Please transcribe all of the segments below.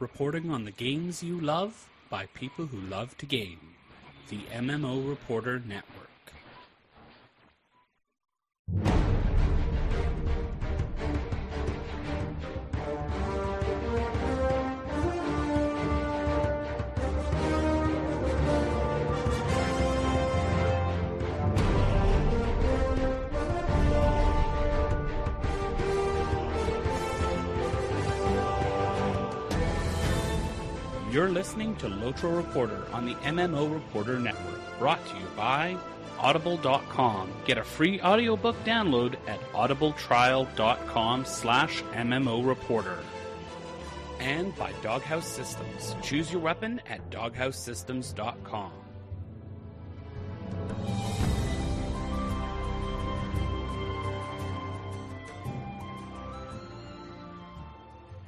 reporting on the games you love by people who love to game. The MMO Reporter Network. You're listening to LOTRO Reporter on the MMO Reporter Network, brought to you by Audible.com. Get a free audiobook download at audibletrial.com/MMO Reporter. And by Doghouse Systems. Choose your weapon at doghousesystems.com.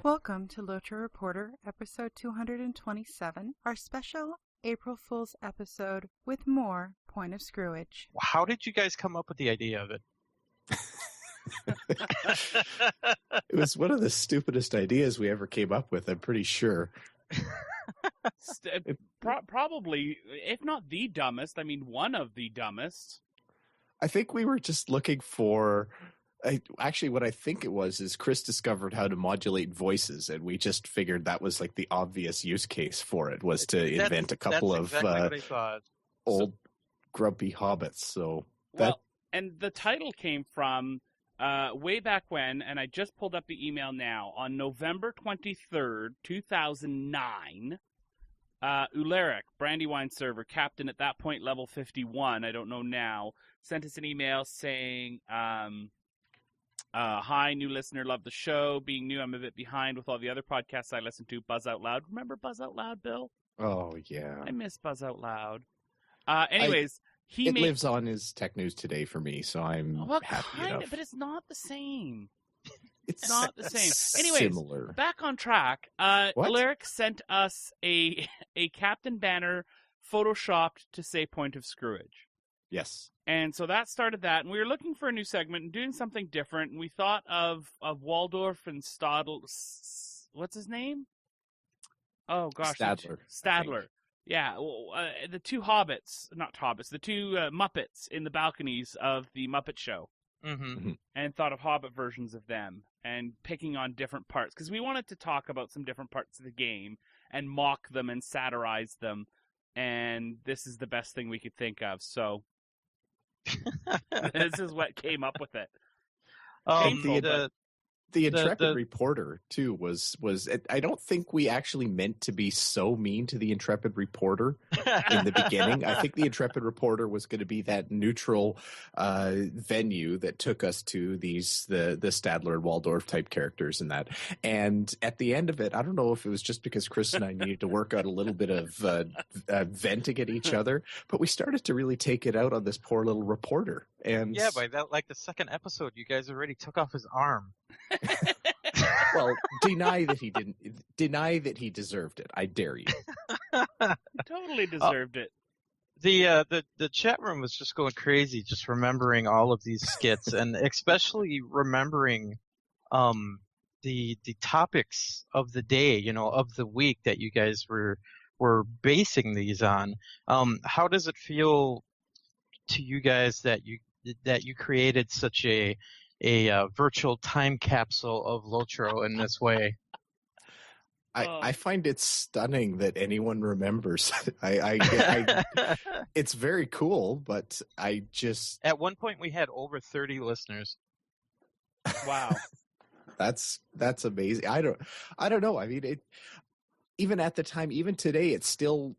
Welcome to LOTRO Reporter, episode 227, our special April Fool's episode with more Point of Screwage. How did you guys come up with the idea of it? It was one of the stupidest ideas we ever came up with, I'm pretty sure. Probably, if not the dumbest, I mean one of the dumbest. I think we were just looking for... Actually, what I think it was is Chris discovered how to modulate voices, and we just figured that was like the obvious use case for it, was to invent a couple of old grumpy hobbits. So and the title came from way back when, and I just pulled up the email now, on November 23rd, 2009, Ularic, Brandywine server, captain at that point, level 51, I don't know now, sent us an email saying... hi, new listener, love the show. Being new, I'm a bit behind with all the other podcasts I listen to. Buzz Out Loud. Remember Buzz Out Loud, Bill? Oh, yeah. I miss Buzz Out Loud. Anyways, it lives on his Tech News Today for me, so I'm happy enough. But it's not the same. It's not the same. Anyways, similar. Back on track. Alaric sent us a Captain Banner photoshopped to say Point of Screwage. Yes. And so that started that, and we were looking for a new segment and doing something different, and we thought of Waldorf and Stadler. What's his name? Oh, gosh. Stadler. Yeah, the two the two Muppets in the balconies of the Muppet Show. Mm-hmm. And thought of Hobbit versions of them, and picking on different parts, because we wanted to talk about some different parts of the game, and mock them and satirize them, and this is the best thing we could think of, so... This is what came up with it. The Intrepid Reporter, too, was I don't think we actually meant to be so mean to the Intrepid Reporter in the beginning. I think the Intrepid Reporter was going to be that neutral venue that took us to the Stadler and Waldorf type characters and that. And at the end of it, I don't know if it was just because Chris and I needed to work out a little bit of venting at each other, but we started to really take it out on this poor little reporter. And yeah, by that, like the second episode, you guys already took off his arm. Well, deny that he didn't. Deny that he deserved it. I dare you. He totally deserved it. The chat room was just going crazy, just remembering all of these skits, and especially remembering the topics of the day, of the week that you guys were basing these on. How does it feel to you guys that you created such a virtual time capsule of LOTRO in this way? I find it stunning that anyone remembers. It's very cool, but I just... At one point, we had over 30 listeners. Wow. That's amazing. I don't know. I mean, even at the time, even today, it still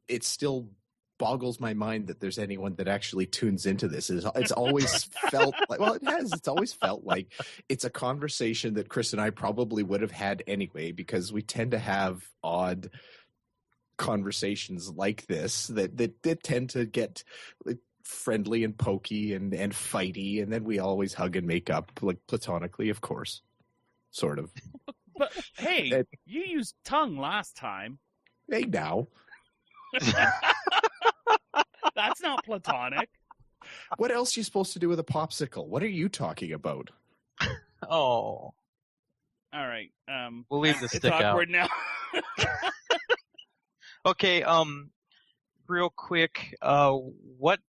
boggles my mind that there's anyone that actually tunes into this. It's always felt like, well, it has. It's always felt like it's a conversation that Chris and I probably would have had anyway, because we tend to have odd conversations like this that tend to get like friendly and pokey and fighty, and then we always hug and make up, like platonically, of course, sort of. But hey, you used tongue last time. Hey, now. That's not platonic. What else are you supposed to do with a popsicle? What are you talking about? Oh. All right. We'll leave the stick out. It's awkward now. Okay. Real quick. What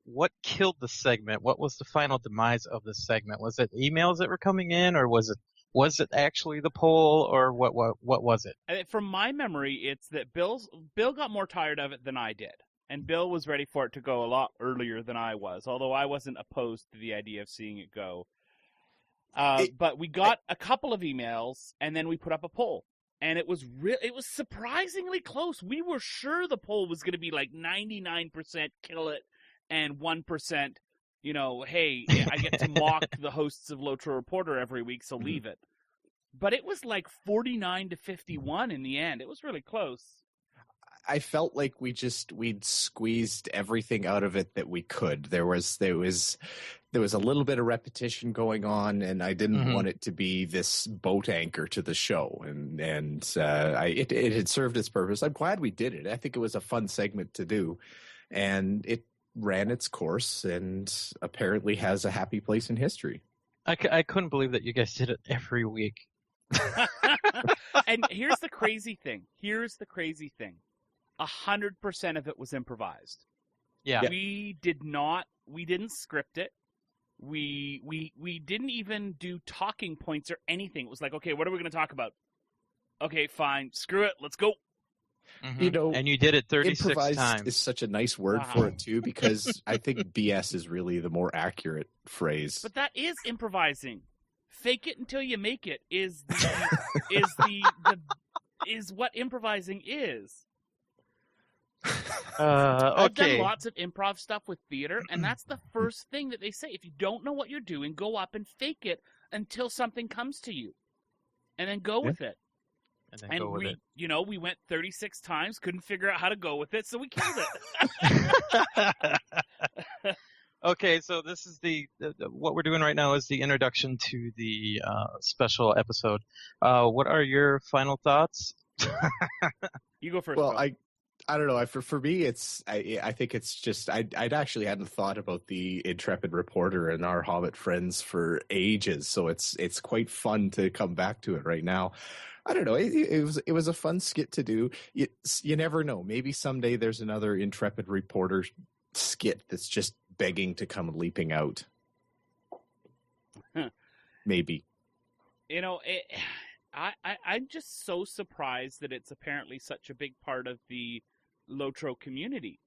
killed the segment? What was the final demise of the segment? Was it emails that were coming in, or was it actually the poll, or what was it? From my memory, it's that Bill got more tired of it than I did. And Bill was ready for it to go a lot earlier than I was, although I wasn't opposed to the idea of seeing it go. But we got a couple of emails, and then we put up a poll. And it was surprisingly close. We were sure the poll was going to be like 99% kill it, and 1%, hey, I get to mock the hosts of LOTRO Reporter every week, so leave it. But it was like 49-51 in the end. It was really close. I felt like we'd squeezed everything out of it that we could. There was a little bit of repetition going on, and I didn't want it to be this boat anchor to the show. And it had served its purpose. I'm glad we did it. I think it was a fun segment to do, and it ran its course and apparently has a happy place in history. I couldn't believe that you guys did it every week. And here's the crazy thing. 100% of it was improvised. Yeah. We didn't script it. We didn't even do talking points or anything. It was like, okay, what are we going to talk about? Okay, fine. Screw it. Let's go. Mm-hmm. And you did it 36 improvised times. Is such a nice word for it too, because I think BS is really the more accurate phrase. But that is improvising. Fake it until you make it is what improvising is. I've done lots of improv stuff with theater, and that's the first thing that they say. If you don't know what you're doing, go up and fake it until something comes to you, and then go with it. We went 36 times, couldn't figure out how to go with it, so we killed it. Okay, so this is what we're doing right now is the introduction to the special episode. What are your final thoughts? You go first. Well, Bill. I don't know. For me, I think it's just I'd actually hadn't thought about the Intrepid Reporter and our Hobbit friends for ages, so it's quite fun to come back to it right now. I don't know. It was a fun skit to do. You never know. Maybe someday there's another Intrepid Reporter skit that's just begging to come leaping out. Maybe. I'm just so surprised that it's apparently such a big part of the LOTRO community,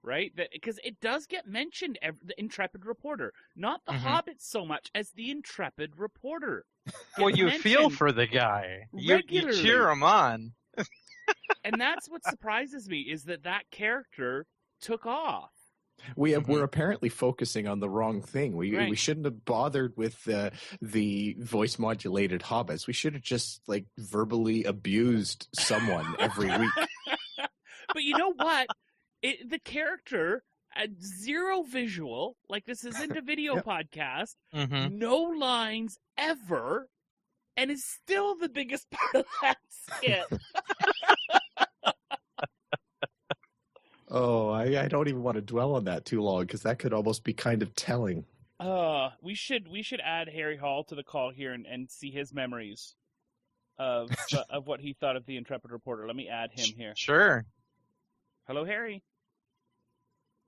right? Because it does get mentioned, the Intrepid Reporter, not the Hobbits so much as the Intrepid Reporter. Well, you feel for the guy. You cheer him on. And that's what surprises me, is that character took off. We're apparently focusing on the wrong thing. We shouldn't have bothered with the voice modulated hobbits. We should have just verbally abused someone every week. But you know what? The character had zero visual. This isn't a video podcast. No lines ever, and is still the biggest part of that skit. Oh, I don't even want to dwell on that too long, because that could almost be kind of telling. We should add Harry Hall to the call here and see his memories of what he thought of the Intrepid Reporter. Let me add him here. Sure. Hello, Harry.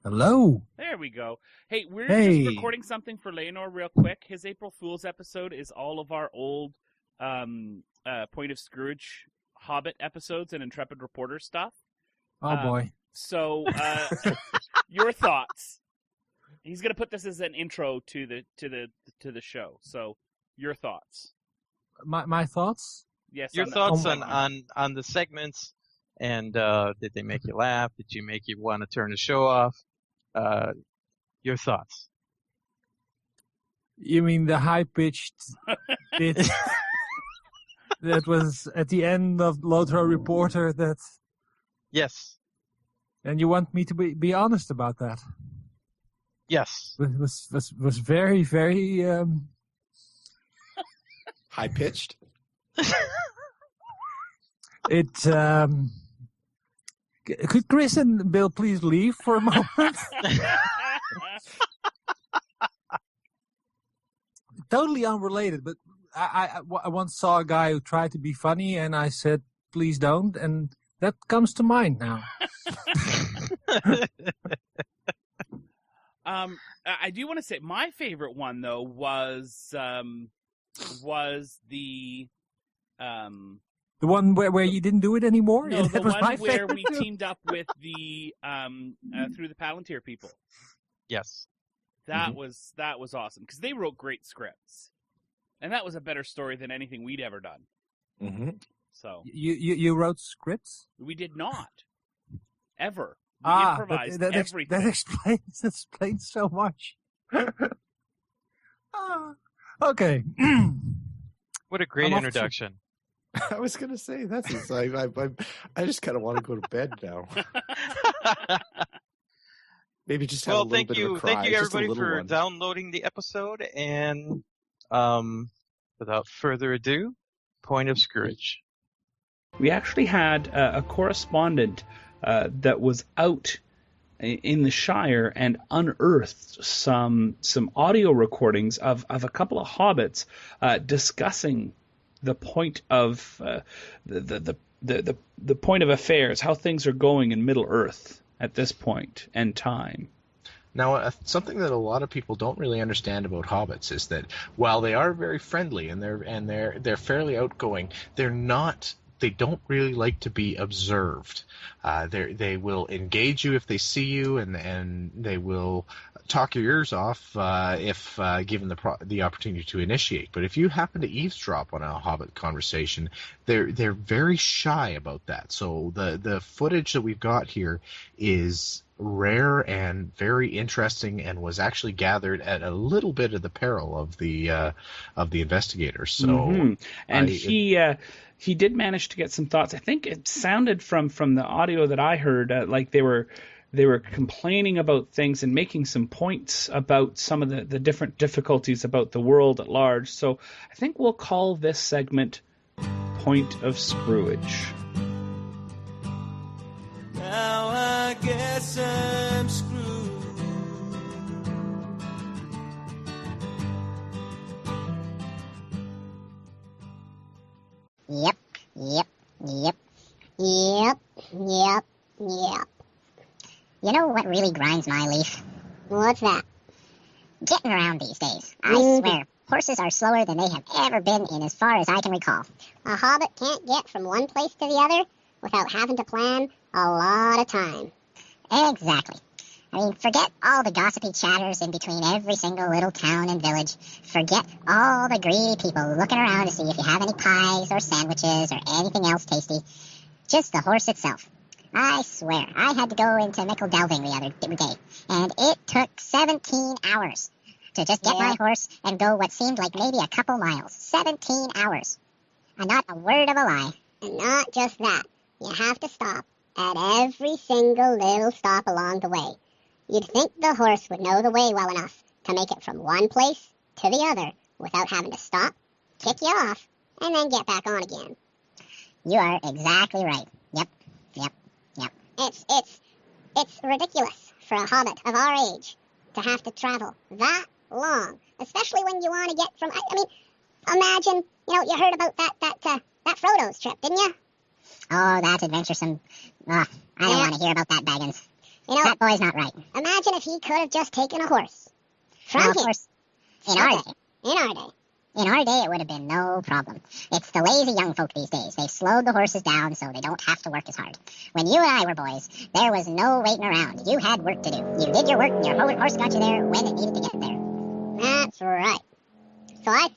Hello. There we go. Hey, we're just recording something for Leonor real quick. His April Fool's episode is all of our old Point of Scrooge Hobbit episodes and Intrepid Reporter stuff. Oh boy. So, your thoughts? He's going to put this as an intro to the show. So, your thoughts? My thoughts? Yes. Your thoughts on the segments, and did they make you laugh? Did you make you want to turn the show off? Your thoughts? You mean the high-pitched bit that was at the end of LOTRO Reporter? That? Yes. And you want me to be honest about that? Yes. It was very, very high pitched. Could Chris and Bill please leave for a moment? Totally unrelated, but I once saw a guy who tried to be funny, and I said, "Please don't," and that comes to mind now. I do want to say my favorite one though was the one where you didn't do it anymore. No, the one where we too. teamed up with the through the Palantir people. Yes. That was awesome because they wrote great scripts, and that was a better story than anything we'd ever done. Mm-hmm. So you wrote scripts? We did not ever. We improvised everything. That explains so much. Okay. What a great introduction. I was going to say that's. I just kind of want to go to bed now. Maybe just have a little bit of a cry. Thank you, everybody, for one. downloading the episode. And without further ado, Point of Scrooge. We actually had a correspondent that was out in the Shire and unearthed some audio recordings of a couple of hobbits discussing the point of the point of affairs, how things are going in Middle Earth at this point and time. Now, something that a lot of people don't really understand about hobbits is that while they are very friendly and they're fairly outgoing, they don't really like to be observed. They will engage you if they see you, and they will talk your ears off if given the opportunity to initiate. But if you happen to eavesdrop on a hobbit conversation, they're very shy about that. So the footage that we've got here is rare and very interesting, and was actually gathered at a little bit of the peril of the investigators. So, and he did manage to get some thoughts. I think it sounded from the audio that I heard like they were complaining about things and making some points about some of the different difficulties about the world at large. So I think we'll call this segment Point of Scrooge. Now I guess I'm screwed. Yep. You know what really grinds my leaf? What's that? Getting around these days. I swear, horses are slower than they have ever been in as far as I can recall. A hobbit can't get from one place to the other without having to plan a lot of time. Exactly. I mean, forget all the gossipy chatters in between every single little town and village. Forget all the greedy people looking around to see if you have any pies or sandwiches or anything else tasty. Just the horse itself. I swear, I had to go into Mickle Delving the other day, and it took 17 hours to just get my horse and go what seemed like maybe a couple miles. 17 hours. And not a word of a lie. And not just that. You have to stop at every single little stop along the way. You'd think the horse would know the way well enough to make it from one place to the other without having to stop, kick you off, and then get back on again. You are exactly right. Yep. It's ridiculous for a hobbit of our age to have to travel that long, especially when you want to get from. I mean, imagine you heard about that Frodo's trip, didn't you? Oh, that's adventuresome. I don't want to hear about that, Baggins. That boy's not right. Imagine if he could have just taken a horse. From him. Of course. In our day, it would have been no problem. It's the lazy young folk these days. They've slowed the horses down so they don't have to work as hard. When you and I were boys, there was no waiting around. You had work to do. You did your work, and your horse got you there when it needed to get there. That's right. So I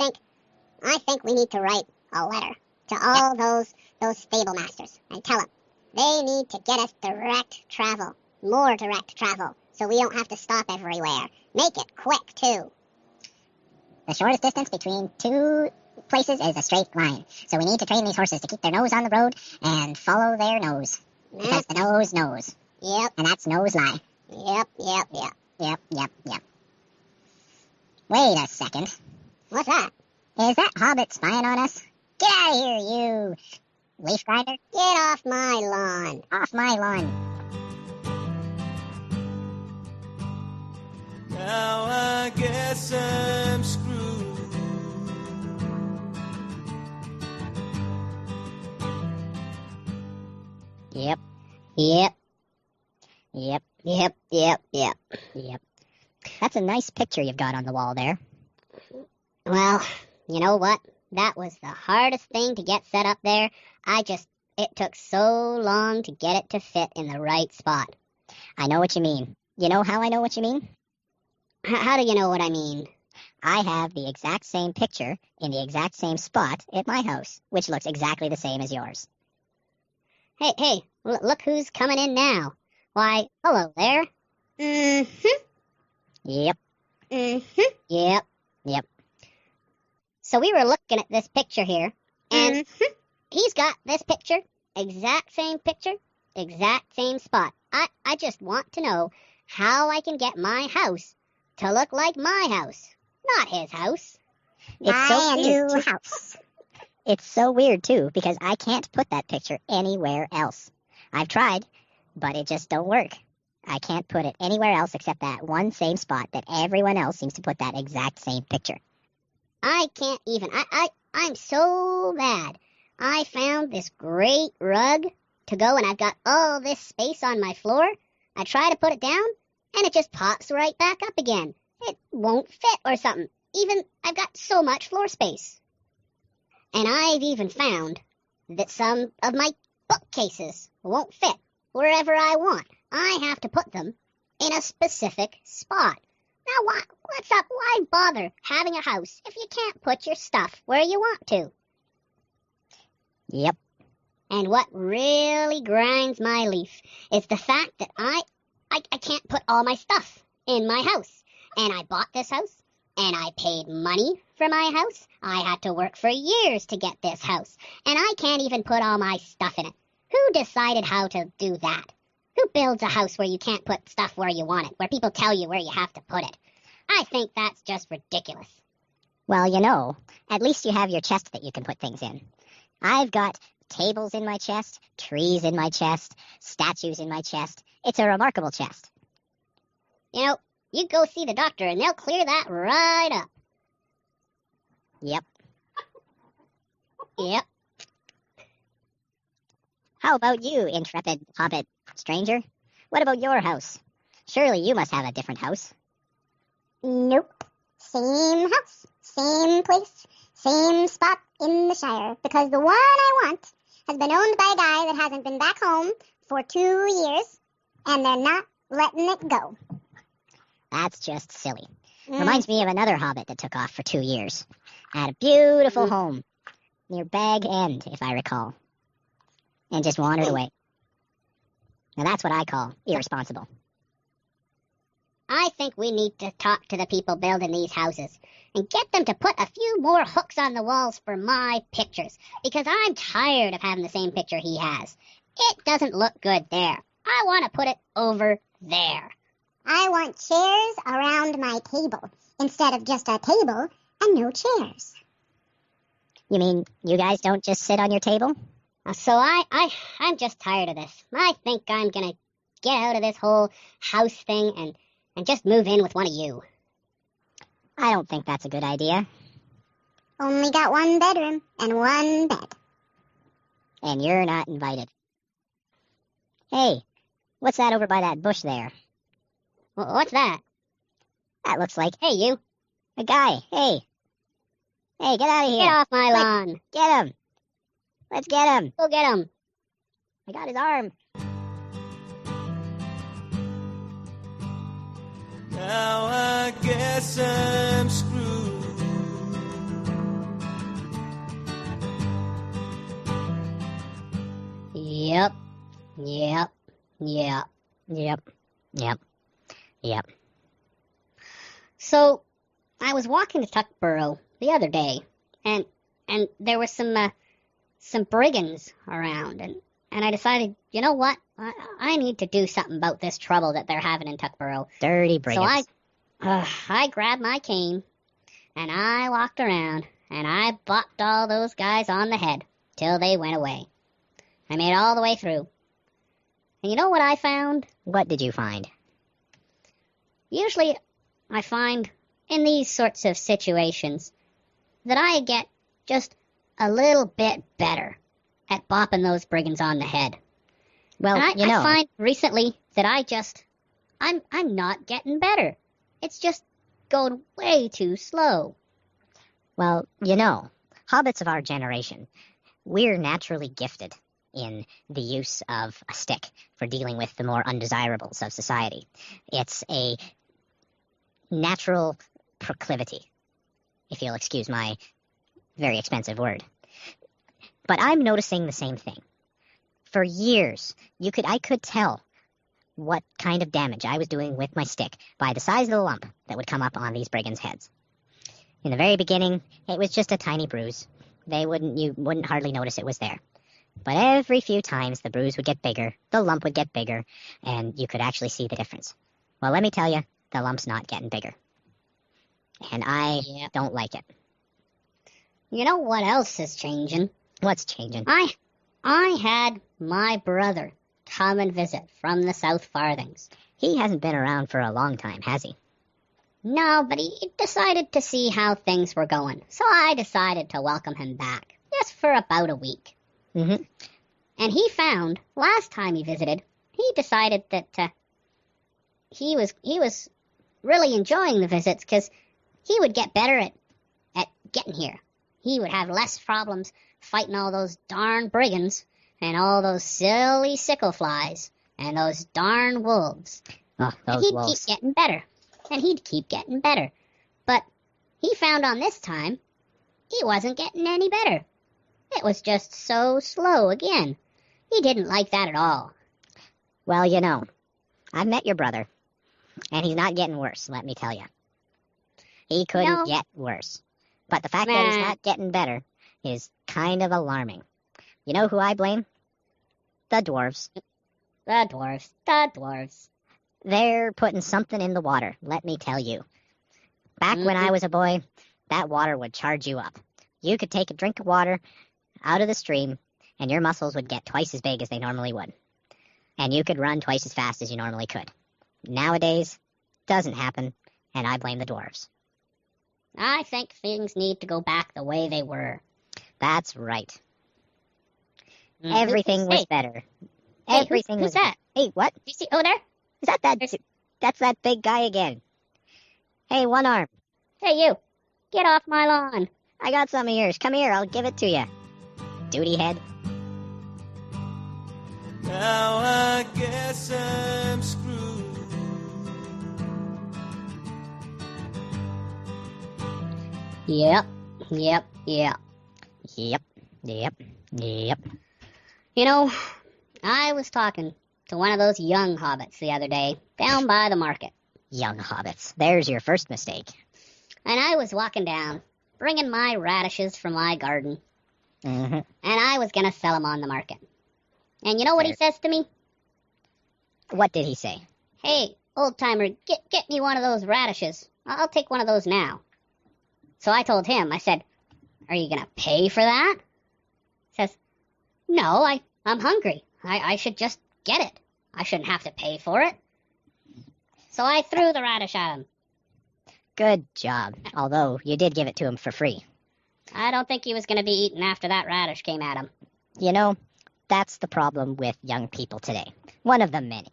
think we need to write a letter to all those stable masters and tell them they need to get us direct travel, more direct travel, so we don't have to stop everywhere. Make it quick, too. The shortest distance between two places is a straight line. So we need to train these horses to keep their nose on the road and follow their nose. Because the nose knows. Yep. And that's nose lie. Yep. Wait a second. What's that? Is that hobbit spying on us? Get out of here, you leaf grinder. Get off my lawn. Off my lawn. Now I guess I'm screwed. Yep. Yep. Yep. Yep. Yep. Yep. Yep. That's a nice picture you've got on the wall there. Well, you know what? That was the hardest thing to get set up there. It took so long to get it to fit in the right spot. I know what you mean. You know how I know what you mean? How do you know what I mean? I have the exact same picture in the exact same spot at my house, which looks exactly the same as yours. Hey, look who's coming in now. Why, hello there. Mm-hmm. Yep. Mm-hmm. Yep. Yep. So we were looking at this picture here, and he's got this picture, exact same picture, exact same spot. I just want to know how I can get my house to look like my house, not his house. It's so weird, new house. It's so weird, too, because I can't put that picture anywhere else. I've tried, but it just don't work. I can't put it anywhere else except that one same spot that everyone else seems to put that exact same picture. I can't even. I'm so mad. I found this great rug to go, and I've got all this space on my floor. I try to put it down, and it just pops right back up again. It won't fit or something. Even I've got so much floor space. And I've even found that some of my bookcases won't fit wherever I want. I have to put them in a specific spot. Now, what's up? Why bother having a house if you can't put your stuff where you want to? Yep. And what really grinds my leaf is the fact that I can't put all my stuff in my house. And I bought this house, and I paid money for my house. I had to work for years to get this house, and I can't even put all my stuff in it. Who decided how to do that? Who builds a house where you can't put stuff where you want it, where people tell you where you have to put it? I think that's just ridiculous. Well, you know, at least you have your chest that you can put things in. I've got tables in my chest, trees in my chest, statues in my chest. It's a remarkable chest. You know, you go see the doctor and they'll clear that right up. Yep. Yep. How about you, intrepid hobbit stranger? What about your house? Surely you must have a different house. Nope. Same house, same place, same spot in the Shire. Because the one I want has been owned by a guy that hasn't been back home for 2 years, and they're not letting it go. That's just silly. Reminds me of another hobbit that took off for 2 years. Had a beautiful home near Bag End, if I recall. And just wandered away. Now that's what I call irresponsible. I think we need to talk to the people building these houses and get them to put a few more hooks on the walls for my pictures, because I'm tired of having the same picture he has. It doesn't look good there. I want to put it over there. I want chairs around my table instead of just a table and no chairs. You mean you guys don't just sit on your table? So I'm just tired of this. I think I'm going to get out of this whole house thing and just move in with one of you. I don't think that's a good idea. Only got one bedroom and one bed. And you're not invited. Hey, what's that over by that bush there? What's that? That looks like, hey, you. A guy, hey. Hey, get out of here. Get off my lawn. Get him. Let's get him. Go get him. I got his arm. Now I guess I'm screwed. Yep. Yep. Yep. Yep. Yep. Yep. So, I was walking to Tuckborough the other day, and there were some brigands around, and I decided, you know what? I need to do something about this trouble that they're having in Tuckborough. Dirty brigands. So I grabbed my cane, and I walked around, and I bopped all those guys on the head till they went away. I made it all the way through. And you know what I found? What did you find? Usually I find in these sorts of situations that I get just a little bit better at bopping those brigands on the head. Well, And I find recently that I'm not getting better. It's just going way too slow. Well, hobbits of our generation, we're naturally gifted in the use of a stick for dealing with the more undesirables of society. It's a natural proclivity, if you'll excuse my very expensive word. But I'm noticing the same thing. For years, I could tell what kind of damage I was doing with my stick by the size of the lump that would come up on these brigands' heads. In the very beginning, it was just a tiny bruise. You wouldn't hardly notice it was there. But every few times, the bruise would get bigger, the lump would get bigger, and you could actually see the difference. Well, let me tell you, the lump's not getting bigger. And I don't like it. You know what else is changing? What's changing? I had my brother come and visit from the South Farthings. He hasn't been around for a long time, has he? No, but he decided to see how things were going. So I decided to welcome him back, just for about a week. Mm-hmm. And he found, last time he visited, he decided that he was really enjoying the visits because he would get better at getting here. He would have less problems fighting all those darn brigands and all those silly sickle flies and those darn wolves. Oh, and he'd keep getting better. And he'd keep getting better. But he found on this time he wasn't getting any better. It was just so slow again. He didn't like that at all. Well, I've met your brother, and he's not getting worse, let me tell you. He couldn't get worse. But the fact that he's not getting better is kind of alarming. You know who I blame? The dwarves. The dwarves. They're putting something in the water, let me tell you. Back when I was a boy, that water would charge you up. You could take a drink of water out of the stream, and your muscles would get twice as big as they normally would. And you could run twice as fast as you normally could. Nowadays, doesn't happen, and I blame the dwarves. I think things need to go back the way they were. That's right. Everything was better. Everything who's was that? Hey, what? You see over there? Is that's that big guy again. Hey, one arm. Hey, you. Get off my lawn. I got some of yours. Come here, I'll give it to you. Duty head. Now I guess I'm screwed. Yep. You know, I was talking to one of those young hobbits the other day, down by the market. Young hobbits. There's your first mistake. And I was walking down, bringing my radishes from my garden. Mm-hmm. And I was going to sell them on the market. And you know what he says to me? What did he say? Hey, old-timer, get me one of those radishes. I'll take one of those now. So I told him, I said, are you going to pay for that? He says, no, I'm hungry. I should just get it. I shouldn't have to pay for it. So I threw the radish at him. Good job. Although you did give it to him for free. I don't think he was going to be eaten after that radish came at him. That's the problem with young people today. One of the many.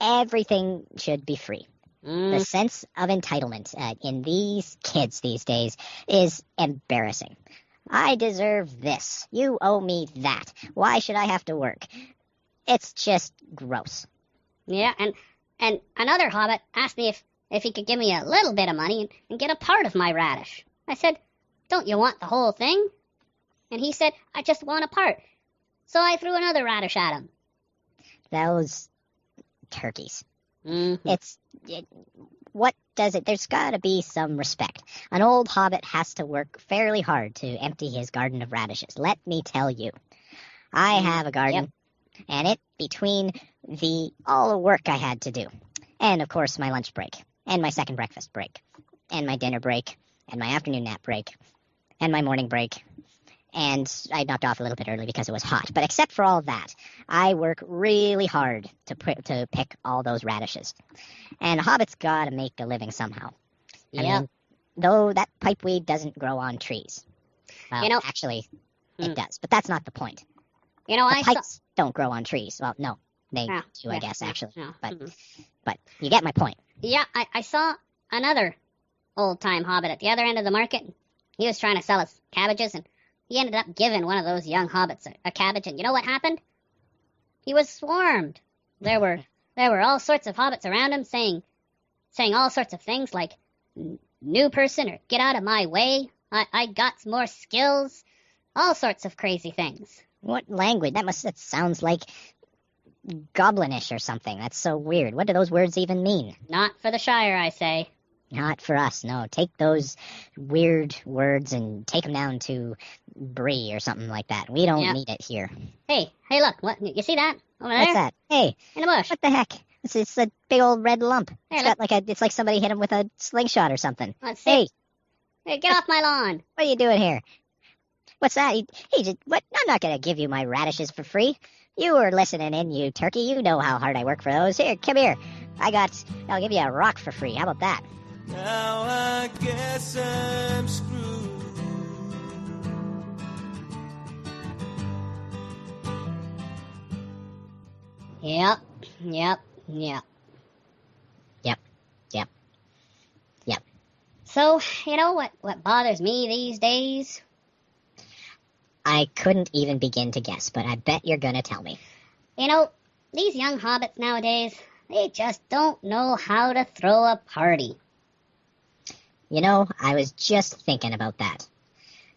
Everything should be free. The sense of entitlement in these kids these days is embarrassing. I deserve this. You owe me that. Why should I have to work? It's just gross. Yeah, and another hobbit asked me if he could give me a little bit of money and get a part of my radish. I said, don't you want the whole thing? And he said, I just want a part. So I threw another radish at him. Those turkeys. Mm-hmm. What does it? There's got to be some respect. An old hobbit has to work fairly hard to empty his garden of radishes. Let me tell you. I have a garden, and it between all the work I had to do, and of course my lunch break, and my second breakfast break, and my dinner break, and my afternoon nap break, and my morning break, and I knocked off a little bit early because it was hot. But except for all of that, I work really hard to pick all those radishes. And hobbits got to make a living somehow. I mean, though that pipeweed doesn't grow on trees. Well, actually, it does, but that's not the point. don't grow on trees. Well, no, they Yeah, do, I guess, actually. yeah. But you get my point. Yeah, I saw another old-time hobbit at the other end of the market. He was trying to sell us cabbages, and he ended up giving one of those young hobbits a cabbage, and you know what happened? He was swarmed. There were all sorts of hobbits around him saying all sorts of things like, new person, or get out of my way, I got more skills, all sorts of crazy things. What language? That sounds like goblinish or something. That's so weird. What do those words even mean? Not for the Shire, I say. Not for us, no. Take those weird words and take them down to Bree or something like that. We don't need it here. Hey, look, what? You see that over there? What's that? Hey, in the bush. What the heck? It's a big old red lump. Hey, It's like somebody hit him with a slingshot or something. Let's see. Hey, get off my lawn. What are you doing here? What's that? What? I'm not going to give you my radishes for free. You were listening in, you turkey. You know how hard I work for those. Here, come here. I'll give you a rock for free. How about that? Now I guess I'm screwed. Yep. So, you know what bothers me these days? I couldn't even begin to guess, but I bet you're going to tell me. You know, these young hobbits nowadays, they just don't know how to throw a party. You know, I was just thinking about that.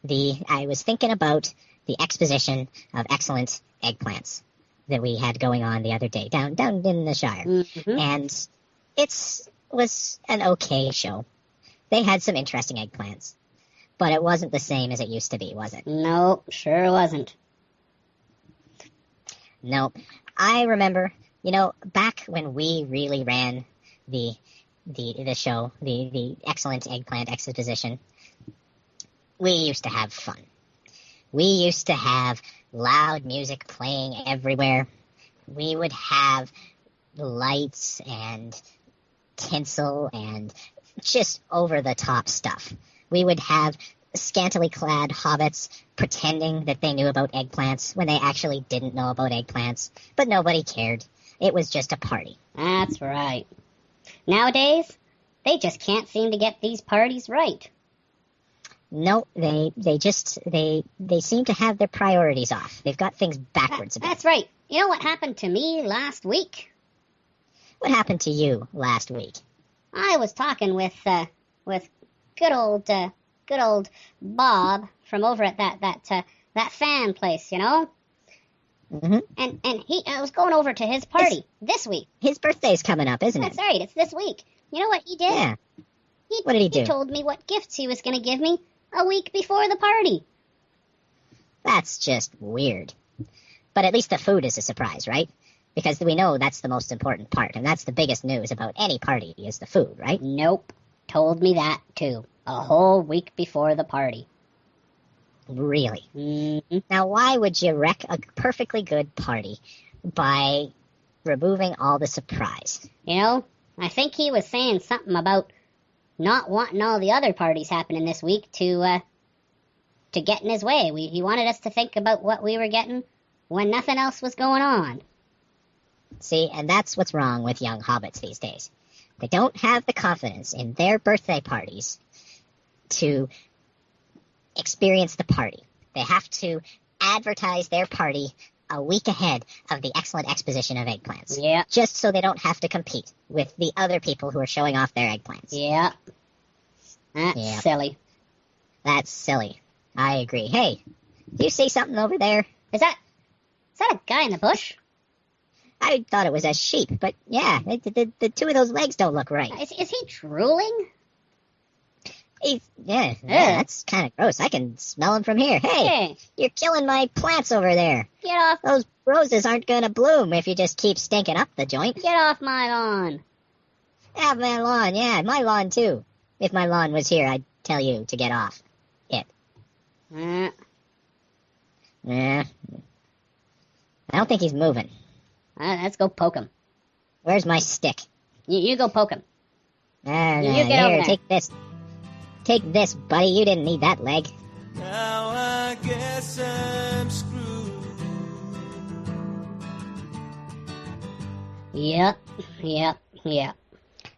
I was thinking about the exposition of excellent eggplants that we had going on the other day down in the Shire. Mm-hmm. And it was an okay show. They had some interesting eggplants. But it wasn't the same as it used to be, was it? No, sure wasn't. No. I remember, back when we really ran the show, the excellent eggplant exposition, we used to have fun. We used to have loud music playing everywhere. We would have lights and tinsel and just over-the-top stuff. We would have scantily clad hobbits pretending that they knew about eggplants when they actually didn't know about eggplants, but nobody cared. It was just a party. That's right. Nowadays, they just can't seem to get these parties right. No, they seem to have their priorities off. They've got things backwards a bit. That's right. You know what happened to me last week? What happened to you last week? I was talking with good old Bob from over at that fan place, Mm-hmm. And I was going over to his party this week. His birthday's coming up, isn't it? That's right. It's this week. You know what he did? Yeah. What did he do? He told me what gifts he was going to give me a week before the party. That's just weird. But at least the food is a surprise, right? Because we know that's the most important part, and that's the biggest news about any party is the food, right? Nope. Told me that, too. A whole week before the party. Really? Mm-hmm. Now, why would you wreck a perfectly good party by removing all the surprise? I think he was saying something about not wanting all the other parties happening this week to get in his way. He wanted us to think about what we were getting when nothing else was going on. See, and that's what's wrong with young hobbits these days. They don't have the confidence in their birthday parties to experience the party. They have to advertise their party a week ahead of the excellent exposition of eggplants. Yeah. Just so they don't have to compete with the other people who are showing off their eggplants. Yeah. That's silly. That's silly. I agree. Hey, do you see something over there? Is that a guy in the bush? I thought it was a sheep, but yeah, the two of those legs don't look right. Is he drooling? Yeah, that's kind of gross. I can smell him from here. Hey, you're killing my plants over there. Get off. Those roses aren't going to bloom if you just keep stinking up the joint. Get off my lawn. Yeah, my lawn. Yeah, my lawn too. If my lawn was here, I'd tell you to get off it. Yeah. I don't think he's moving. Let's go poke him. Where's my stick? You go poke him. You get here, over there. Take this. Take this, buddy. You didn't need that leg. Now I guess I'm screwed. Yep, yep, yep.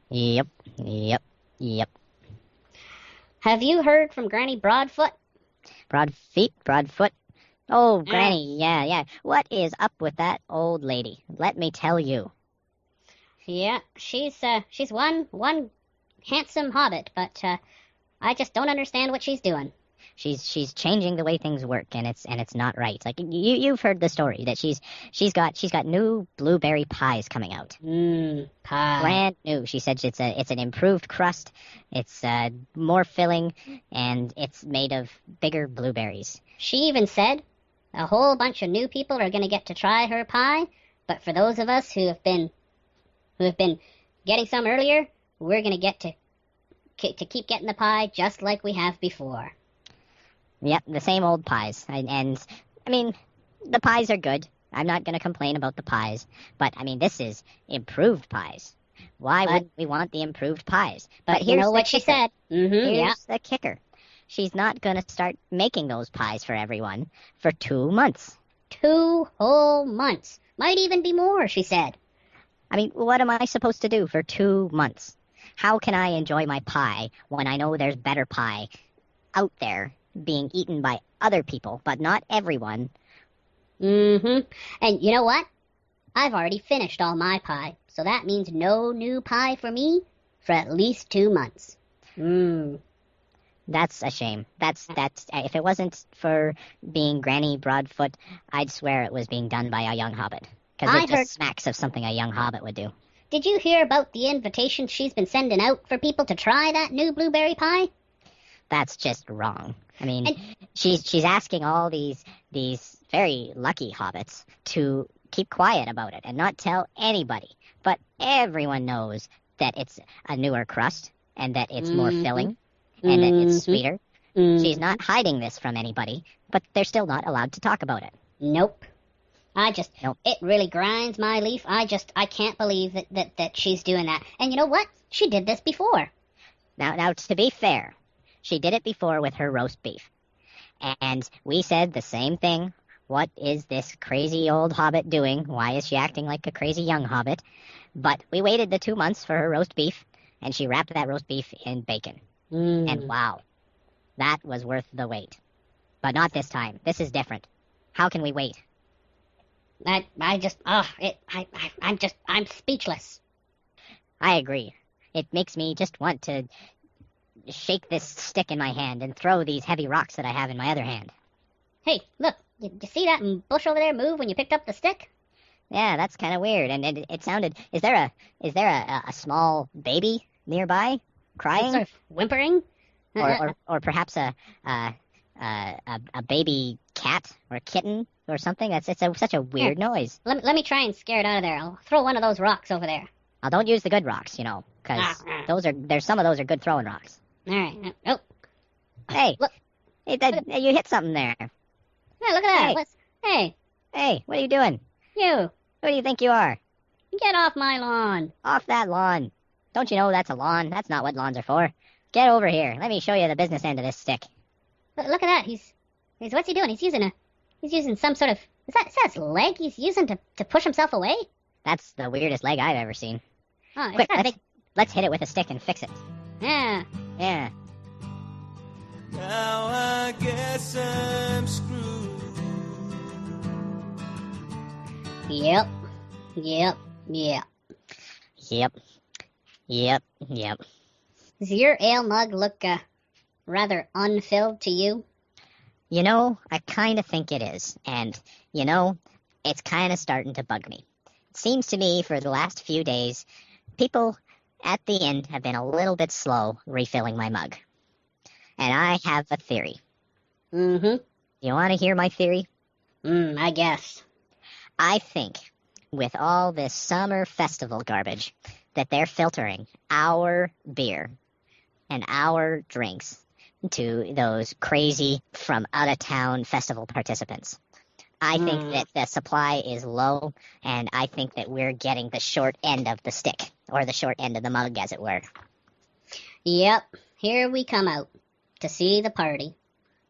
Yep, yep, yep. Have you heard from Granny Broadfoot? Broadfoot. Oh, Granny, yeah. What is up with that old lady? Let me tell you. Yeah, she's one handsome hobbit, but I just don't understand what she's doing. She's changing the way things work, and it's not right. Like you've heard the story that she's got new blueberry pies coming out. Pie. Brand new. She said it's an improved crust. It's more filling, and it's made of bigger blueberries. She even said a whole bunch of new people are going to get to try her pie, but for those of us who have been getting some earlier, we're going to get to keep getting the pie just like we have before. Yep, the same old pies. And I mean, the pies are good. I'm not going to complain about the pies. But, I mean, this is improved pies. Why wouldn't we want the improved pies? But you know what she said. Here's the kicker. She's not going to start making those pies for everyone for 2 months. 2 whole months. Might even be more, she said. I mean, what am I supposed to do for 2 months? How can I enjoy my pie when I know there's better pie out there being eaten by other people, but not everyone? And you know what? I've already finished all my pie, so that means no new pie for me for at least 2 months. That's a shame. That's if it wasn't for being Granny Broadfoot, I'd swear it was being done by a young hobbit. Because it just smacks of something a young hobbit would do. Did you hear about the invitations she's been sending out for people to try that new blueberry pie? That's just wrong. I mean, she's asking all these very lucky hobbits to keep quiet about it and not tell anybody. But everyone knows that it's a newer crust and that it's more filling and that it's sweeter. She's not hiding this from anybody, but they're still not allowed to talk about it. Nope. It really grinds my leaf. I can't believe that she's doing that. And you know what? She did this before. Now, to be fair, she did it before with her roast beef. And we said the same thing. What is this crazy old hobbit doing? Why is she acting like a crazy young hobbit? But we waited the 2 months for her roast beef, and she wrapped that roast beef in bacon. And wow, that was worth the wait. But not this time. This is different. How can we wait? I'm speechless. I agree. It makes me just want to shake this stick in my hand and throw these heavy rocks that I have in my other hand. Hey, look, you see that bush over there move when you picked up the stick? Yeah, that's kind of weird. And it sounded. Is there a small baby nearby crying? Sort of whimpering? Or perhaps a baby cat or kitten or something? It's such a weird noise. Let me try and scare it out of there. I'll throw one of those rocks over there. Oh, don't use the good rocks, because there's some of those are good throwing rocks. All right. Oh. Hey, look. You hit something there. Yeah, look at that. Hey. Hey, what are you doing? You. Who do you think you are? Get off my lawn. Off that lawn. Don't you know that's a lawn? That's not what lawns are for. Get over here. Let me show you the business end of this stick. Look at that. He's what's he doing? He's using some sort of, is that his leg he's using to push himself away? That's the weirdest leg I've ever seen. Oh, quick, let's hit it with a stick and fix it. Yeah. Now I guess I'm screwed. Yep. Does your ale mug look rather unfilled to you? I kind of think it is. And, it's kind of starting to bug me. It seems to me for the last few days, people at the end have been a little bit slow refilling my mug. And I have a theory. You want to hear my theory? I guess. I think with all this summer festival garbage that they're filtering our beer and our drinks to those crazy from out-of-town festival participants. I think that the supply is low, and I think that we're getting the short end of the stick, or the short end of the mug, as it were. Yep, here we come out to see the party,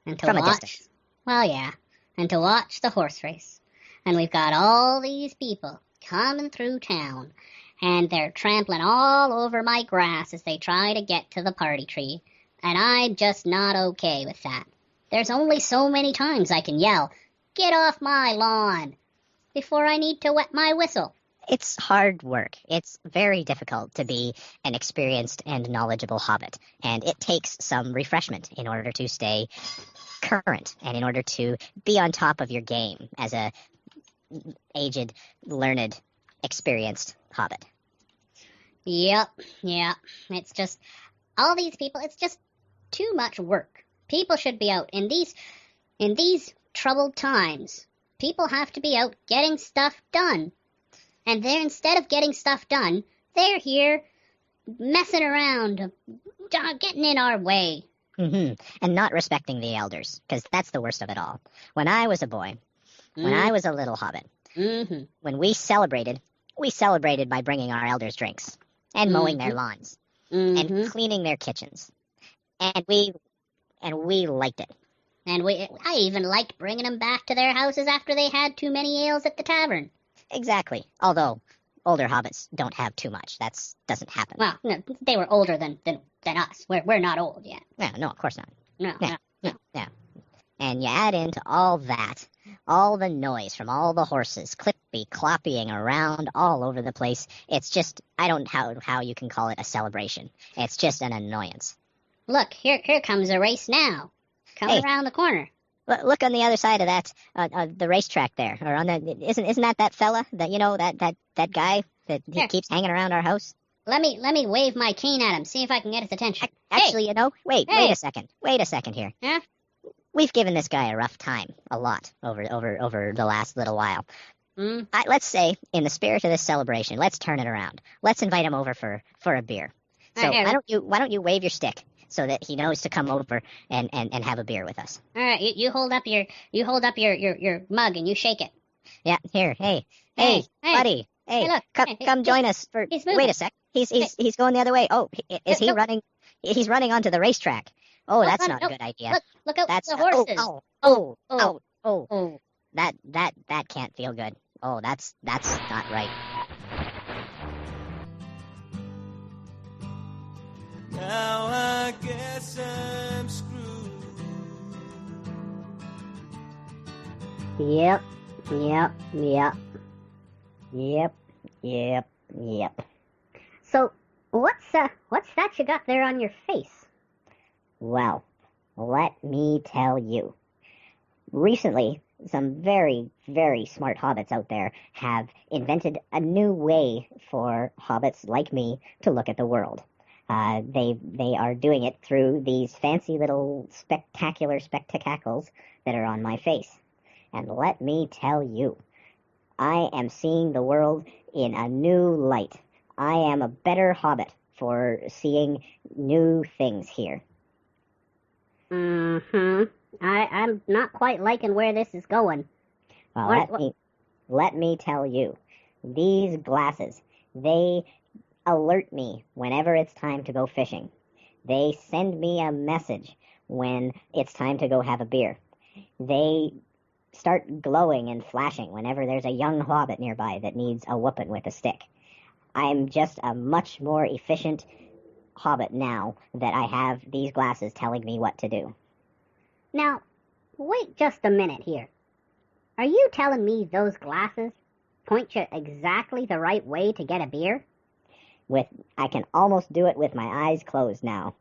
and to From a watch. distance. Well, yeah, and to watch the horse race, and we've got all these people coming through town, and they're trampling all over my grass as they try to get to the party tree, and I'm just not okay with that. There's only so many times I can yell, "Get off my lawn!" before I need to wet my whistle. It's hard work. It's very difficult to be an experienced and knowledgeable hobbit, and it takes some refreshment in order to stay current and in order to be on top of your game as a aged, learned, experienced hobbit. Yep. It's just, all these people, it's just too much work. People should be out in these troubled times. People have to be out getting stuff done. And they're, instead of getting stuff done, they're here messing around, getting in our way. Mm-hmm. And not respecting the elders, because that's the worst of it all. When I was a boy, when I was a little hobbit, when we celebrated by bringing our elders drinks and mowing their lawns and cleaning their kitchens. And we liked it. And I even liked bringing them back to their houses after they had too many ales at the tavern. Exactly. Although older hobbits don't have too much. That doesn't happen. Well, no, they were older than us. We're not old yet. No, of course not. No. And you add into all that, all the noise from all the horses clippy-cloppying around all over the place. It's just, I don't know how you can call it a celebration. It's just an annoyance. Look, here comes a race now. Coming around the corner. Look on the other side of that, the racetrack there, or on the isn't that fella that that guy that he keeps hanging around our house? Let me wave my cane at him, see if I can get his attention. Actually, wait a second here. Huh? We've given this guy a rough time, a lot over the last little while. Let's say, in the spirit of this celebration, let's turn it around. Let's invite him over for a beer. So why don't you wave your stick so that he knows to come over and have a beer with us? All right, you hold up your mug and you shake it. Yeah, here, hey, buddy, hey, look, come join us for. Wait a sec, he's going the other way. Oh, is he running? He's running onto the racetrack. Oh, that's not a good idea. Look out, that's the horses. Oh. That can't feel good. Oh, that's not right. Now I guess I'm screwed. Yep. So, what's that you got there on your face? Well, let me tell you. Recently, some very, very smart hobbits out there have invented a new way for hobbits like me to look at the world. They are doing it through these fancy little spectacles that are on my face. And let me tell you, I am seeing the world in a new light. I am a better hobbit for seeing new things here. I'm not quite liking where this is going. Well, let me tell you, these glasses, they alert me whenever it's time to go fishing. They send me a message when it's time to go have a beer. They start glowing and flashing whenever there's a young hobbit nearby that needs a whooping with a stick. I'm just a much more efficient hobbit now that I have these glasses telling me what to do. Now, wait just a minute here. Are you telling me those glasses point you exactly the right way to get a beer? I can almost do it with my eyes closed now.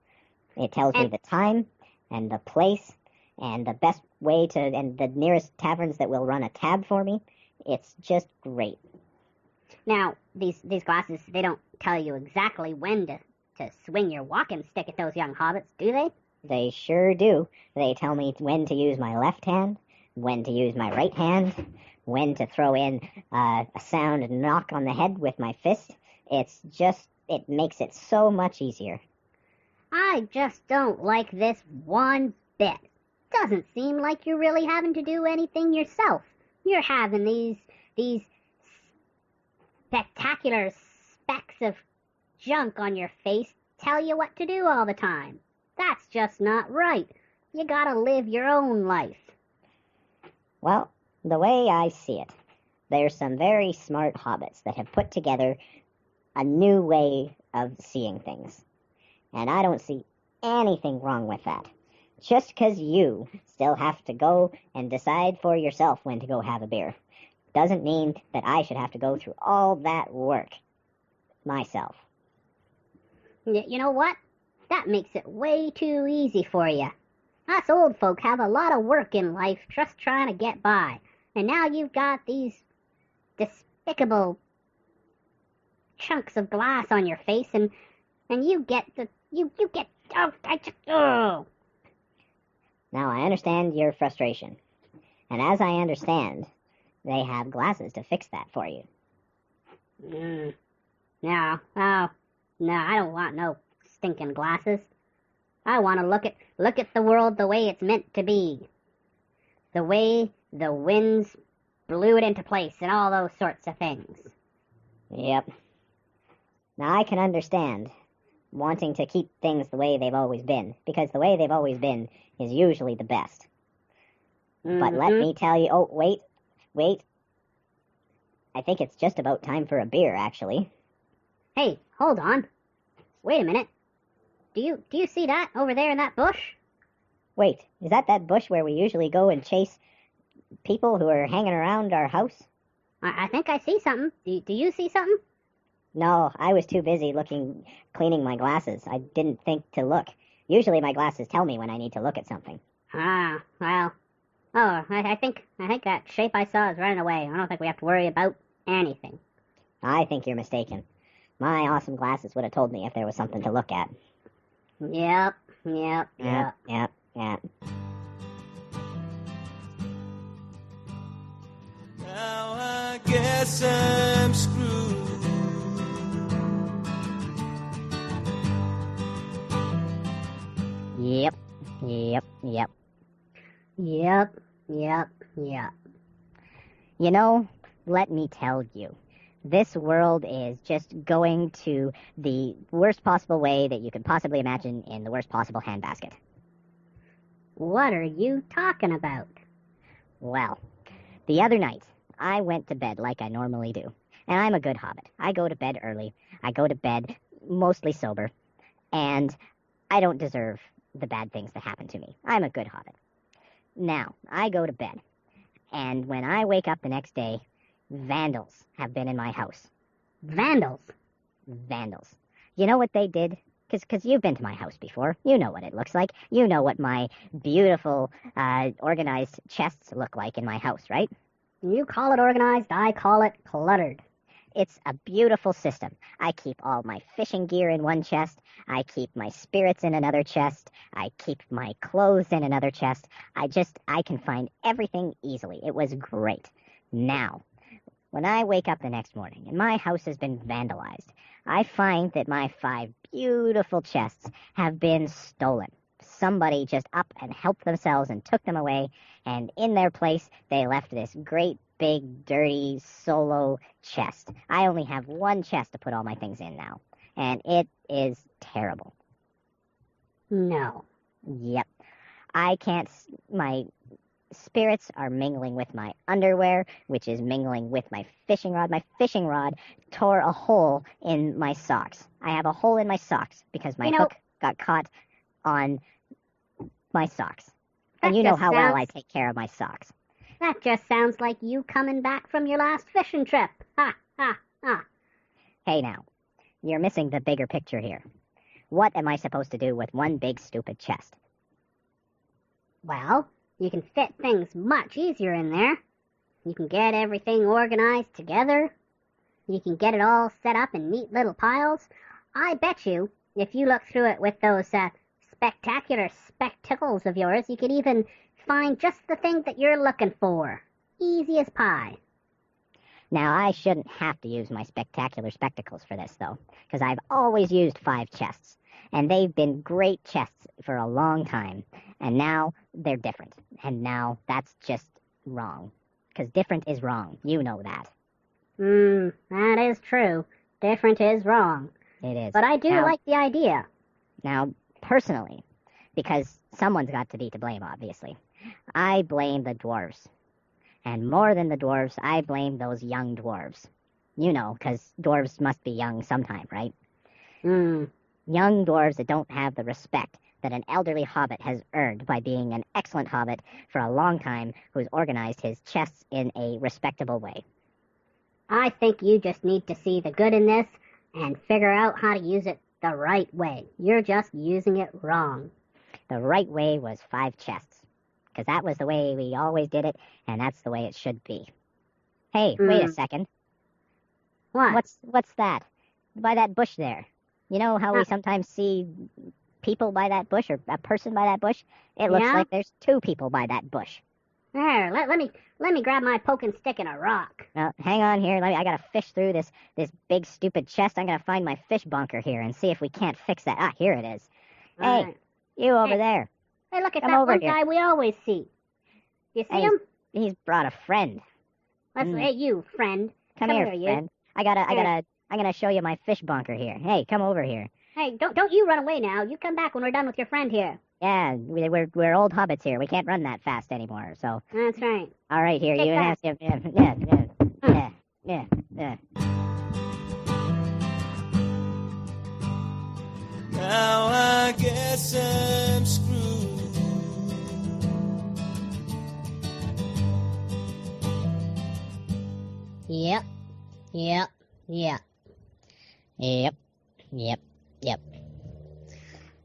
It tells me the time and the place and the best way to, and the nearest taverns that will run a tab for me. It's just great. Now, these glasses, they don't tell you exactly when to swing your walking stick at those young hobbits, do they? They sure do. They tell me when to use my left hand, when to use my right hand, when to throw in a sound knock on the head with my fist. It makes it so much easier. I just don't like this one bit. Doesn't seem like you're really having to do anything yourself. You're having these spectacular specks of junk on your face tell you what to do all the time. That's just not right. You gotta live your own life. Well, the way I see it, there's some very smart hobbits that have put together a new way of seeing things. And I don't see anything wrong with that. Just because you still have to go and decide for yourself when to go have a beer doesn't mean that I should have to go through all that work myself. You know what? That makes it way too easy for you. Us old folk have a lot of work in life just trying to get by. And now you've got these despicable chunks of glass on your face, and you get oh. Now I understand your frustration. And as I understand, they have glasses to fix that for you. No, I don't want no stinking glasses. I want to look at the world the way it's meant to be. The way the winds blew it into place and all those sorts of things. Yep. Now I can understand wanting to keep things the way they've always been, because the way they've always been is usually the best. But let me tell you... Oh, wait. I think it's just about time for a beer, actually. Hey, hold on. Wait a minute. Do you see that over there in that bush? Wait, is that bush where we usually go and chase people who are hanging around our house? I think I see something. Do you see something? No, I was too busy cleaning my glasses. I didn't think to look. Usually my glasses tell me when I need to look at something. Ah, well. Oh, I think that shape I saw is running away. I don't think we have to worry about anything. I think you're mistaken. My awesome glasses would have told me if there was something to look at. Yep. Yep. Now I guess I'm screwed. Yep. You know, let me tell you, this world is just going to the worst possible way that you could possibly imagine in the worst possible handbasket. What are you talking about? Well, the other night, I went to bed like I normally do. And I'm a good hobbit. I go to bed early. I go to bed mostly sober. And I don't deserve the bad things that happen to me. I'm a good hobbit. Now, I go to bed. And when I wake up the next day, vandals have been in my house. Vandals? Vandals. You know what they did? Because you've been to my house before. You know what it looks like. You know what my beautiful, organized chests look like in my house, right? You call it organized, I call it cluttered. It's a beautiful system. I keep all my fishing gear in one chest. I keep my spirits in another chest. I keep my clothes in another chest. I can find everything easily. It was great. Now, when I wake up the next morning and my house has been vandalized, I find that my 5 beautiful chests have been stolen. Somebody just up and helped themselves and took them away, and in their place, they left this great, big, dirty, solo chest. I only have one chest to put all my things in now, and it is terrible. No. Yep. My spirits are mingling with my underwear, which is mingling with my fishing rod. My fishing rod tore a hole in my socks. I have a hole in my socks because my hook got caught on my socks. And you know how well I take care of my socks. That just sounds like you coming back from your last fishing trip. Ha, ha, ha. Hey now, you're missing the bigger picture here. What am I supposed to do with one big stupid chest? Well, you can fit things much easier in there. You can get everything organized together. You can get it all set up in neat little piles. I bet you, if you look through it with those spectacular spectacles of yours, you could even find just the thing that you're looking for. Easy as pie. Now, I shouldn't have to use my spectacular spectacles for this, though, because I've always used 5 chests, and they've been great chests for a long time, and now they're different, and now that's just wrong, because different is wrong. You know that. That is true. Different is wrong. It is. But I do like the idea. Now, personally, because someone's got to be to blame, obviously, I blame the dwarves. And more than the dwarves, I blame those young dwarves. You know, 'cause dwarves must be young sometime, right? Young dwarves that don't have the respect that an elderly hobbit has earned by being an excellent hobbit for a long time who's organized his chests in a respectable way. I think you just need to see the good in this and figure out how to use it the right way. You're just using it wrong. The right way was 5 chests, 'cause that was the way we always did it, and that's the way it should be. Hey, wait a second. What? What's that? By that bush there. You know how we sometimes see people by that bush, or a person by that bush? It looks like there's 2 people by that bush. There, let me grab my poking stick and a rock. Now, hang on here. I gotta fish through this big stupid chest. I'm gonna find my fish bunker here and see if we can't fix that. Ah, here it is. Hey, Right. you over there. Hey, look at Come that over one here. guy we always see. You see Hey, him? He's brought a friend. Hey, you, friend. Come here, you. friend. I'm gonna show you my fish bunker here. Hey, come over here. Hey, don't you run away now. You come back when we're done with your friend here. Yeah, we're old hobbits here. We can't run that fast anymore. So, That's right. all right, here Take you that. have yeah. Now I guess I'm screwed. Yep.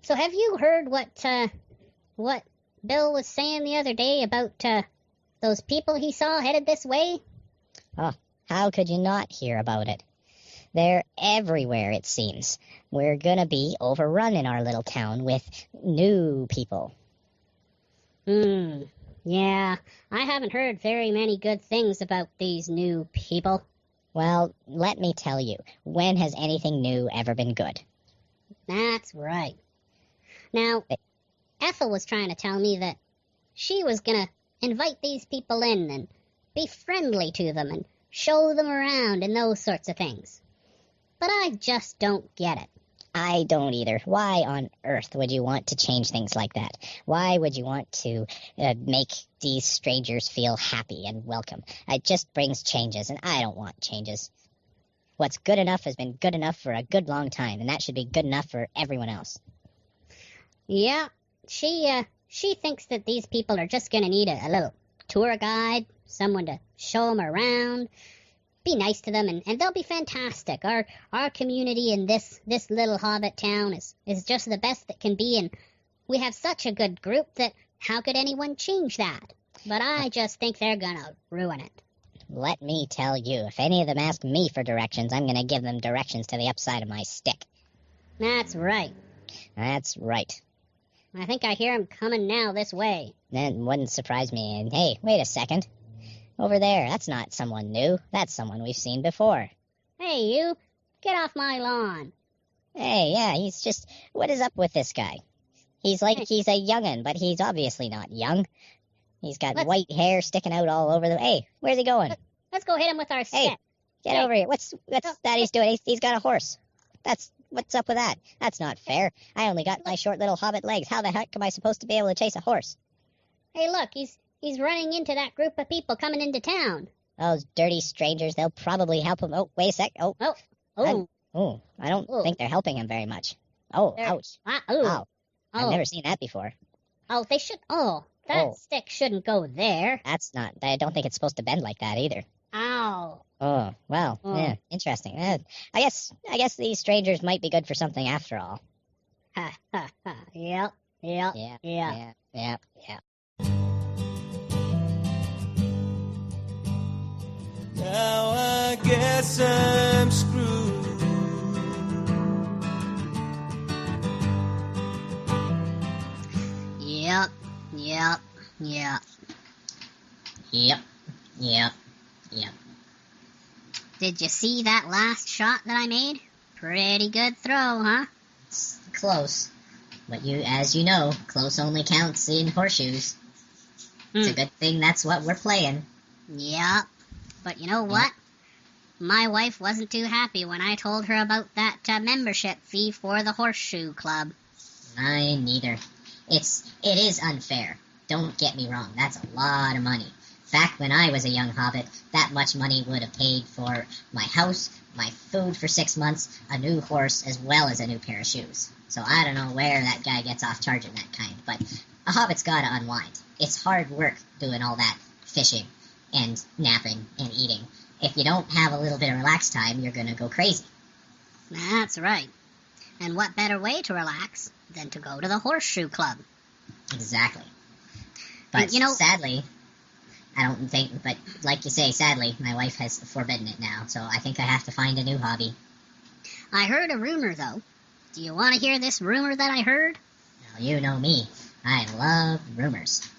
So have you heard what Bill was saying the other day about those people he saw headed this way? Oh, how could you not hear about it? They're everywhere, it seems. We're gonna be overrun in our little town with new people. Yeah, I haven't heard very many good things about these new people. Well, let me tell you, when has anything new ever been good? That's right. Now, Ethel was trying to tell me that she was gonna invite these people in and be friendly to them and show them around and those sorts of things. But I just don't get it. I don't either. Why on earth would you want to change things like that? Why would you want to make these strangers feel happy and welcome? It just brings changes, and I don't want changes. What's good enough has been good enough for a good long time, and that should be good enough for everyone else. Yeah, she thinks that these people are just gonna need a little tour guide, someone to show them around, be nice to them, and they'll be fantastic. Our community in this little hobbit town is just the best that can be, and we have such a good group that how could anyone change that? But I just think they're gonna ruin it. Let me tell you, if any of them ask me for directions, I'm gonna give them directions to the upside of my stick. That's right. That's right. I think I hear him coming now this way. That wouldn't surprise me. And hey, wait a second. Over there, that's not someone new. That's someone we've seen before. Hey, you! Get off my lawn! Hey, yeah, he's just... What is up with this guy? He's like he's a young'un, but he's obviously not young. He's got white hair sticking out all over the... Hey, where's he going? Let's go hit him with our stick. Hey, get over here. What's that he's doing? He's got a horse. What's up with that? That's not fair. I only got my short little hobbit legs. How the heck am I supposed to be able to chase a horse? Hey, look, he's running into that group of people coming into town. Those dirty strangers, they'll probably help him. Oh, wait a sec. Oh. I don't think they're helping him very much. Oh, ouch. Wow. I've never seen that before. Oh, they should... Oh, that stick shouldn't go there. That's not... I don't think it's supposed to bend like that either. Ow. Oh, well, yeah, interesting. I guess these strangers might be good for something after all. Ha, ha, ha. Yep. Now I guess I'm screwed. Yep. Did you see that last shot that I made? Pretty good throw, huh? It's close. But as you know, close only counts in horseshoes. It's a good thing that's what we're playing. Yep. But you know what? My wife wasn't too happy when I told her about that membership fee for the Horseshoe Club. Mine neither. It is unfair. Don't get me wrong. That's a lot of money. Back when I was a young hobbit, that much money would have paid for my house, my food for 6 months, a new horse, as well as a new pair of shoes. So I don't know where that guy gets off charging that kind, but a hobbit's gotta unwind. It's hard work doing all that fishing and napping and eating. If you don't have a little bit of relaxed time, you're gonna go crazy. That's right. And what better way to relax than to go to the Horseshoe Club? Exactly. But, sadly, I don't think, but like you say, sadly, my wife has forbidden it now, so I think I have to find a new hobby. I heard a rumor, though. Do you want to hear this rumor that I heard? Now, you know me. I love rumors.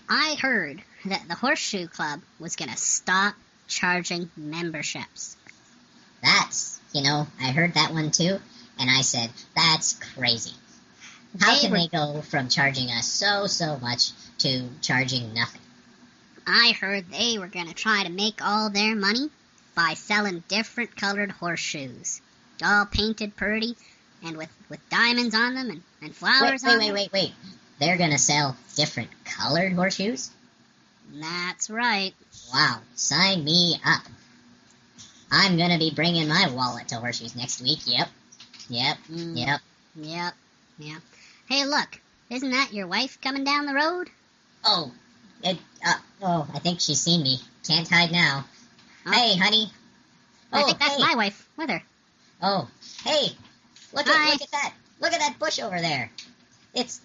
I heard that the Horseshoe Club was going to stop charging memberships. I heard that one too, and I said, that's crazy. How can they go from charging us so much to charging nothing? I heard they were going to try to make all their money by selling different colored horseshoes, all painted pretty and with diamonds on them and flowers on them. Wait. They're going to sell different colored horseshoes? That's right. Wow, sign me up. I'm going to be bringing my wallet to Horseshoes next week. Yep. Hey, look, isn't that your wife coming down the road? I think she's seen me. Can't hide now. Oh. Hey, honey. I think that's my wife with her. Oh, hey, look at that. Look at that bush over there. It's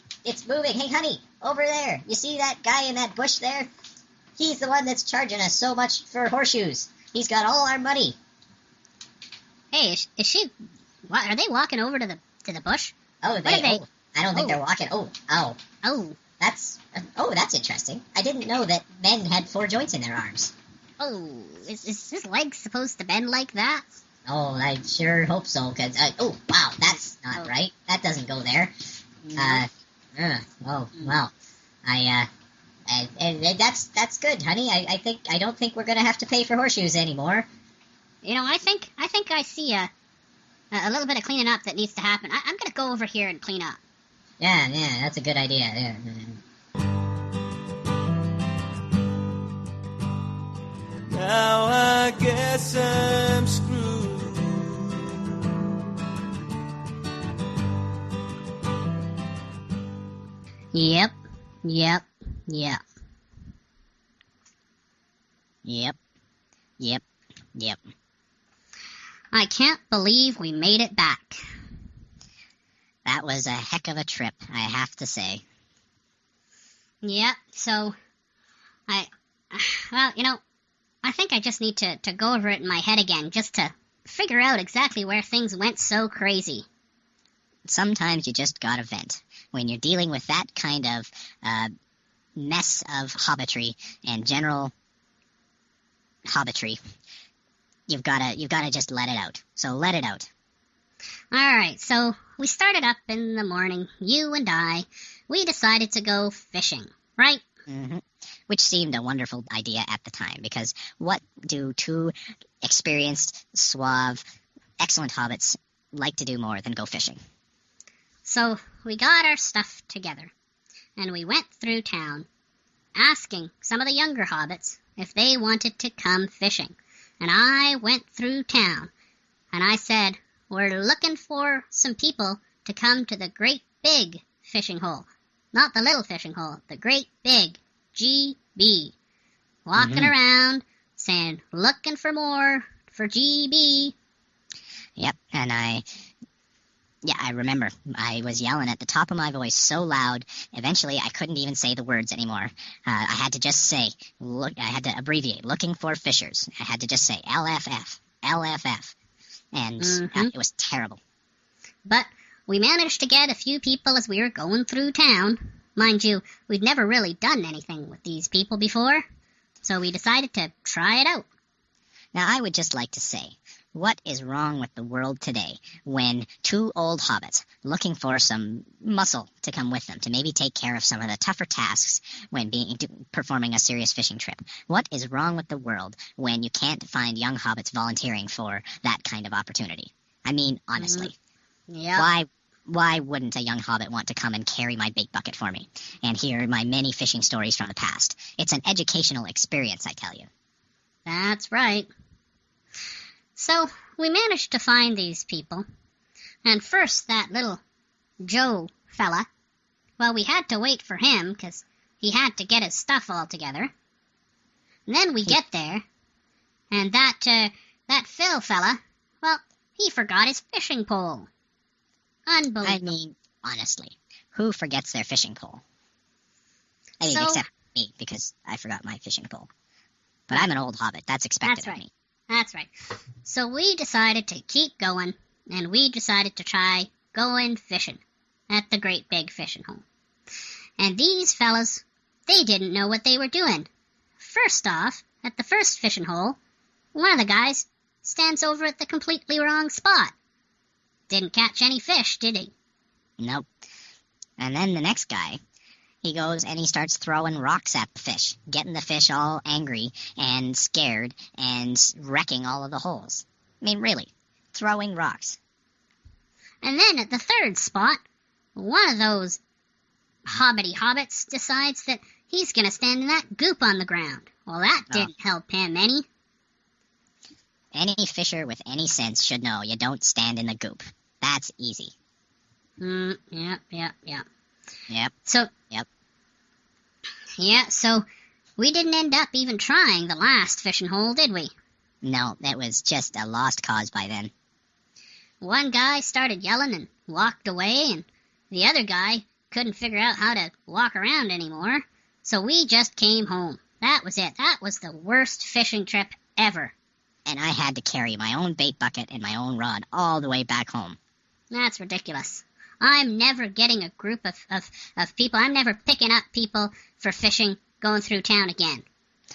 moving. Hey, honey, over there. You see that guy in that bush there? He's the one that's charging us so much for horseshoes. He's got all our money. Hey, is she? What, are they walking over to the bush? Oh, I don't think they're walking. Oh. That's interesting. I didn't know that men had 4 joints in their arms. Oh, is his leg supposed to bend like that? Oh, I sure hope so. Cause wow, that's not right. That doesn't go there. No. Wow. That's good, honey. I don't think we're gonna have to pay for horseshoes anymore. I think I see a little bit of cleaning up that needs to happen. I'm gonna go over here and clean up. Yeah, that's a good idea. Yeah. Now I guess I'm screwed. Yep. I can't believe we made it back. That was a heck of a trip, I have to say. Yep, so I think I just need to go over it in my head again just to figure out exactly where things went so crazy. Sometimes you just gotta vent. When you're dealing with that kind of mess of hobbitry and general hobbitry, you've gotta just let it out. So let it out. Alright, so we started up in the morning, you and we decided to go fishing, right? Mm-hmm. Which seemed a wonderful idea at the time, because what do 2 experienced, suave, excellent hobbits like to do more than go fishing? So we got our stuff together, and we went through town, asking some of the younger hobbits if they wanted to come fishing. And I went through town, and I said, we're looking for some people to come to the great big fishing hole. Not the little fishing hole, the great big GB. Walking around, saying, looking for more for GB. Yep, and I remember. I was yelling at the top of my voice so loud, eventually I couldn't even say the words anymore. I had to just say, I had to abbreviate, looking for fishers. I had to just say LFF. And it was terrible. But we managed to get a few people as we were going through town. Mind you, we'd never really done anything with these people before, so we decided to try it out. Now, I would just like to say, what is wrong with the world today when 2 old hobbits looking for some muscle to come with them to maybe take care of some of the tougher tasks when performing a serious fishing trip? What is wrong with the world when you can't find young hobbits volunteering for that kind of opportunity? I mean, honestly. Yeah. Why wouldn't a young hobbit want to come and carry my bait bucket for me and hear my many fishing stories from the past? It's an educational experience, I tell you. That's right. So, we managed to find these people. And first, that little Joe fella, well, we had to wait for him, 'cause he had to get his stuff all together. And then we get there, and that Phil fella, well, he forgot his fishing pole. Unbelievable. I mean, honestly, who forgets their fishing pole? I mean, except me, because I forgot my fishing pole. But I'm an old hobbit. That's expected of me. That's right. So we decided to keep going, and we decided to try going fishing at the great big fishing hole. And these fellas, they didn't know what they were doing. First off, at the first fishing hole, one of the guys stands over at the completely wrong spot. Didn't catch any fish, did he? Nope. And then the next guy, he goes and he starts throwing rocks at the fish, getting the fish all angry and scared and wrecking all of the holes. I mean, really, throwing rocks. And then at the third spot, one of those hobbits decides that he's going to stand in that goop on the ground. Well, that didn't help him any. Any fisher with any sense should know you don't stand in the goop. That's easy. Yep. Yep. So we didn't end up even trying the last fishing hole, did we? No, it was just a lost cause by then. One guy started yelling and walked away, and the other guy couldn't figure out how to walk around anymore, so we just came home. That was it. That was the worst fishing trip ever. And I had to carry my own bait bucket and my own rod all the way back home. That's ridiculous. I'm never getting a group of people. I'm never picking up people for fishing going through town again.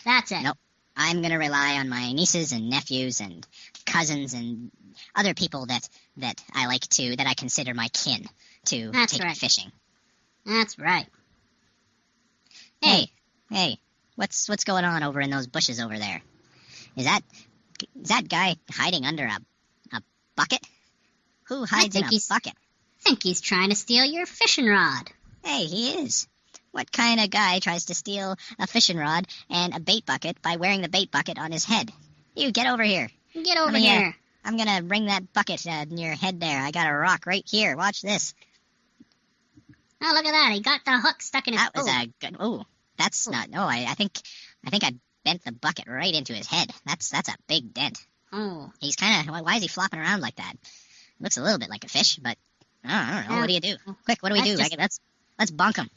That's it. Nope. I'm going to rely on my nieces and nephews and cousins and other people that I consider my kin to take me fishing. That's right. Hey, what's going on over in those bushes over there? Is that guy hiding under a bucket? Who hides in a bucket? I think he's trying to steal your fishing rod. Hey, he is. What kind of guy tries to steal a fishing rod and a bait bucket by wearing the bait bucket on his head? You, get over here. Get over here. I'm going to bring that bucket near your head there. I got a rock right here. Watch this. Oh, look at that. He got the hook stuck in his... That was a good... Oh, that's not... No, I think I bent the bucket right into his head. That's a big dent. Oh. He's kind of... Why is he flopping around like that? Looks a little bit like a fish, but I don't know. Yeah. What do you do? Quick, what do we do? Let's bonk him.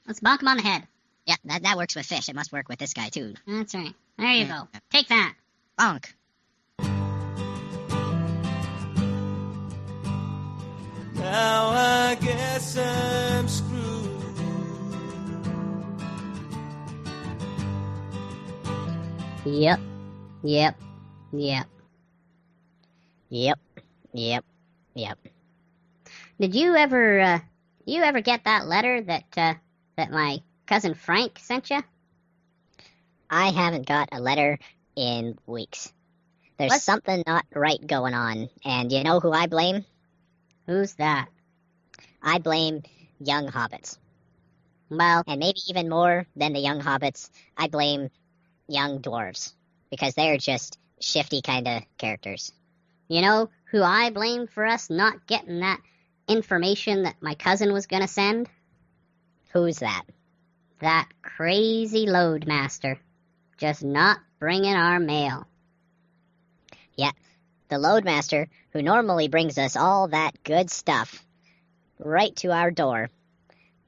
Let's bonk him on the head. Yeah, that works with fish. It must work with this guy, too. That's right. There you go. Take that. Bonk. Now I guess I'm screwed. Yep. Did you ever get that letter that my cousin Frank sent you? I haven't got a letter in weeks. There's something not right going on, and you know who I blame? Who's that? I blame young hobbits. Well, and maybe even more than the young hobbits, I blame young dwarves, because they're just shifty kind of characters. You know who I blame for us not getting that information that my cousin was going to send? Who's that? That crazy loadmaster. Just not bringing our mail. Yeah, the loadmaster, who normally brings us all that good stuff right to our door,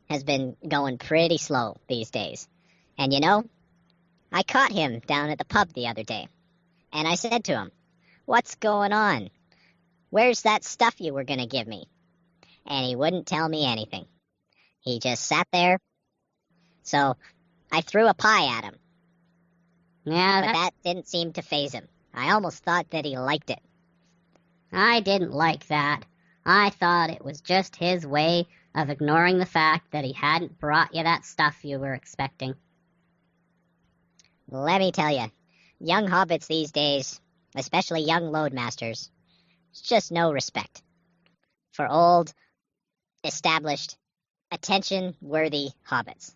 has been going pretty slow these days. And you know, I caught him down at the pub the other day, and I said to him, "What's going on? Where's that stuff you were going to give me?" And he wouldn't tell me anything. He just sat there. So I threw a pie at him. Yeah, but that didn't seem to faze him. I almost thought that he liked it. I didn't like that. I thought it was just his way of ignoring the fact that he hadn't brought you that stuff you were expecting. Let me tell you, young hobbits these days, especially young loadmasters, it's just no respect for old, established attention-worthy hobbits.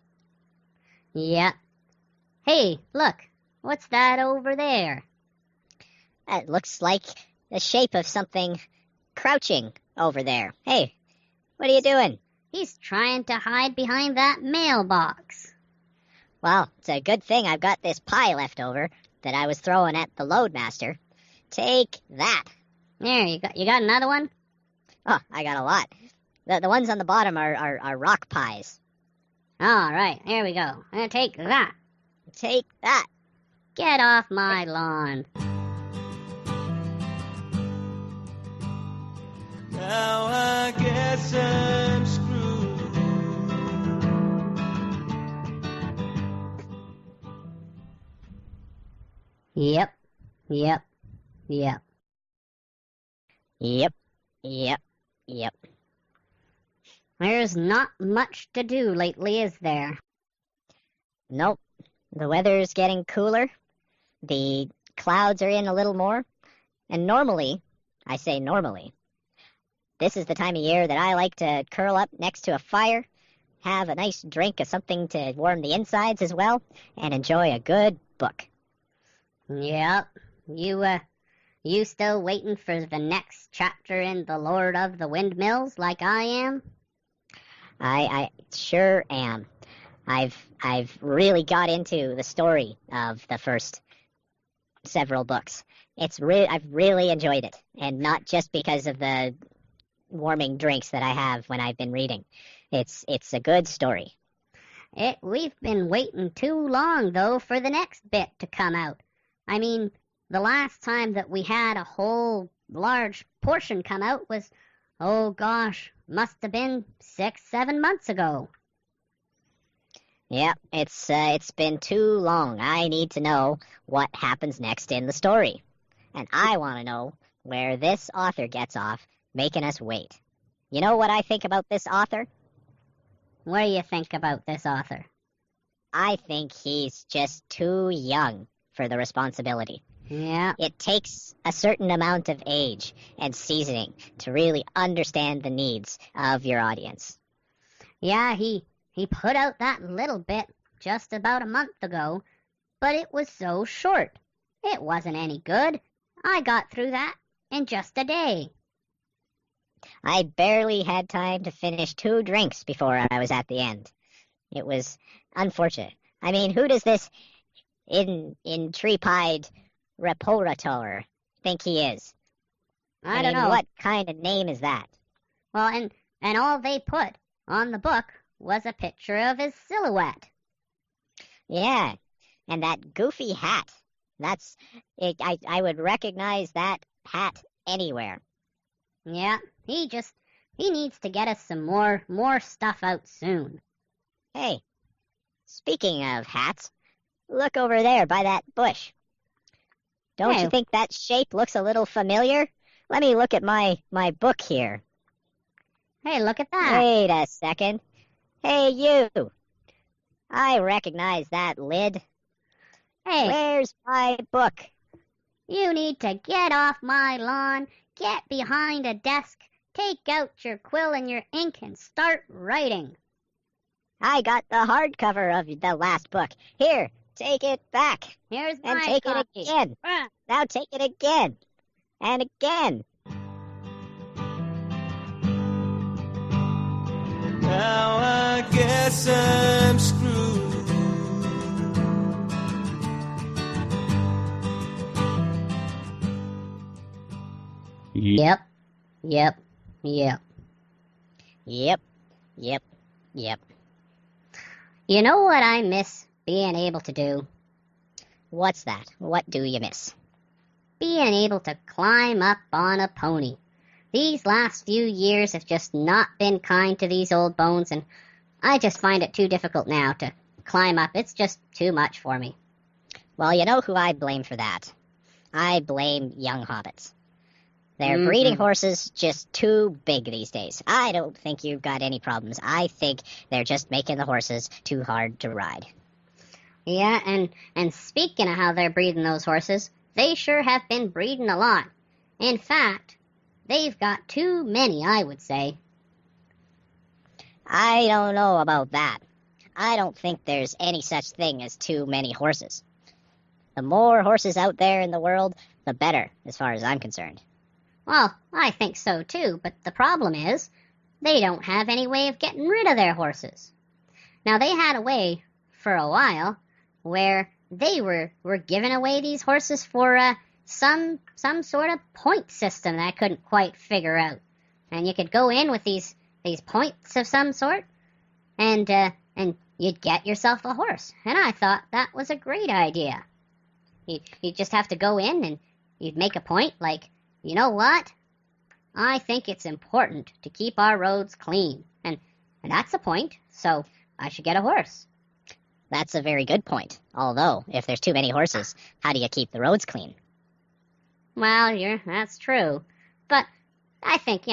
Yep. Hey, look. What's that over there? It looks like the shape of something crouching over there. Hey, what are you doing? He's trying to hide behind that mailbox. Well, it's a good thing I've got this pie left over that I was throwing at the Loadmaster. Take that. There, you got another one? Oh, I got a lot. The ones on the bottom are rock pies. All right, here we go. Take that. Take that. Get off my lawn. Now I guess I'm screwed. Yep. There's not much to do lately, is there? Nope. The weather's getting cooler. The clouds are in a little more. And normally, I say normally, this is the time of year that I like to curl up next to a fire, have a nice drink of something to warm the insides as well, and enjoy a good book. Yep. You still waiting for the next chapter in The Lord of the Windmills like I am? I sure am. I've really got into the story of the first several books. I've really enjoyed it, and not just because of the warming drinks that I have when I've been reading. It's a good story. We've been waiting too long, though, for the next bit to come out. I mean, the last time that we had a whole large portion come out was, oh gosh, must have been 6-7 months ago. Yeah, it's been too long. I need to know what happens next in the story. And I want to know where this author gets off making us wait. You know what I think about this author? What do you think about this author? I think he's just too young for the responsibility. Yeah. It takes a certain amount of age and seasoning to really understand the needs of your audience. Yeah, he put out that little bit just about a month ago, but it was so short. It wasn't any good. I got through that in just a day. I barely had time to finish 2 drinks before I was at the end. It was unfortunate. I mean, who does this intrepid reporter think he is? I don't know. What kind of name is that? Well, and all they put on the book was a picture of his silhouette. Yeah, and that goofy hat. That's it. I would recognize that hat anywhere. Yeah, he needs to get us some more stuff out soon. Hey, speaking of hats, look over there by that bush. Don't you think that shape looks a little familiar? Let me look at my book here. Hey, look at that. Wait a second. Hey, you. I recognize that lid. Hey. Where's my book? You need to get off my lawn, get behind a desk, take out your quill and your ink, and start writing. I got the hardcover of the last book. Here, take it back. Here's my And take copy. it again. Now take it again. And again. Now I guess I'm screwed. Yep. You know what I miss being able to do? What's that? What do you miss? Being able to climb up on a pony. These last few years have just not been kind to these old bones, and I just find it too difficult now to climb up. It's just too much for me. Well, you know who I blame for that? I blame young hobbits. They're breeding horses just too big these days. I don't think you've got any problems. I think they're just making the horses too hard to ride. Yeah, and speaking of how they're breeding those horses, they sure have been breeding a lot. In fact, they've got too many, I would say. I don't know about that. I don't think there's any such thing as too many horses. The more horses out there in the world, the better, as far as I'm concerned. Well, I think so too, but the problem is, they don't have any way of getting rid of their horses. Now, they had a way, for a while, where they were giving away these horses for some sort of point system that I couldn't quite figure out. And you could go in with these points of some sort, and you'd get yourself a horse. And I thought that was a great idea. You'd just have to go in and you'd make a point like, you know what? I think it's important to keep our roads clean. And that's a point, so I should get a horse. That's a very good point. Although, if there's too many horses, how do you keep the roads clean? Well, that's true. But I think,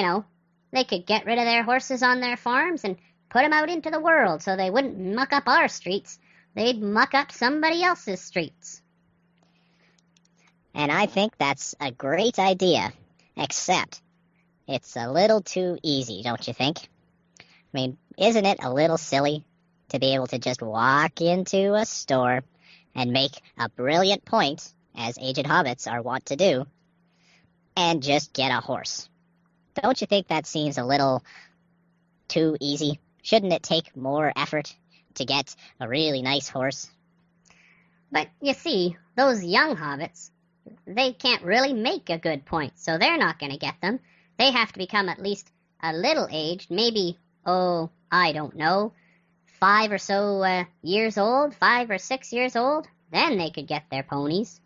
they could get rid of their horses on their farms and put them out into the world so they wouldn't muck up our streets. They'd muck up somebody else's streets. And I think that's a great idea, except it's a little too easy, don't you think? I mean, isn't it a little silly to be able to just walk into a store and make a brilliant point, as aged hobbits are wont to do, and just get a horse? Don't you think that seems a little too easy? Shouldn't it take more effort to get a really nice horse? But you see, those young hobbits, they can't really make a good point, so they're not going to get them. They have to become at least a little aged, maybe, I don't know, 5 or so years old, 5 or 6 years old. Then they could get their ponies.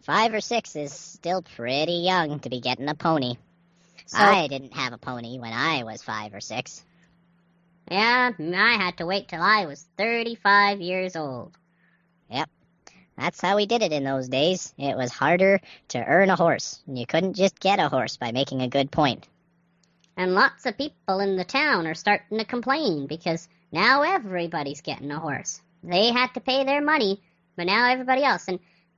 5 or 6 is still pretty young to be getting a pony. So, I didn't have a pony when I was 5 or 6. Yeah, I had to wait till I was 35 years old. Yep. That's how we did it in those days. It was harder to earn a horse, and you couldn't just get a horse by making a good point. And lots of people in the town are starting to complain because now everybody's getting a horse. They had to pay their money, but now everybody else.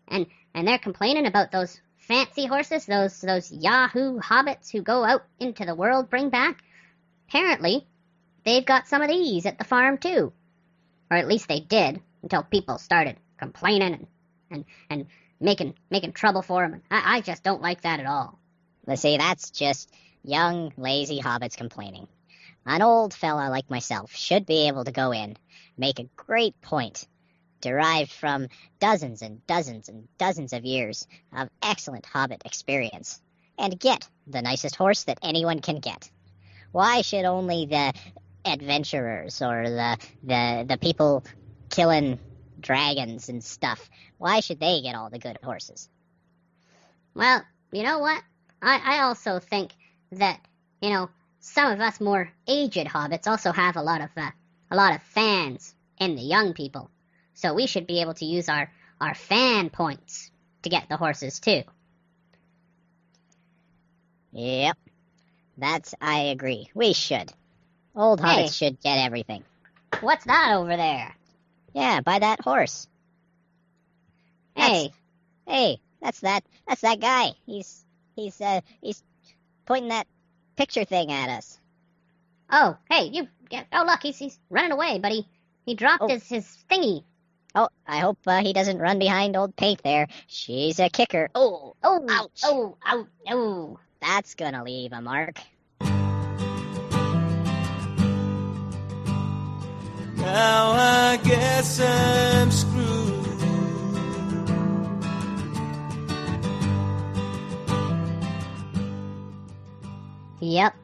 And they're complaining about those fancy horses, those Yahoo hobbits who go out into the world, bring back. Apparently, they've got some of these at the farm too. Or at least they did, until people started complaining and making trouble for them. I just don't like that at all. Let's see, that's just young, lazy hobbits complaining. An old fella like myself should be able to go in, make a great point, derived from dozens and dozens and dozens of years of excellent hobbit experience, and get the nicest horse that anyone can get. Why should only the adventurers or the people killing dragons and stuff, why should they get all the good horses? Well, you know what? I also think that, some of us more aged hobbits also have a lot of fans in the young people. So we should be able to use our fan points to get the horses too. Yep. I agree. We should. Old hobbits should get everything. What's that over there? Yeah, buy that horse. That's that guy. He's pointing that picture thing at us. Oh, hey, look, he's running away, but he dropped his thingy. Oh, I hope he doesn't run behind old Paint there. She's a kicker. Oh, ouch. Oh. That's gonna leave a mark. Now I guess I'm screwed. Yep.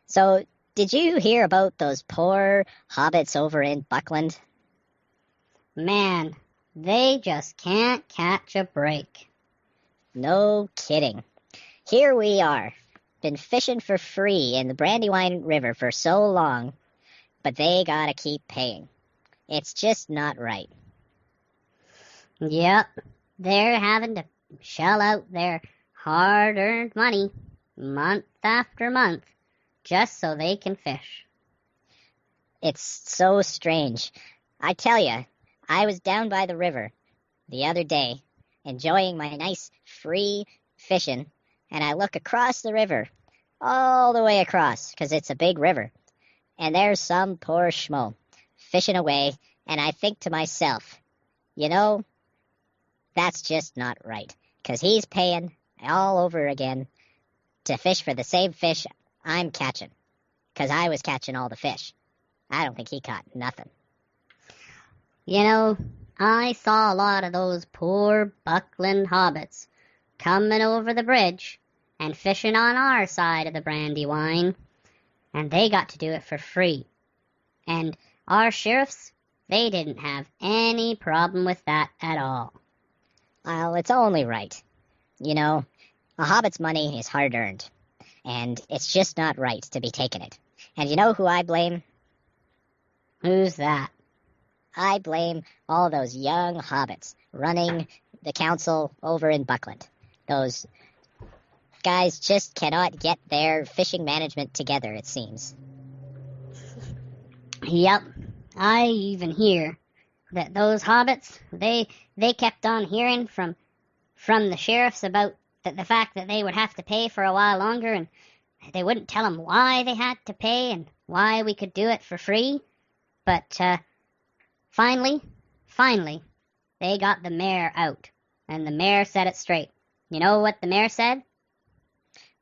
So, did you hear about those poor hobbits over in Buckland? Man, they just can't catch a break. No kidding. Here we are, been fishing for free in the Brandywine River for so long, but they gotta keep paying. It's just not right. Yep, they're having to shell out their hard-earned money month after month just so they can fish. It's so strange. I tell you, I was down by the river the other day, enjoying my nice free fishing, and I look across the river, all the way across, 'cause it's a big river, and there's some poor schmo fishing away, and I think to myself, you know, that's just not right, 'cause he's paying all over again to fish for the same fish I'm catching, 'cause I was catching all the fish. I don't think he caught nothing. You know, I saw a lot of those poor Buckland hobbits coming over the bridge and fishing on our side of the Brandywine, and they got to do it for free. And our sheriffs, they didn't have any problem with that at all. Well, it's only right. You know, a hobbit's money is hard-earned, and it's just not right to be taking it. And you know who I blame? Who's that? I blame all those young hobbits running the council over in Buckland. Those guys just cannot get their fishing management together, it seems. Yep, I even hear that those hobbits, they kept on hearing from the sheriffs about the fact that they would have to pay for a while longer, and they wouldn't tell them why they had to pay and why we could do it for free. But finally, they got the mayor out, and the mayor said it straight. You know what the mayor said?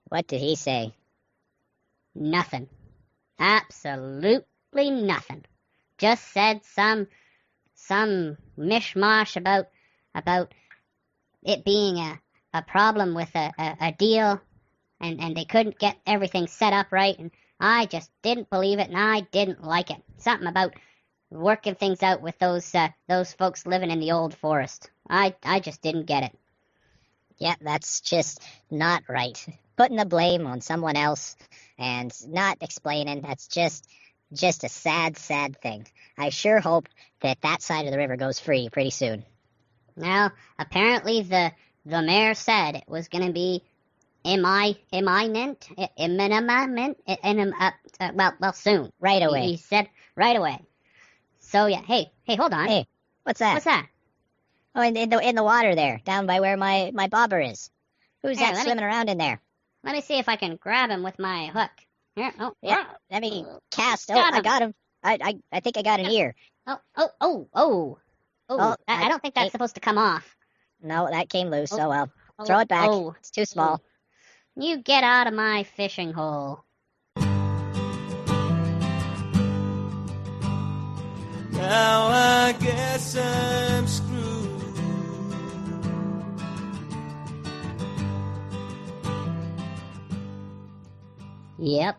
What did he say? Nothing. Absolutely nothing. Just said some mishmash about it being a problem with a deal, and they couldn't get everything set up right, and I just didn't believe it, and I didn't like it. Something about working things out with those folks living in the old forest. I just didn't get it. Yeah, that's just not right. Putting the blame on someone else and not explaining, that's just a sad, sad thing. I sure hope that side of the river goes free pretty soon. Now, apparently the mayor said it was going to be imminent, soon. Right away. He said right away. So yeah, hey, hold on. Hey, what's that? What's that? Oh, in the water there, down by where my bobber is. Who's Hey, that swimming around in there? Let me see if I can grab him with my hook. Here, Yeah, let me cast. Oh, Got him. I got him. I think I got an ear. Oh. I don't think that's supposed to come off. No, that came loose. Oh well. Throw it back. It's too small. You get out of my fishing hole. Now I guess I'm screwed. Yep.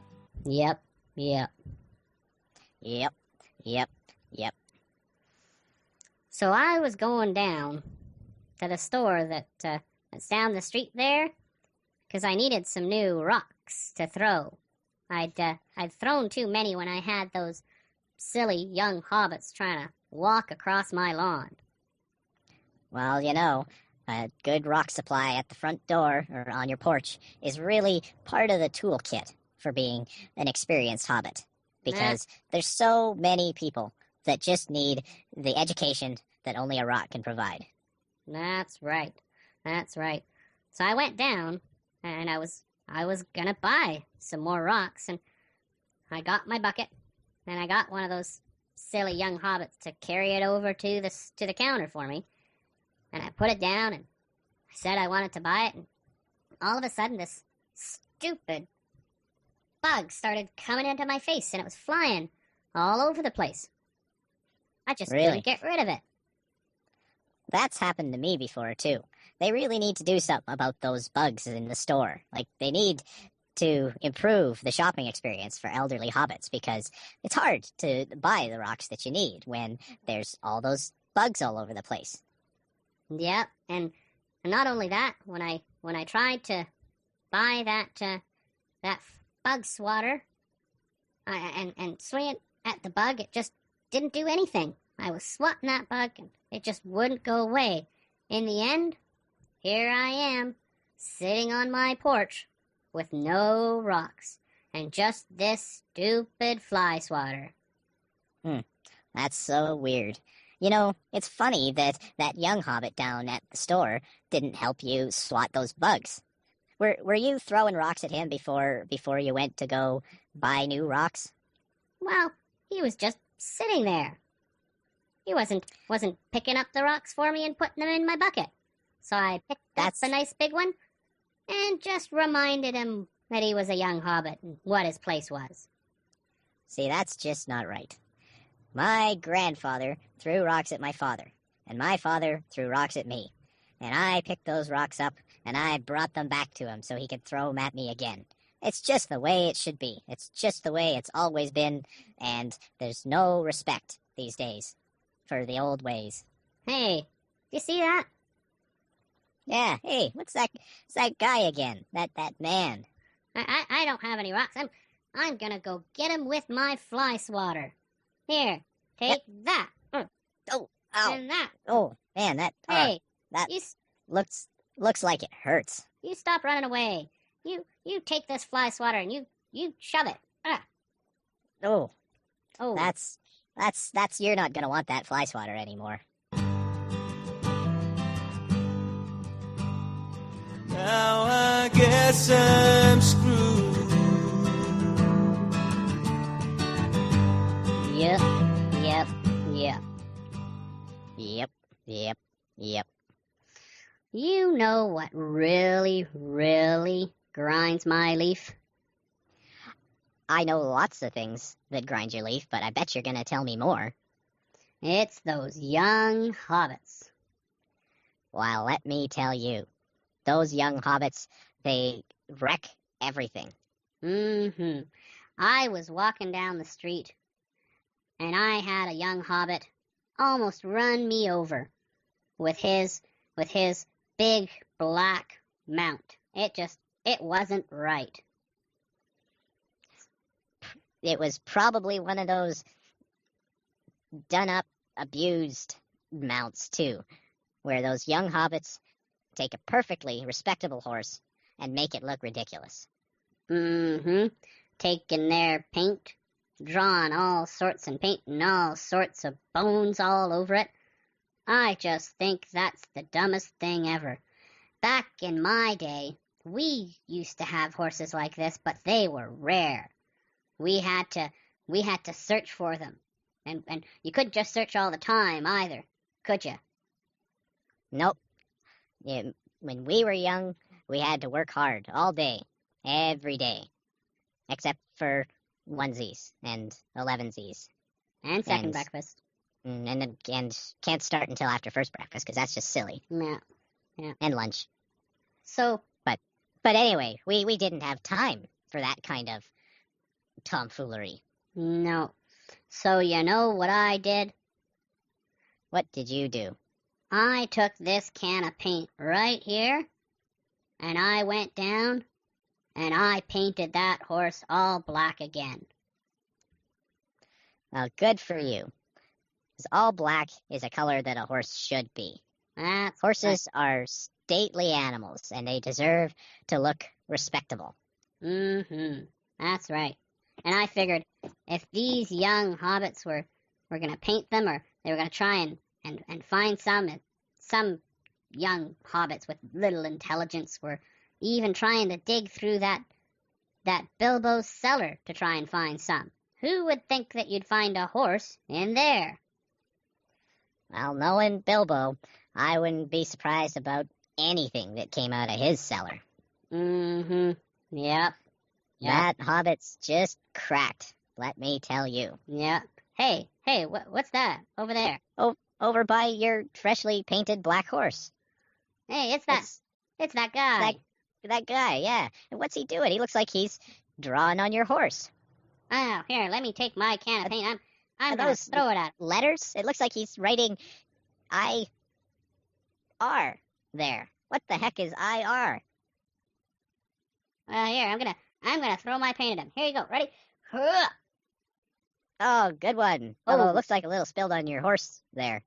So I was going down to the store that's down the street there, 'cause I needed some new rocks to throw. I'd thrown too many when I had those silly young hobbits trying to walk across my lawn. Well, you know, a good rock supply at the front door or on your porch is really part of the toolkit for being an experienced hobbit. Because there's so many people that just need the education that only a rock can provide. That's right. So I went down, and I was gonna buy some more rocks, and I got my bucket, and I got one of those silly young hobbits to carry it over to the counter for me, and I put it down, and I said I wanted to buy it, and all of a sudden this stupid bug started coming into my face, and it was flying all over the place. I just couldn't get rid of it. That's happened to me before, too. They really need to do something about those bugs in the store. Like, they need to improve the shopping experience for elderly hobbits, because it's hard to buy the rocks that you need when there's all those bugs all over the place. Yep, and not only that, when I tried to buy that bug swatter and swing it at the bug, it just didn't do anything. I was swatting that bug, and it just wouldn't go away. In the end, here I am, sitting on my porch with no rocks and just this stupid fly swatter. That's so weird. You know, it's funny that that young hobbit down at the store didn't help you swat those bugs. Were you throwing rocks at him before you went to go buy new rocks? Well, he was just sitting there. He wasn't picking up the rocks for me and putting them in my bucket. So I picked up a nice big one and just reminded him that he was a young hobbit and what his place was. See, that's just not right. My grandfather threw rocks at my father, and my father threw rocks at me. And I picked those rocks up, and I brought them back to him so he could throw them at me again. It's just the way it should be. It's just the way it's always been, and there's no respect these days for the old ways. Hey, do you see that? Yeah, hey, what's that guy again? That man. I don't have any rocks. I'm gonna go get him with my fly swatter. Here, take that. Oh, ow. And that. Oh, man, that looks like it hurts. You stop running away. You take this fly swatter and you shove it. Oh. That's you're not gonna want that fly swatter anymore. Now I guess I'm screwed. Yep. You know what really, really grinds my leaf? I know lots of things that grind your leaf, but I bet you're going to tell me more. It's those young hobbits. Well, let me tell you. Those young hobbits, they wreck everything. Mm-hmm. I was walking down the street, and I had a young hobbit almost run me over with his big black mount. It wasn't right. It was probably one of those done-up, abused mounts, too, where those young hobbits take a perfectly respectable horse and make it look ridiculous. Mm-hmm. Taking their paint, drawing all sorts and painting all sorts of bones all over it. I just think that's the dumbest thing ever. Back in my day, we used to have horses like this, but they were rare. We had to search for them. And you couldn't just search all the time either, could you? Nope. When we were young, we had to work hard all day, every day, except for onesies and elevensies. And second breakfast. And can't start until after first breakfast, because that's just silly. Yeah. And lunch. So. But anyway, we didn't have time for that kind of tomfoolery. No. So you know what I did? What did you do? I took this can of paint right here, and I went down, and I painted that horse all black again. Well, good for you. Because all black is a color that a horse should be. Horses are stately animals, and they deserve to look respectable. Mm-hmm. That's right. And I figured if these young hobbits were going to paint them, or they were going to try and find some young hobbits with little intelligence were even trying to dig through that Bilbo's cellar to try and find some. Who would think that you'd find a horse in there? Well, knowing Bilbo, I wouldn't be surprised about anything that came out of his cellar. Mm-hmm. Yep. That hobbit's just cracked, let me tell you. Yep. Hey, what's that over there? Oh, over by your freshly painted black horse. Hey, it's that guy. That guy, yeah. And what's he doing? He looks like he's drawing on your horse. Oh, here, let me take my can of paint. I'm going to throw it at him. Letters? It looks like he's writing I-R there. What the heck is I-R? Well, here, I'm gonna throw my paint at him. Here you go. Ready? Oh, good one. Oh, looks like a little spilled on your horse there.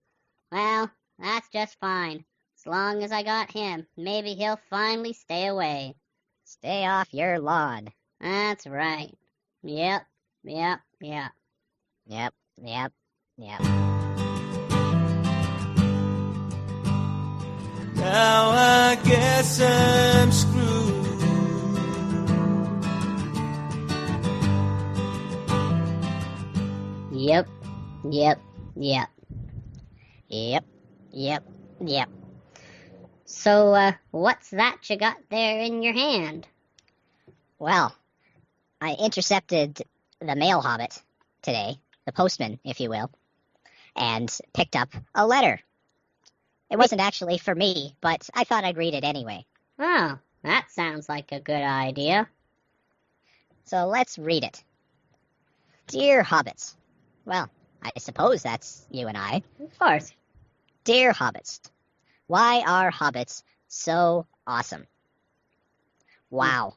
Well, that's just fine. As long as I got him, maybe he'll finally stay away. Stay off your lawn. That's right. Yep. guess I'm screwed. Yep, yep, yep. Yep, yep, yep. So, what's that you got there in your hand? Well, I intercepted the mail hobbit today, the postman, if you will, and picked up a letter. It wasn't actually for me, but I thought I'd read it anyway. Oh, that sounds like a good idea. So let's read it. Dear Hobbits. Well, I suppose that's you and I. Of course. Dear Hobbits. Why are hobbits so awesome? Wow.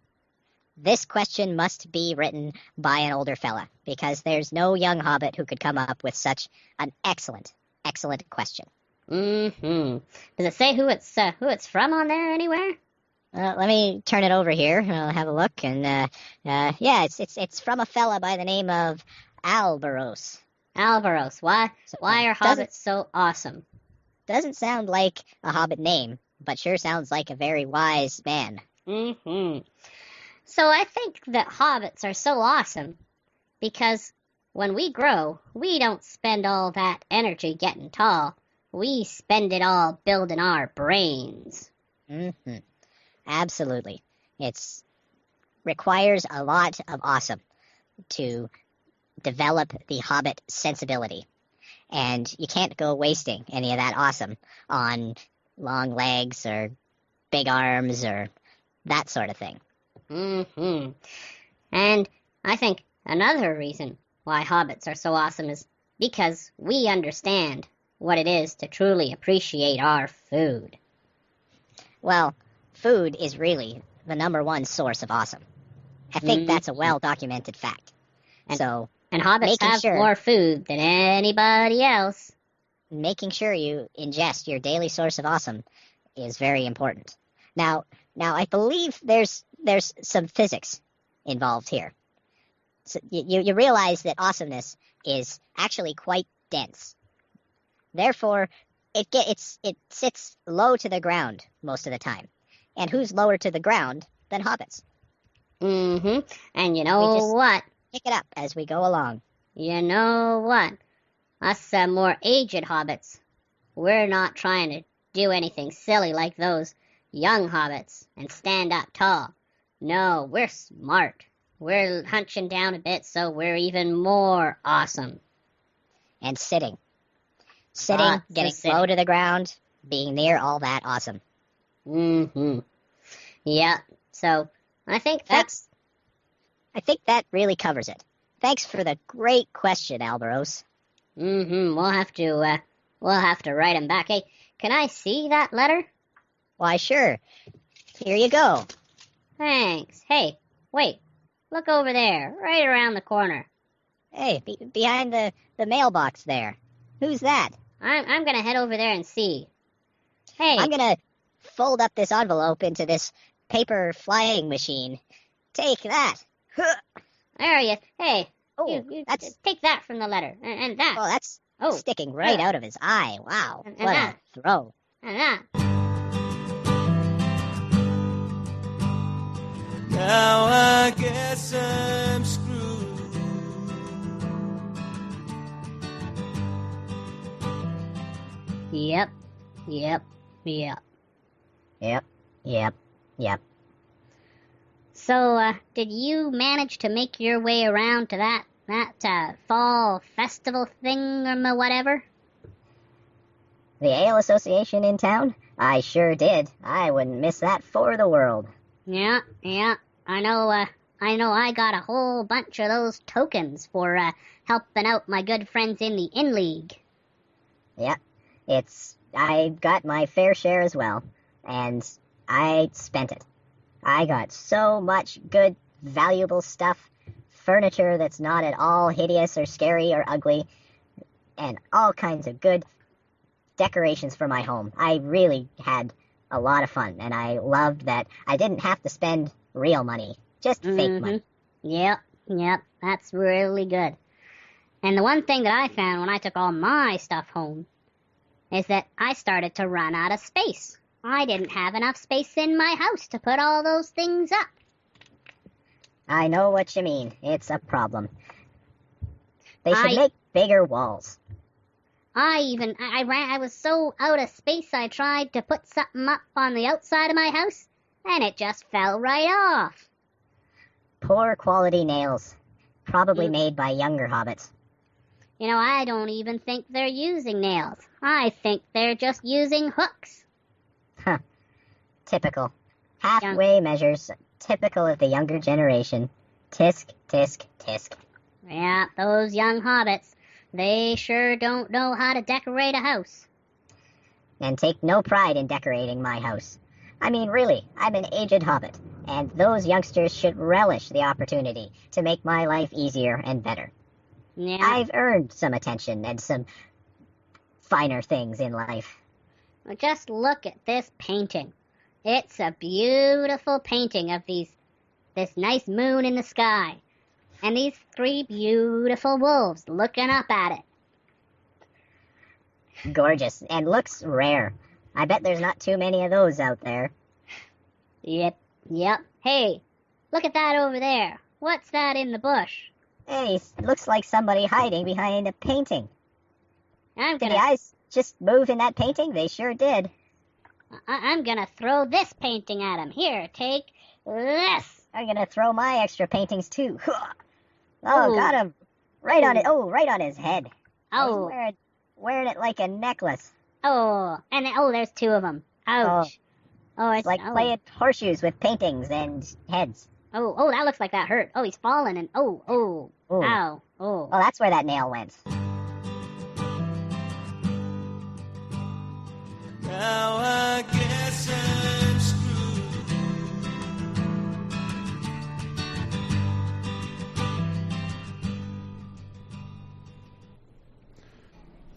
This question must be written by an older fella, because there's no young hobbit who could come up with such an excellent, excellent question. Mm-hmm. Does it say who it's from on there anywhere? Let me turn it over here. I'll have a look, and yeah, it's from a fella by the name of Albaros. Albaros. Why are hobbits so awesome? Doesn't sound like a hobbit name, but sure sounds like a very wise man. Mm-hmm. So I think that hobbits are so awesome because when we grow, we don't spend all that energy getting tall. We spend it all building our brains. Mm-hmm. Absolutely. It requires a lot of awesome to develop the hobbit sensibility. And you can't go wasting any of that awesome on long legs or big arms or that sort of thing. Mm-hmm. And I think another reason why hobbits are so awesome is because we understand what it is to truly appreciate our food. Well, food is really the number one source of awesome. I think that's a well-documented fact. And hobbits have more food than anybody else. Making sure you ingest your daily source of awesome is very important. Now I believe there's some physics involved here. So you realize that awesomeness is actually quite dense. Therefore, it sits low to the ground most of the time. And who's lower to the ground than hobbits? Mm-hmm. And you know what? Pick it up as we go along. You know what? Us more aged hobbits, we're not trying to do anything silly like those young hobbits and stand up tall. No, we're smart. We're hunching down a bit so we're even more awesome. And sitting, getting low to the ground, being near all that awesome. Mm-hmm. Yeah, so I think that really covers it. Thanks for the great question, Albaros. Mm-hmm. We'll have to write him back. Hey, can I see that letter? Why, sure. Here you go. Thanks. Hey, wait. Look over there, right around the corner. Hey, behind the mailbox there. Who's that? I'm gonna head over there and see. Hey. I'm gonna fold up this envelope into this paper flying machine. Take that. There you. Hey. Oh, you take that from the letter, and that. Oh, that's sticking right out of his eye. Wow, and what that. a throw. And that. Now I guess I'm screwed. Yep. So, did you manage to make your way around to that fall festival thing or whatever? The Ale Association in town? I sure did. I wouldn't miss that for the world. Yeah. I know I got a whole bunch of those tokens for helping out my good friends in the Inn League. Yeah, I got my fair share as well, and I spent it. I got so much good, valuable stuff, furniture that's not at all hideous or scary or ugly, and all kinds of good decorations for my home. I really had a lot of fun, and I loved that I didn't have to spend real money, just fake money. Yep, that's really good. And the one thing that I found when I took all my stuff home is that I started to run out of space. I didn't have enough space in my house to put all those things up. I know what you mean. It's a problem. They should make bigger walls. I was so out of space I tried to put something up on the outside of my house, and it just fell right off. Poor quality nails. Probably made by younger hobbits. You know, I don't even think they're using nails. I think they're just using hooks. Huh. Typical. Halfway measures, typical of the younger generation. Tisk, tisk, tisk. Yeah, those young hobbits. They sure don't know how to decorate a house. And take no pride in decorating my house. I mean, really, I'm an aged hobbit, and those youngsters should relish the opportunity to make my life easier and better. Yeah. I've earned some attention and some finer things in life. Well, just look at this painting. It's a beautiful painting of this nice moon in the sky. And these 3 beautiful wolves looking up at it. Gorgeous, and looks rare. I bet there's not too many of those out there. Yep. Hey, look at that over there. What's that in the bush? Hey, looks like somebody hiding behind a painting. Did the eyes just move in that painting? They sure did. I'm gonna throw this painting at him. Here, take this. I'm gonna throw my extra paintings too. Oh, got him. Right on it. Oh, right on his head. Oh. He's wearing it like a necklace. Oh, and there's 2 of them. Ouch. Oh, it's like playing horseshoes with paintings and heads. Oh, that looks like that hurt. Oh, he's falling and ow. Oh. Well, that's where that nail went. Now I guess I'm screwed.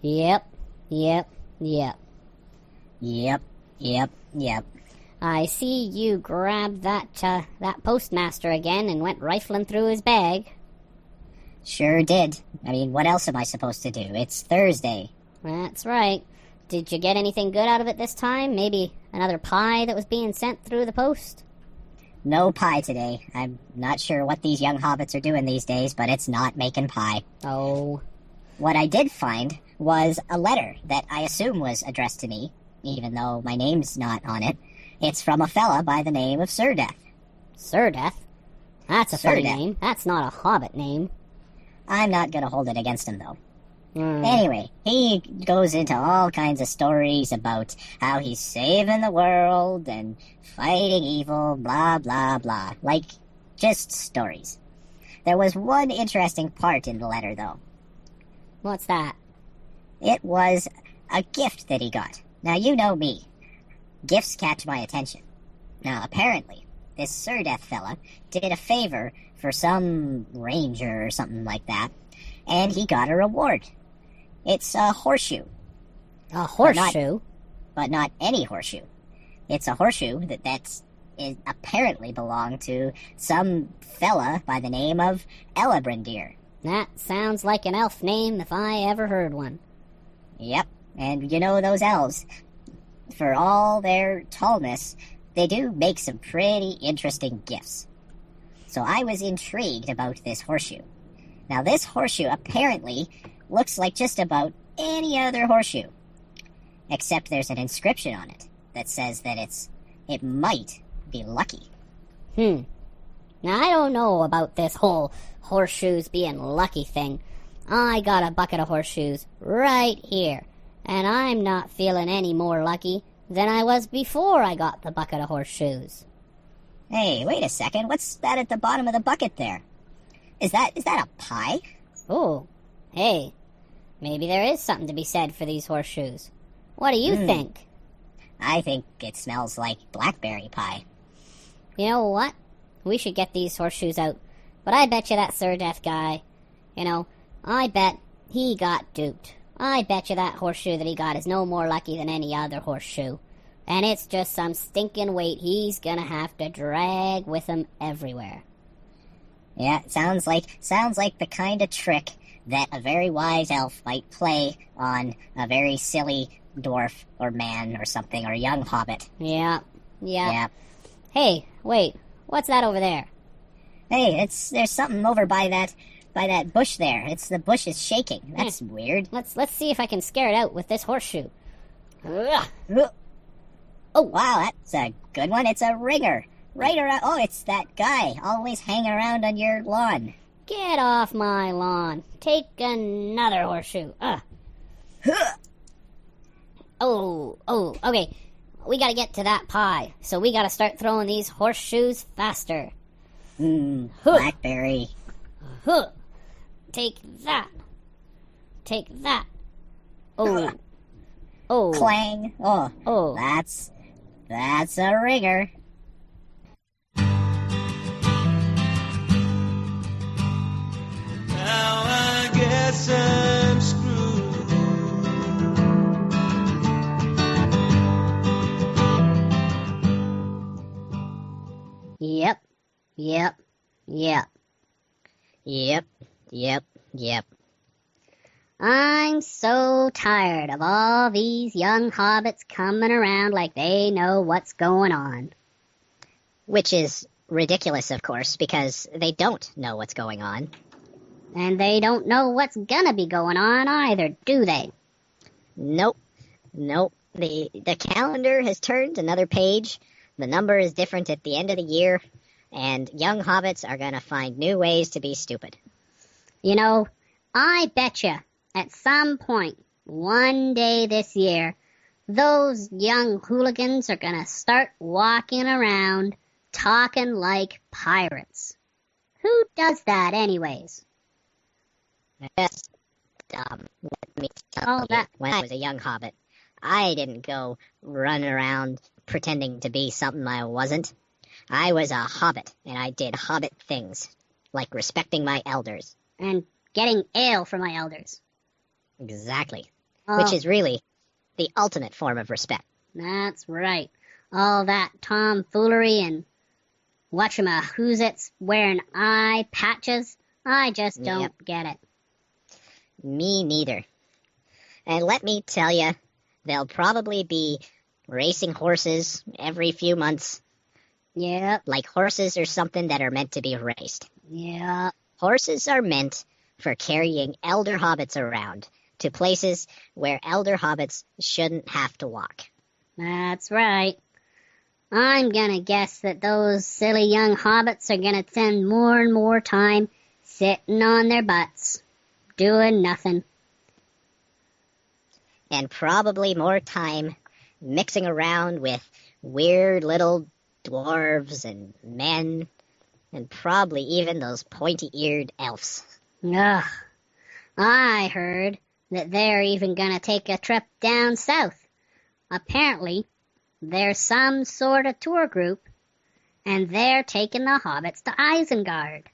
Yep. I see you grabbed that postmaster again and went rifling through his bag. Sure did. I mean, what else am I supposed to do? It's Thursday. That's right. Did you get anything good out of it this time? Maybe another pie that was being sent through the post? No pie today. I'm not sure what these young hobbits are doing these days, but it's not making pie. Oh. What I did find was a letter that I assume was addressed to me, even though my name's not on it. It's from a fella by the name of Sir Death. Sir Death? That's a funny name. That's not a hobbit name. I'm not going to hold it against him, though. Anyway, he goes into all kinds of stories about how he's saving the world and fighting evil, blah, blah, blah. Like, just stories. There was one interesting part in the letter, though. What's that? It was a gift that he got. Now, you know me. Gifts catch my attention. Now, apparently, this Sir Death fella did a favor for some ranger or something like that, and he got a reward. It's a horseshoe. A horseshoe? But not any horseshoe. It's a horseshoe that apparently belonged to some fella by the name of Elabrandir. That sounds like an elf name if I ever heard one. Yep, and you know those elves, for all their tallness, they do make some pretty interesting gifts. So I was intrigued about this horseshoe. Now this horseshoe apparently looks like just about any other horseshoe, except there's an inscription on it that says that it might be lucky. Now I don't know about this whole horseshoes being lucky thing. I got a bucket of horseshoes right here, and I'm not feeling any more lucky than I was before I got the bucket of horseshoes. Hey, wait a second. What's that at the bottom of the bucket there? Is that a pie? Oh, hey, maybe there is something to be said for these horseshoes. What do you think? I think it smells like blackberry pie. You know what? We should get these horseshoes out. But I bet you that Sir Death guy, I bet he got duped. I bet you that horseshoe that he got is no more lucky than any other horseshoe. And it's just some stinking weight he's gonna have to drag with him everywhere. Yeah, it sounds like the kind of trick that a very wise elf might play on a very silly dwarf or man or something, or a young hobbit. Yeah. Yeah. Hey, wait. What's that over there? Hey, there's something over by that bush there. The bush is shaking. That's weird. Let's see if I can scare it out with this horseshoe. Oh, wow, that's a good one. It's a ringer. Right around. Oh, it's that guy always hanging around on your lawn. Get off my lawn. Take another horseshoe. Oh, okay. We gotta get to that pie, so we gotta start throwing these horseshoes faster. Blackberry. Take that. Take that. Oh. Clang. Oh. That's a ringer. Now I guess I'm screwed. Yep. I'm so tired of all these young hobbits coming around like they know what's going on. Which is ridiculous, of course, because they don't know what's going on. And they don't know what's gonna be going on either, do they? Nope. The calendar has turned another page. The number is different at the end of the year. And young hobbits are gonna find new ways to be stupid. You know, I betcha at some point, one day this year, those young hooligans are gonna start walking around talking like pirates. Who does that anyways? Yes. Let me tell you, when I was a young hobbit, I didn't go running around pretending to be something I wasn't. I was a hobbit, and I did hobbit things, like respecting my elders. And getting ale from my elders. Exactly. Which is really the ultimate form of respect. That's right. All that tomfoolery and whatchamahoozits wearing eye patches, I just don't get it. Me neither. And let me tell you, they'll probably be racing horses every few months. Yep. Like horses are something that are meant to be raced. Yeah. Horses are meant for carrying elder hobbits around to places where elder hobbits shouldn't have to walk. That's right. I'm gonna guess that those silly young hobbits are gonna spend more and more time sitting on their butts, doing nothing. And probably more time mixing around with weird little dwarves and men, and probably even those pointy-eared elves. Ugh. I heard that they're even gonna take a trip down south. Apparently, there's some sort of tour group, and they're taking the hobbits to Isengard.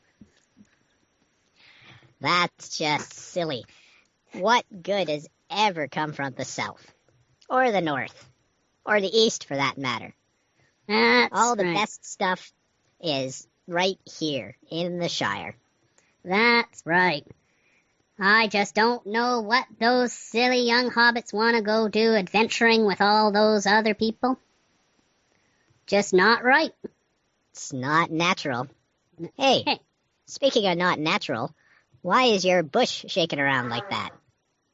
That's just silly. What good has ever come from the south? Or the north? Or the east, for that matter? All the best stuff is right here in the Shire. That's right. I just don't know what those silly young hobbits want to go do adventuring with all those other people. Just not right. It's not natural. Hey, speaking of not natural, why is your bush shaking around like that?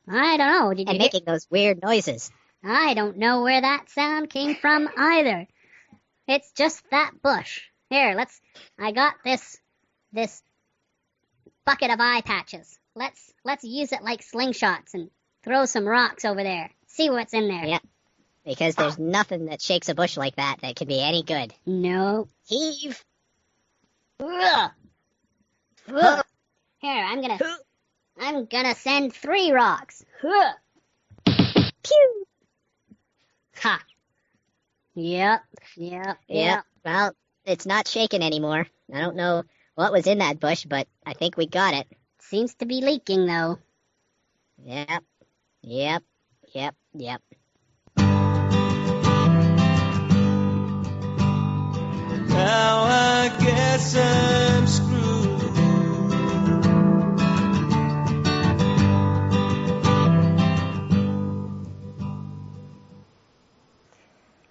I don't know. And making those weird noises. I don't know where that sound came from either. It's just that bush. Here, I got this bucket of eye patches. Let's use it like slingshots and throw some rocks over there. See what's in there. Yeah, because there's nothing that shakes a bush like that can be any good. No. Heave. Ugh. Here, I'm gonna send 3 rocks. Pew! Ha. Yep. Well, it's not shaking anymore. I don't know what was in that bush, but I think we got it. Seems to be leaking, though. Yep. Now I guess I'm screwed.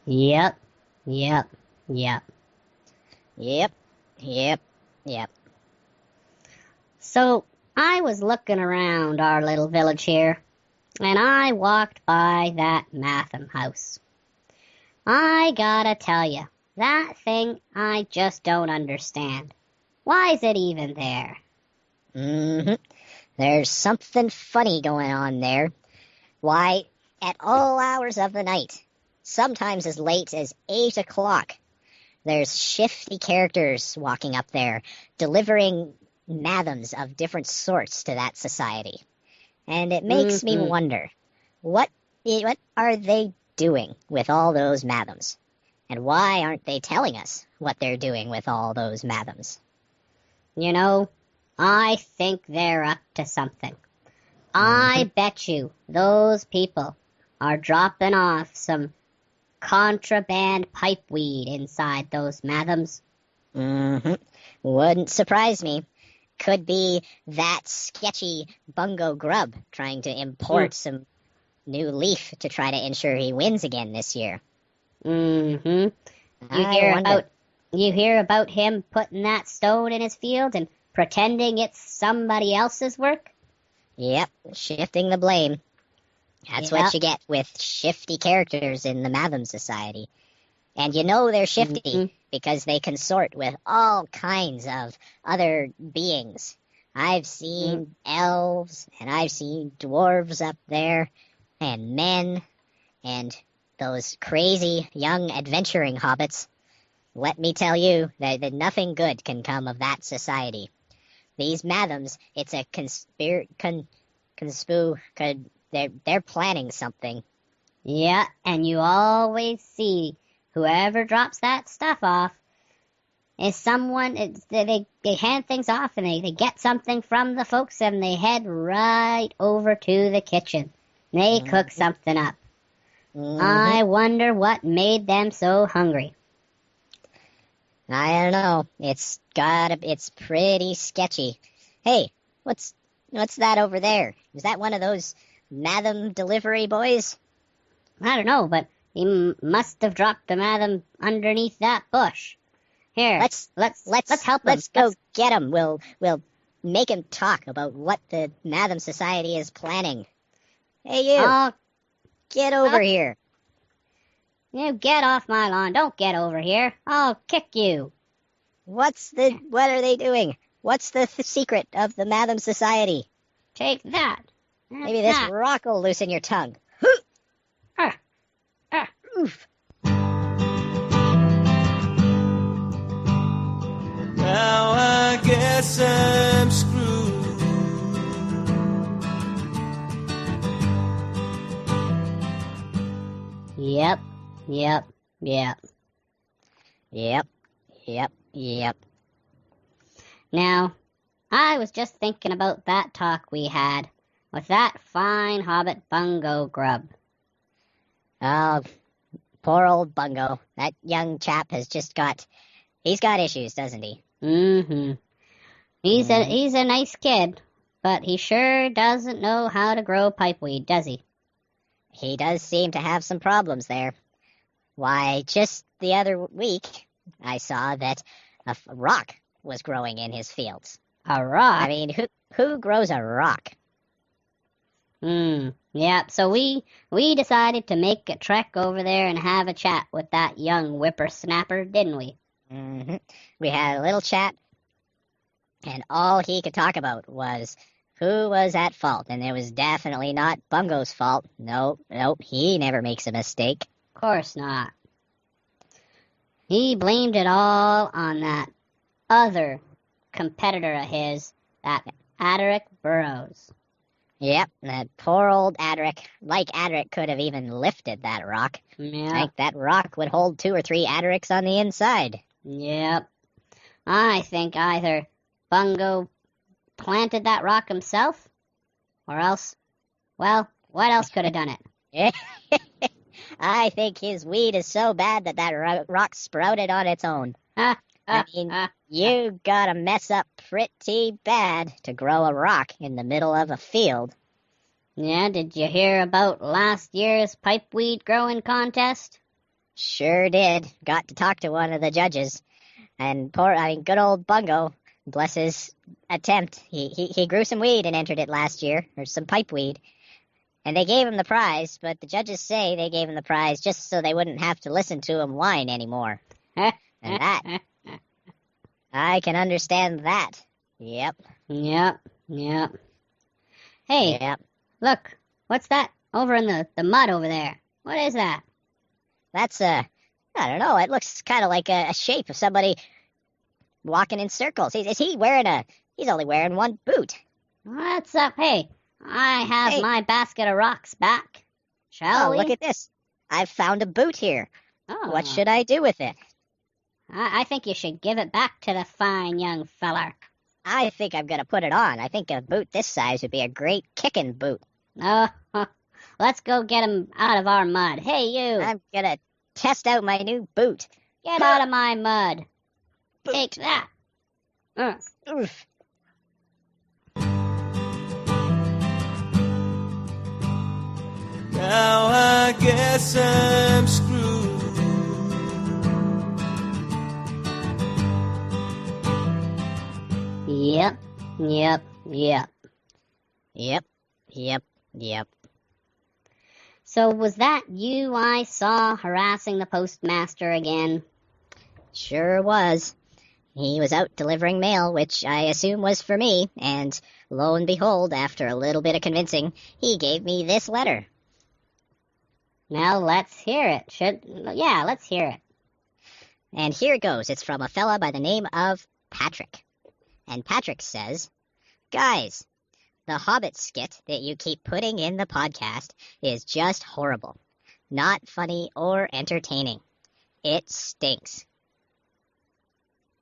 Yep, yep, yep. Yep, yep, yep. So, I was looking around our little village here, and I walked by that Matham house. I gotta tell you, that thing I just don't understand. Why is it even there? There's something funny going on there. Why, at all hours of the night, sometimes as late as 8 o'clock, there's shifty characters walking up there, delivering mathams of different sorts to that society. And it makes me wonder, what are they doing with all those mathams? And why aren't they telling us what they're doing with all those mathams? You know, I think they're up to something. I bet you those people are dropping off some contraband pipeweed inside those mathams. Wouldn't surprise me. Could be that sketchy bungo grub trying to import some new leaf to try to ensure he wins again this year. You hear about him putting that stone in his field and pretending it's somebody else's work? Yep, shifting the blame. That's what you get with shifty characters in the Matham Society. And you know they're shifty because they consort with all kinds of other beings. I've seen elves, and I've seen dwarves up there, and men, and those crazy young adventuring hobbits. Let me tell you that nothing good can come of that society. These Mathams, it's a they're planning something. Yeah, and you always see whoever drops that stuff off is someone, they hand things off and they get something from the folks and they head right over to the kitchen. They cook something up. I wonder what made them so hungry. I don't know. It's pretty sketchy. Hey, what's that over there? Is that one of those Matham delivery boys? I don't know, but he must have dropped the Matham underneath that bush. Here, let's help him. Let's go get him. We'll make him talk about what the Matham Society is planning. Hey, you! Get over here. You get off my lawn. Don't get over here. I'll kick you. What are they doing? What's the secret of the Matham Society? Take that. Maybe this rock will loosen your tongue. Oof. Now I guess I'm screwed. Yep. Now, I was just thinking about that talk we had with that fine hobbit Bungo grub. Oh, poor old Bungo. That young chap has he's got issues, doesn't he? He's a nice kid, but he sure doesn't know how to grow pipeweed, does he? He does seem to have some problems there. Why, just the other week, I saw that a rock was growing in his fields. A rock? I mean, who grows a rock? Yeah, so we decided to make a trek over there and have a chat with that young whippersnapper, didn't we? We had a little chat, and all he could talk about was who was at fault, and it was definitely not Bungo's fault. Nope, he never makes a mistake. Of course not. He blamed it all on that other competitor of his, that Adric Burrows. Yep, that poor old Adric. Like Adric could have even lifted that rock. Yeah. I think that rock would hold 2 or 3 Adrics on the inside. Yep. I think either Bungo planted that rock himself, or else, well, what else could have done it? I think his weed is so bad that rock sprouted on its own. I mean, you gotta mess up pretty bad to grow a rock in the middle of a field. Yeah, did you hear about last year's pipeweed growing contest? Sure did. Got to talk to one of the judges. And good old Bungo, bless his attempt. He grew some weed and entered it last year, or some pipe weed. And they gave him the prize, but the judges say they gave him the prize just so they wouldn't have to listen to him whine anymore. And that, I can understand that. Yep. Yep. Hey, Yep. look, what's that over in the mud over there? What is that? That's, I don't know, it looks kind of like a shape of somebody walking in circles. Is he wearing he's only wearing one boot. What's up? Hey, I have Hey. my basket of rocks back. Shall we? Look at this. I've found a boot here. Oh, What should I do with it? I think you should give it back to the fine young feller. I think I'm going to put it on. I think a boot this size would be a great kicking boot. Oh, let's go get him out of our mud. Hey, you. I'm going to test out my new boot. Get out of my mud. Boot. Take that. Oof. Now I guess I'm screwed. Yep. So was that you I saw harassing the postmaster again? Sure was. He was out delivering mail, which I assume was for me, and lo and behold, after a little bit of convincing, he gave me this letter. Now let's hear it. Let's hear it. And here it goes. It's from a fella by the name of Patrick. And Patrick says, "Guys, the Hobbit skit that you keep putting in the podcast is just horrible. Not funny or entertaining. It stinks."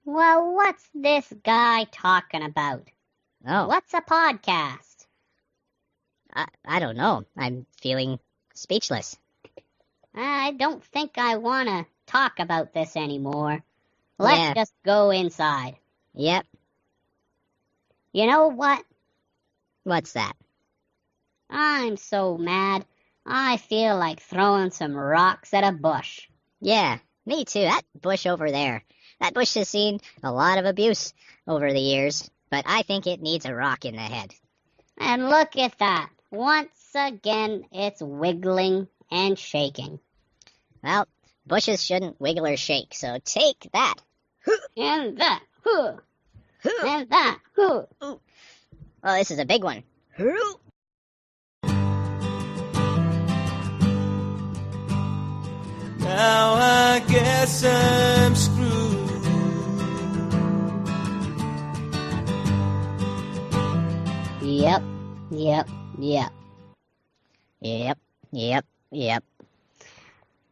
Well, what's this guy talking about? Oh, What's a podcast? I don't know. I'm feeling speechless. I don't think I want to talk about this anymore. Let's Yeah. just go inside. Yep. You know what? What's that? I'm so mad. I feel like throwing some rocks at a bush. Yeah, me too. That bush over there. That bush has seen a lot of abuse over the years, but I think it needs a rock in the head. And look at that. Once again, it's wiggling and shaking. Well, bushes shouldn't wiggle or shake, so take that. And that. And that. Well, this is a big one. Now I guess I'm screwed. Yep. Yep.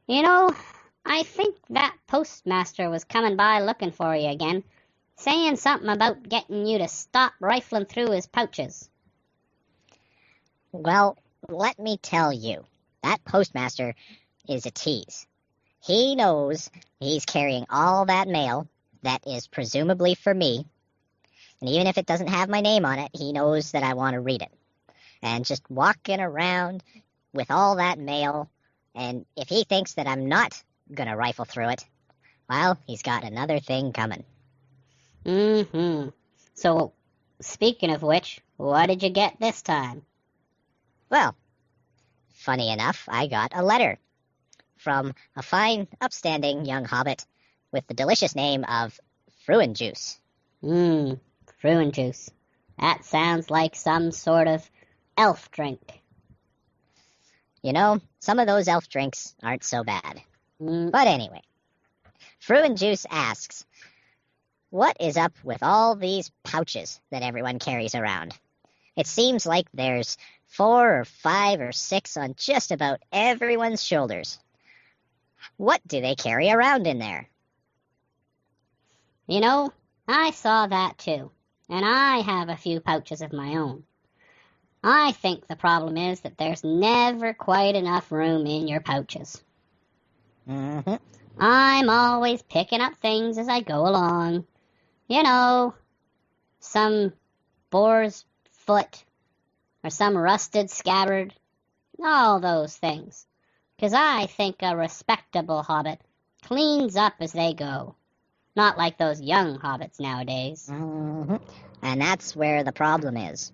You know, I think that postmaster was coming by looking for you again, saying something about getting you to stop rifling through his pouches. Well, let me tell you, that postmaster is a tease. He knows he's carrying all that mail that is presumably for me, and even if it doesn't have my name on it, he knows that I want to read it. And just walking around with all that mail, and if he thinks that I'm not going to rifle through it, well, he's got another thing coming. Mm-hmm. So, speaking of which, what did you get this time? Well, funny enough, I got a letter from a fine, upstanding young hobbit with the delicious name of Fruin Juice. Fruin juice. That sounds like some sort of elf drink. You know, some of those elf drinks aren't so bad. But anyway, Fruin Juice asks, what is up with all these pouches that everyone carries around? It seems like there's 4 or 5 or 6 on just about everyone's shoulders. What do they carry around in there? You know, I saw that too, and I have a few pouches of my own. I think the problem is that there's never quite enough room in your pouches. Mm-hmm. I'm always picking up things as I go along. You know, some boar's foot, or some rusted scabbard, all those things. 'Cause I think a respectable hobbit cleans up as they go. Not like those young hobbits nowadays. And that's where the problem is.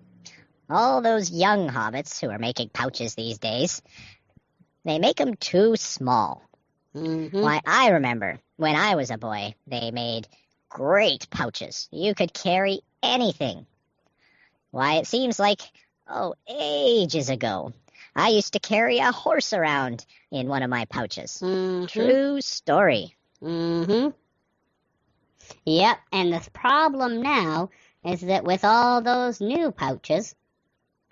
All those young hobbits who are making pouches these days, they make them too small. Why, I remember when I was a boy, they made great pouches. You could carry anything. Why, it seems like, ages ago, I used to carry a horse around in one of my pouches. True story. Yep, and the problem now is that with all those new pouches,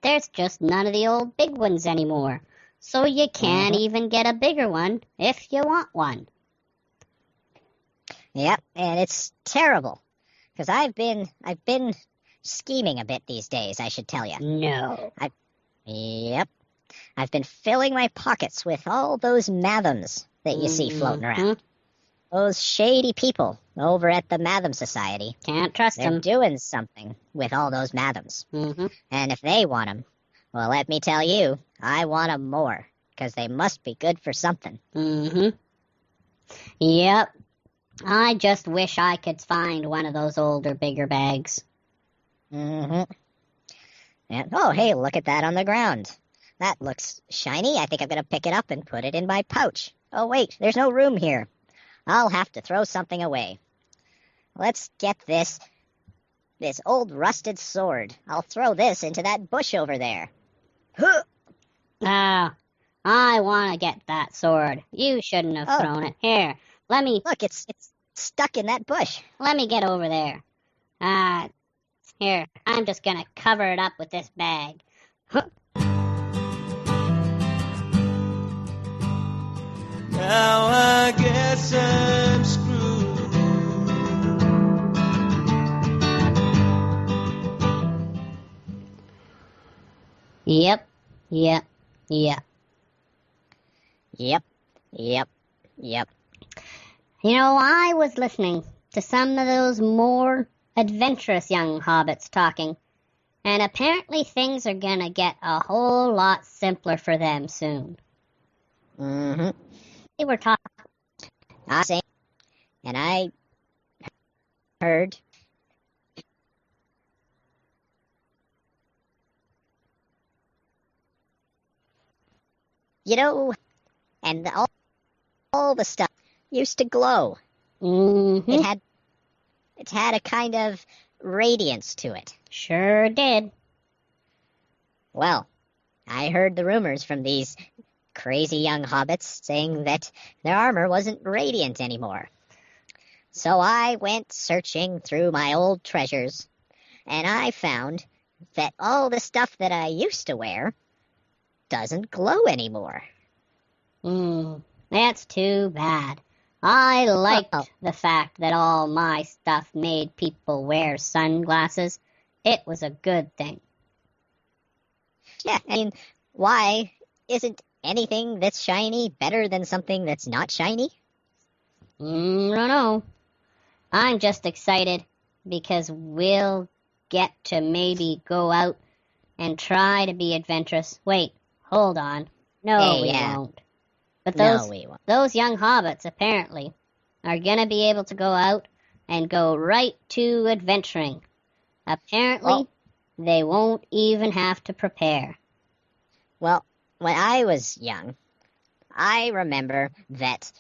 there's just none of the old big ones anymore. So you can't even get a bigger one if you want one. Yep, and it's terrible. Because I've been scheming a bit these days, I should tell you. No. Yep. I've been filling my pockets with all those Mathams that you see floating around. Those shady people over at the Matham Society. Can't trust them. They're doing something with all those Mathams. And if they want them, well, let me tell you, I want them more. Because they must be good for something. Yep. I just wish I could find one of those older, bigger bags. And, oh, hey, look at that on the ground. That looks shiny. I think I'm going to pick it up and put it in my pouch. Oh, wait, there's no room here. I'll have to throw something away. Let's get this old rusted sword. I'll throw this into that bush over there. I want to get that sword. You shouldn't have thrown it. Here, let me... Look, it's stuck in that bush. Let me get over there. Here, I'm just going to cover it up with this bag. Now I guess I'm screwed. Yep. You know, I was listening to some of those more adventurous young hobbits talking, and apparently things are gonna get a whole lot simpler for them soon. They were talking. And I heard. You know, and all the stuff used to glow. It had a kind of radiance to it. Sure did. Well, I heard the rumors from these crazy young hobbits saying that their armor wasn't radiant anymore. So I went searching through my old treasures, and I found that all the stuff that I used to wear doesn't glow anymore. That's too bad. I liked the fact that all my stuff made people wear sunglasses. It was a good thing. Yeah, I mean, why isn't anything that's shiny better than something that's not shiny? I don't know. I'm just excited because we'll get to maybe go out and try to be adventurous. Wait, hold on. No, we won't. But those young hobbits apparently are going to be able to go out and go right to adventuring. Apparently, they won't even have to prepare. Well, when I was young, I remember that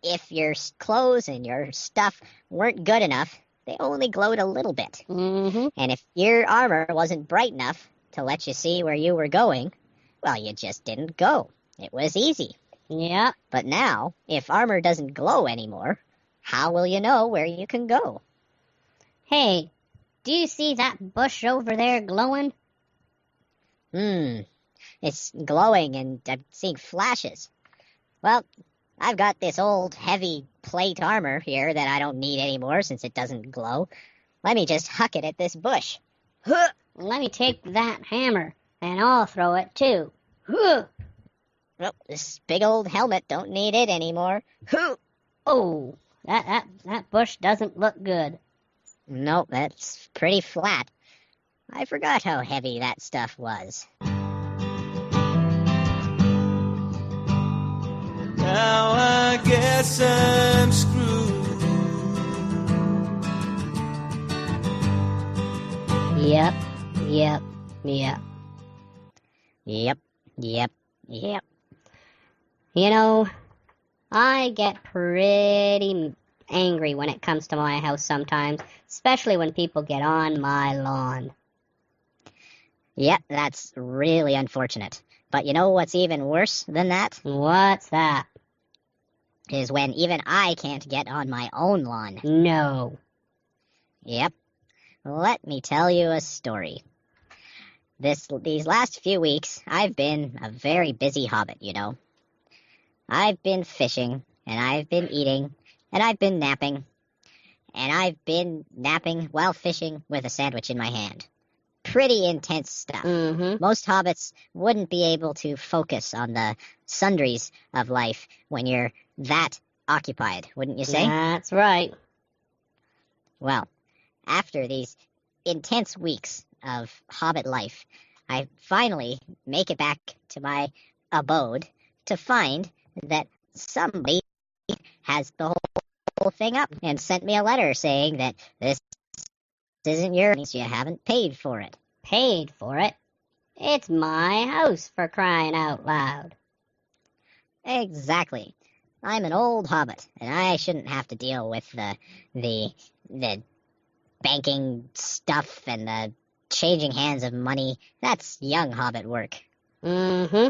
if your clothes and your stuff weren't good enough, they only glowed a little bit. And if your armor wasn't bright enough to let you see where you were going, well, you just didn't go. It was easy. Yeah. But now, if armor doesn't glow anymore, how will you know where you can go? Hey, do you see that bush over there glowing? It's glowing and I'm seeing flashes. Well, I've got this old heavy plate armor here that I don't need anymore since it doesn't glow. Let me just huck it at this bush. Let me take that hammer and I'll throw it too. Well, this big old helmet don't need it anymore. Oh, that bush doesn't look good. Nope, that's pretty flat. I forgot how heavy that stuff was. guess I'm screwed. Yep, yep, yep. Yep, yep, yep. You know, I get pretty angry when it comes to my house sometimes, especially when people get on my lawn. Yep, that's really unfortunate. But you know what's even worse than that? What's that? Is when even I can't get on my own lawn. No. Yep. Let me tell you a story. These last few weeks, I've been a very busy hobbit, you know. I've been fishing, and I've been eating, and I've been napping, and I've been napping while fishing with a sandwich in my hand. Pretty intense stuff. Mm-hmm. Most hobbits wouldn't be able to focus on the sundries of life when you're that occupied, wouldn't you say? That's right. Well, after these intense weeks of hobbit life, I finally make it back to my abode to find that somebody has the whole thing up and sent me a letter saying that this isn't yours, you haven't paid for it. Paid for it? It's my house, for crying out loud. Exactly. I'm an old hobbit, and I shouldn't have to deal with the banking stuff and the changing hands of money. That's young hobbit work. Mm-hmm.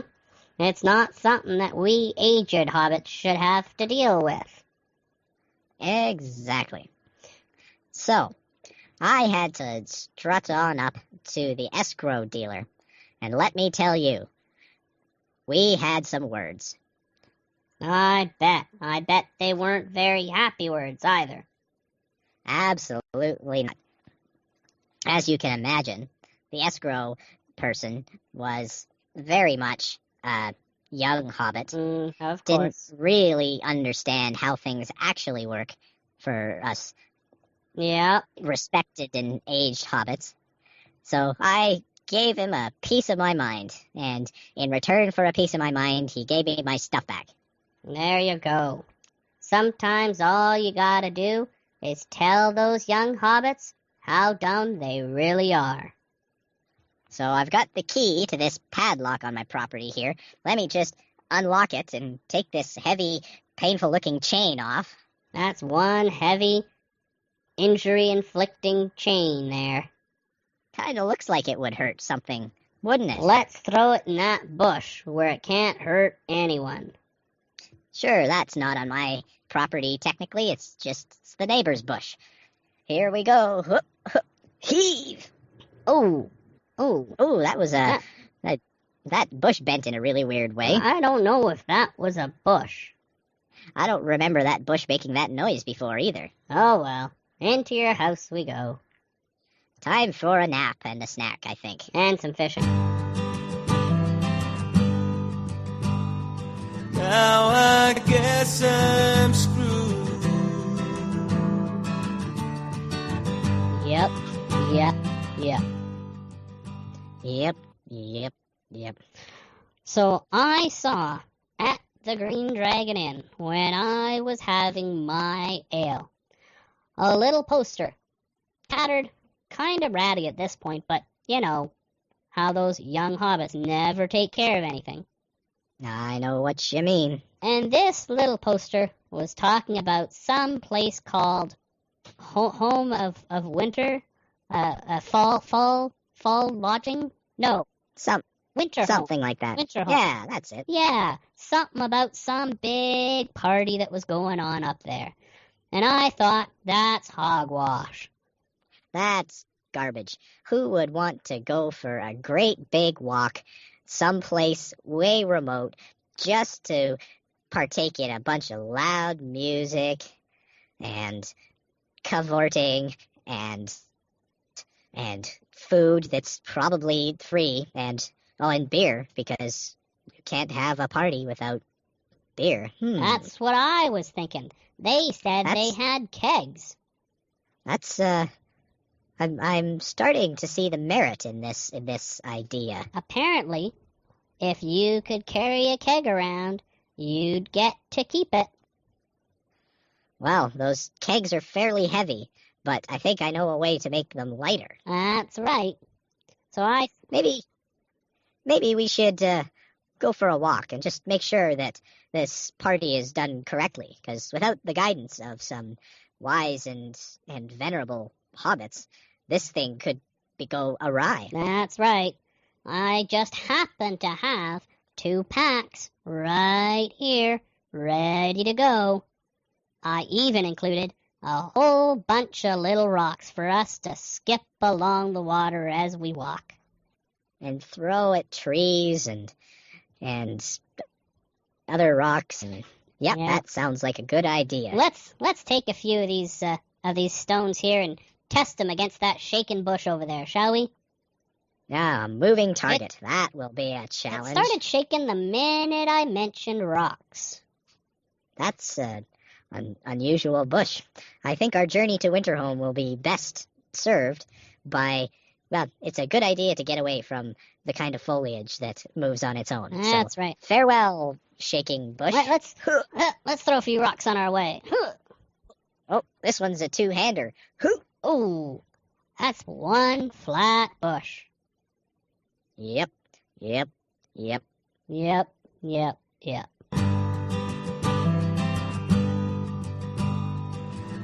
It's not something that we aged hobbits should have to deal with. Exactly. So, I had to strut on up to the escrow dealer, and let me tell you, we had some words. I bet they weren't very happy words either. Absolutely not. As you can imagine, the escrow person was very much a young hobbit. Of course. Didn't really understand how things actually work for us respected and aged hobbits. So I gave him a piece of my mind, and in return for a piece of my mind, he gave me my stuff back. There you go. Sometimes all you gotta do is tell those young hobbits how dumb they really are. So I've got the key to this padlock on my property here. Let me just unlock it and take this heavy, painful-looking chain off. That's one heavy, injury-inflicting chain there. Kinda looks like it would hurt something, wouldn't it? Let's throw it in that bush where it can't hurt anyone. Sure, that's not on my property technically, it's the neighbor's bush. Here we go. Hup, hup, heave! Oh, that was that bush bent in a really weird way. I don't know if that was a bush. I don't remember that bush making that noise before either. Oh well, into your house we go. Time for a nap and a snack, I think. And some fishing. Now I guess I'm screwed. Yep. So I saw at the Green Dragon Inn when I was having my ale a little poster, tattered, kind of ratty at this point, but you know how those young hobbits never take care of anything. I know what you mean. And this little poster was talking about some place called Home of Winter, fall lodging? No, winter something home. Like that. Winter home. Yeah, that's it. Yeah, something about some big party that was going on up there. And I thought, that's hogwash. That's garbage. Who would want to go for a great big walk someplace way remote just to partake in a bunch of loud music and cavorting and food that's probably free and beer, because you can't have a party without beer. That's what I was thinking. They said they had kegs. That's I'm starting to see the merit in this idea. Apparently, if you could carry a keg around, you'd get to keep it. Wow, those kegs are fairly heavy, but I think I know a way to make them lighter. That's right. So Maybe we should go for a walk and just make sure that this party is done correctly, because without the guidance of some wise and venerable hobbits, this thing could go awry. That's right. I just happen to have 2 packs right here, ready to go. I even included a whole bunch of little rocks for us to skip along the water as we walk. And throw at trees and other rocks. And yeah, that sounds like a good idea. Let's take a few of these stones here and test them against that shaken bush over there, shall we? Ah, moving target. That will be a challenge. It started shaking the minute I mentioned rocks. That's an unusual bush. I think our journey to Winterhome will be best served by... Well, it's a good idea to get away from the kind of foliage that moves on its own. That's right. Farewell, shaking bush. Right, let's throw a few rocks on our way. Oh, this one's a two-hander. Oh, that's one flat bush. Yep.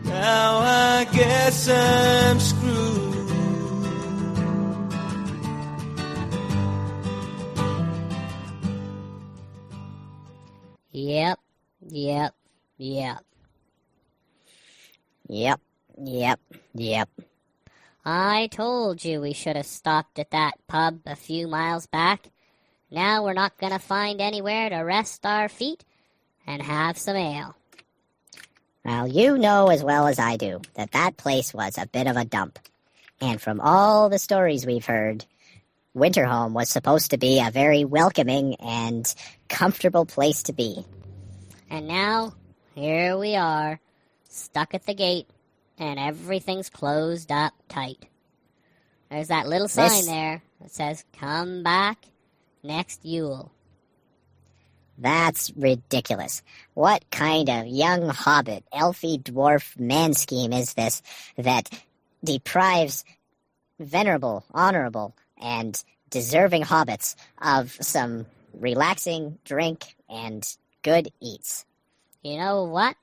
Now I guess I'm screwed. Yep. I told you we should have stopped at that pub a few miles back. Now we're not going to find anywhere to rest our feet and have some ale. Well, you know as well as I do that place was a bit of a dump. And from all the stories we've heard, Winterhome was supposed to be a very welcoming and comfortable place to be. And now, here we are, stuck at the gate, and everything's closed up tight. There's that little sign there that says, "Come back next Yule." That's ridiculous. What kind of young hobbit, elfy dwarf man scheme is this that deprives venerable, honorable, and deserving hobbits of some relaxing drink and good eats? You know what?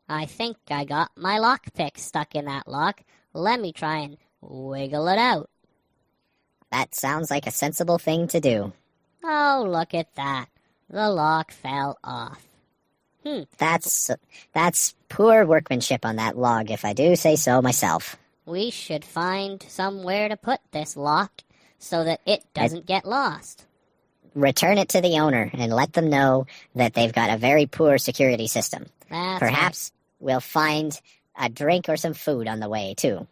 I think I got my lockpick stuck in that lock. Let me try and wiggle it out. That sounds like a sensible thing to do. Oh, look at that. The lock fell off. That's poor workmanship on that log, if I do say so myself. We should find somewhere to put this lock so that it doesn't get lost. Return it to the owner and let them know that they've got a very poor security system. Perhaps we'll find a drink or some food on the way, too.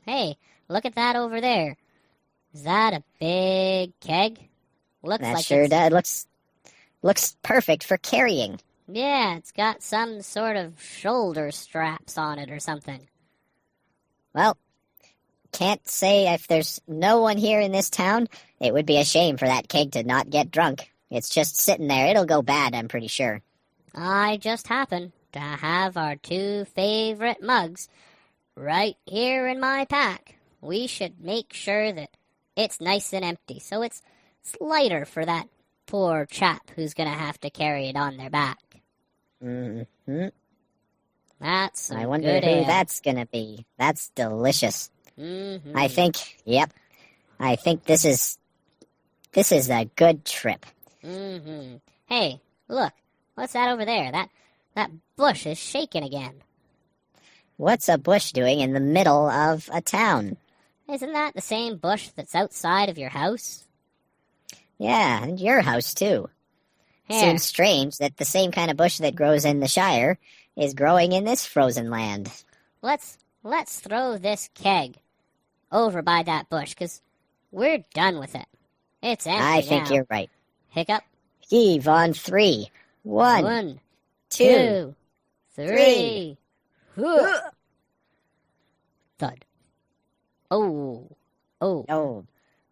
Hey, look at that over there. Is that a big keg? That sure does. Looks perfect for carrying. Yeah, it's got some sort of shoulder straps on it or something. Well, can't say if there's no one here in this town, it would be a shame for that keg to not get drunk. It's just sitting there. It'll go bad, I'm pretty sure. I just happen to have our 2 favorite mugs right here in my pack. We should make sure that it's nice and empty, so it's lighter for that poor chap who's going to have to carry it on their back. Mm-hmm. That's some I wonder good who ale. that's going to be. That's delicious. Mm-hmm. I think this is a good trip. Mm-hmm. Hey, look. What's that over there? That bush is shaking again. What's a bush doing in the middle of a town? Isn't that the same bush that's outside of your house? Yeah, and your house, too. Here. Seems strange that the same kind of bush that grows in the Shire is growing in this frozen land. Let's throw this keg over by that bush, 'cause we're done with it. It's empty I think now. you're right. Hiccup. Heave on 3. 1, 2, 3. Thud. Oh. Oh,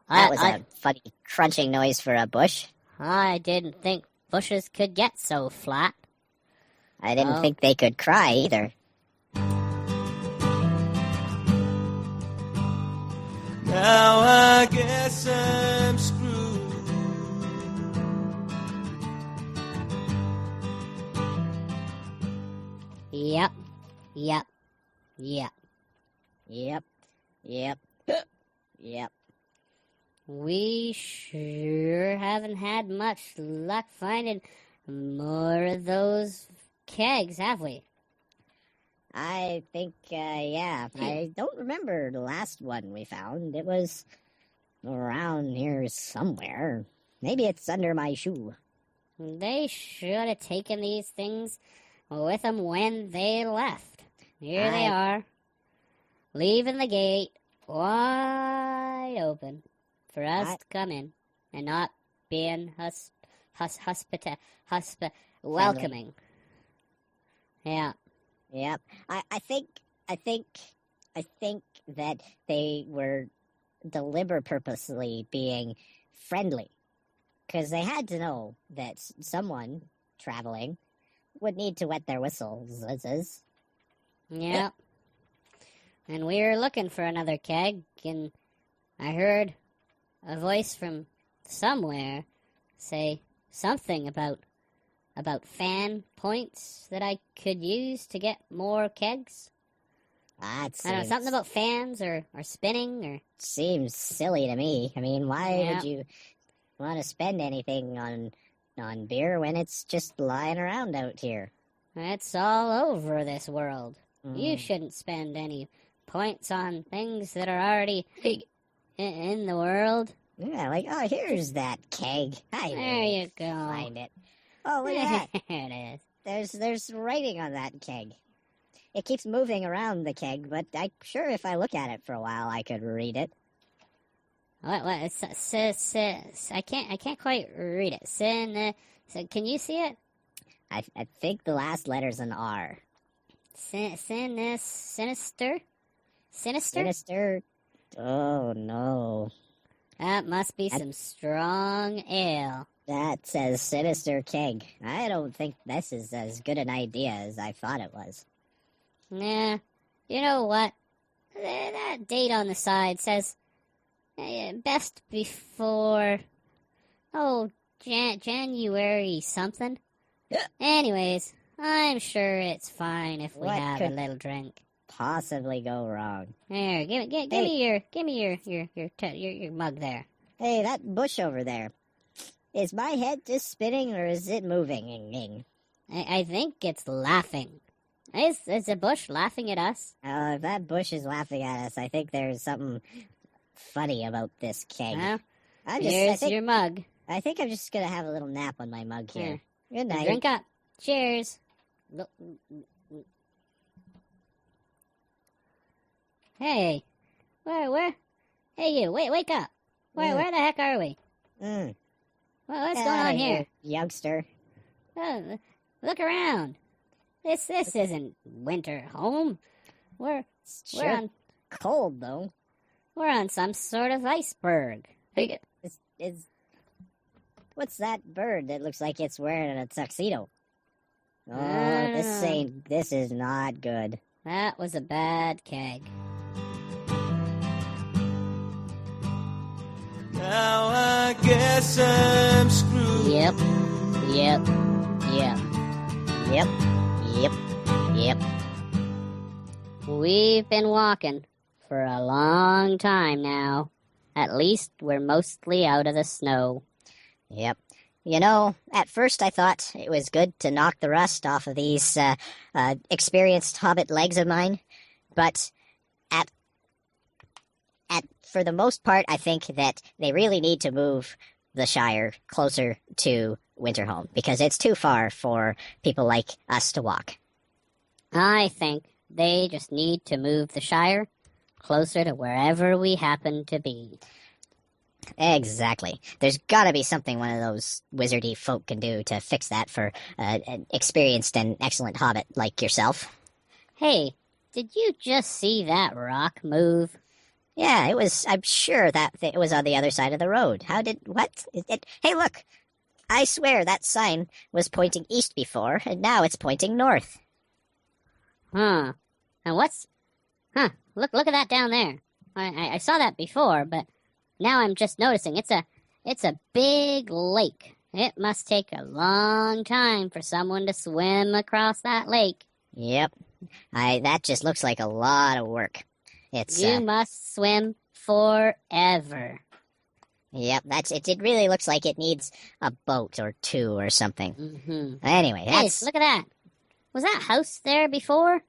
that was a funny crunching noise for a bush. I didn't think bushes could get so flat. I didn't think they could cry either. Now I guess I'm screwed. Yep. Yep. Yep. Yep. Yep. Yep. We sure haven't had much luck finding more of those kegs, have we? I think, yeah. I don't remember the last one we found. It was around here somewhere. Maybe it's under my shoe. They should have taken these things with them when they left. Here they are, leaving the gate wide open for us to come in and not being welcoming. Yeah. Yep. I think that they were purposely being friendly, because they had to know that someone traveling would need to wet their whistles. Yeah. And we were looking for another keg, and I heard a voice from somewhere say something about fan points that I could use to get more kegs. I don't know, something about fans or spinning or... Seems silly to me. I mean, why would you want to spend anything on beer when it's just lying around out here? It's all over this world. You shouldn't spend any points on things that are already in the world. Yeah, like, oh, here's that keg. There you go. Find it. Oh, look at that. There it is. There's writing on that keg. It keeps moving around the keg, but I'm sure if I look at it for a while, I could read it. What? I can't quite read it. Can you see it? I think the last letter's an R. Sinister? Sinister? Oh, no. That must be some strong ale. That says Sinister Keg. I don't think this is as good an idea as I thought it was. Yeah. You know what? That date on the side says best before... January something. Anyways, I'm sure it's fine if we have a little drink. Possibly go wrong. Here, give me your mug there. Hey, that bush over there. Is my head just spinning or is it moving? I think it's laughing. Is the bush laughing at us? If that bush is laughing at us, I think there's something funny about this keg. Well, here's your mug. I think I'm just going to have a little nap on my mug here. Good night. Drink up. Cheers. Hey, where? Hey, you! Wake up! Where the heck are we? What's going on here, youngster? Look around. This isn't winter home. We're on cold though. We're on some sort of iceberg. What's that bird that looks like it's wearing a tuxedo? Oh, this is not good. That was a bad keg. Now I guess I'm screwed. Yep. We've been walking for a long time now. At least we're mostly out of the snow. Yep. You know, at first I thought it was good to knock the rust off of these experienced hobbit legs of mine, but for the most part, I think that they really need to move the Shire closer to Winterhome, because it's too far for people like us to walk. I think they just need to move the Shire closer to wherever we happen to be. Exactly. There's gotta be something one of those wizardy folk can do to fix that for an experienced and excellent hobbit like yourself. Hey, did you just see that rock move? Yeah, it was. I'm sure that it was on the other side of the road. What? Hey, look! I swear that sign was pointing east before, and now it's pointing north. Huh. And what's... Huh, look at that down there. I saw that before, but now I'm just noticing it's a big lake. It must take a long time for someone to swim across that lake. Yep. That just looks like a lot of work. You must swim forever. Yep, it really looks like it needs a boat or two or something. Mm-hmm. Anyway, Hey, look at that. Was that house there before?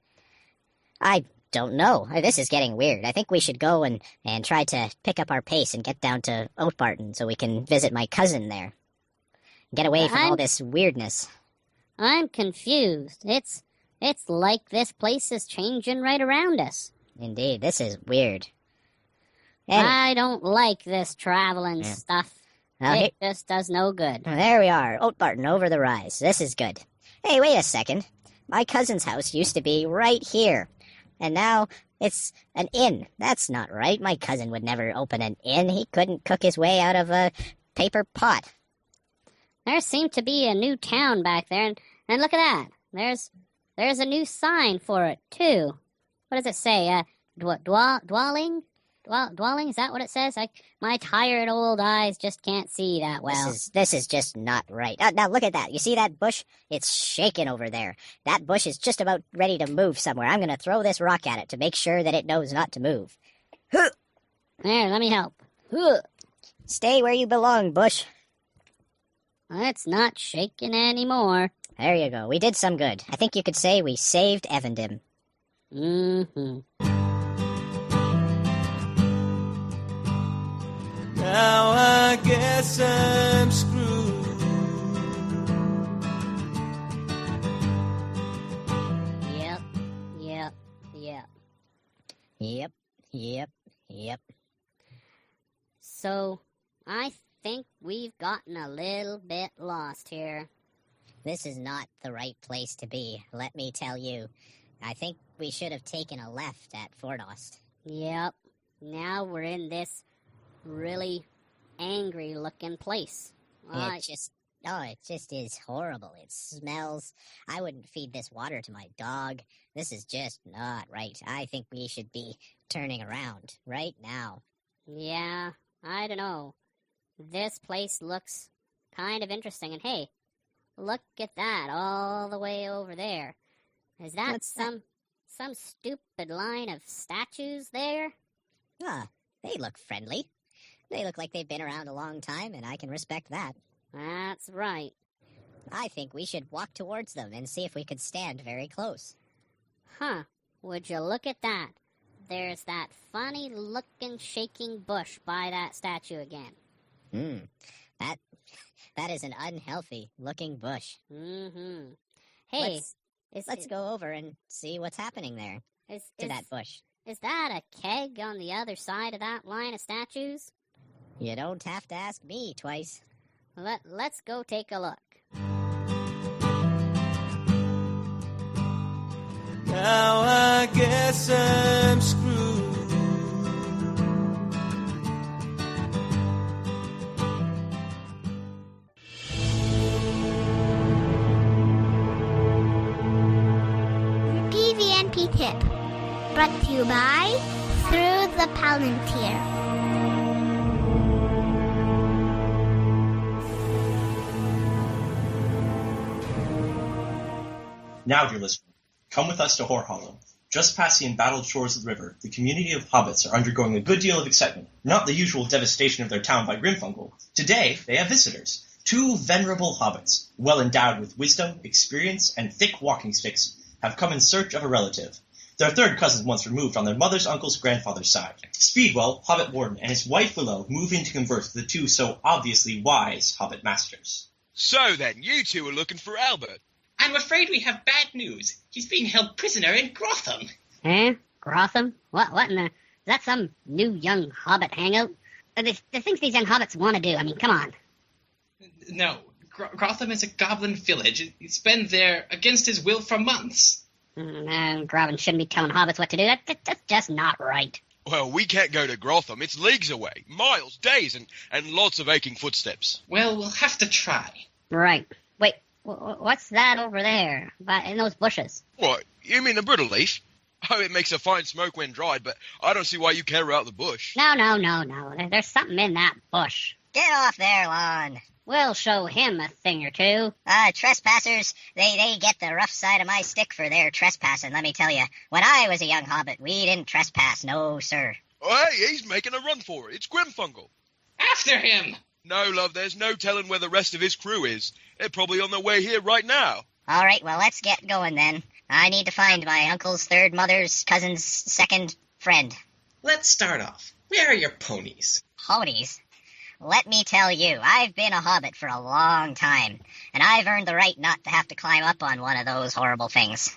I don't know. This is getting weird. I think we should go and try to pick up our pace and get down to Oatbarton so we can visit my cousin there. Get away from all this weirdness. I'm confused. It's like this place is changing right around us. Indeed, this is weird. Anyway. I don't like this traveling stuff. It just does no good. There we are, Oatbarton over the rise. This is good. Hey, wait a second. My cousin's house used to be right here, and now it's an inn. That's not right. My cousin would never open an inn. He couldn't cook his way out of a paper pot. There seemed to be a new town back there, and look at that. There's a new sign for it, too. What does it say? Dwelling? Dwelling? Is that what it says? My tired old eyes just can't see that well. This is just not right. Now look at that. You see that bush? It's shaking over there. That bush is just about ready to move somewhere. I'm going to throw this rock at it to make sure that it knows not to move. There, let me help. Stay where you belong, bush. It's not shaking anymore. There you go. We did some good. I think you could say we saved Evandim. Mm-hmm. Now I guess I'm screwed. Yep. So, I think we've gotten a little bit lost here. This is not the right place to be, let me tell you. I think we should have taken a left at Fordost. Yep. Now we're in this really angry-looking place. It just is horrible. It smells. I wouldn't feed this water to my dog. This is just not right. I think we should be turning around right now. Yeah, I don't know. This place looks kind of interesting. And hey, look at that all the way over there. Is that some stupid line of statues there? They look friendly. They look like they've been around a long time, and I can respect that. That's right. I think we should walk towards them and see if we could stand very close. Huh. Would you look at that? There's that funny-looking shaking bush by that statue again. That is an unhealthy-looking bush. Mm-hmm. Hey, let's go over and see what's happening there to that bush. Is that a keg on the other side of that line of statues? You don't have to ask me twice. Let's go take a look. Now I guess I'm screwed. PVNP tip, brought to you by Through the Palantir. Now, dear listener, come with us to Hoare Hollow. Just past the embattled shores of the river, the community of hobbits are undergoing a good deal of excitement, not the usual devastation of their town by Grimfungal. Today, they have visitors. 2 venerable hobbits, well endowed with wisdom, experience, and thick walking sticks, have come in search of a relative. Their third cousin once removed on their mother's uncle's grandfather's side. Speedwell, Hobbit Warden, and his wife Willow move in to converse with the 2 so obviously wise hobbit masters. So then, you 2 are looking for Albert. I'm afraid we have bad news. He's being held prisoner in Grotham. Eh? Grotham? What in the... Is that some new young hobbit hangout? The things these young hobbits want to do, I mean, come on. No. Grotham is a goblin village. He's been there against his will for months. Grotham shouldn't be telling hobbits what to do. That's just not right. Well, we can't go to Grotham. It's leagues away. Miles, days, and lots of aching footsteps. Well, we'll have to try. Right. Wait, what's that over there, in those bushes? What, you mean the brittle leaf? Oh, it makes a fine smoke when dried, but I don't see why you care about the bush. No. There's something in that bush. Get off there, Lon. We'll show him a thing or two. Trespassers, they get the rough side of my stick for their trespassing, let me tell you. When I was a young hobbit, we didn't trespass, no, sir. Oh, hey, he's making a run for it. It's Grimfungle. After him! No, love, there's no telling where the rest of his crew is. They're probably on their way here right now. All right, well, let's get going then. I need to find my uncle's third mother's cousin's second friend. Let's start off. Where are your ponies? Ponies? Let me tell you, I've been a hobbit for a long time, and I've earned the right not to have to climb up on one of those horrible things.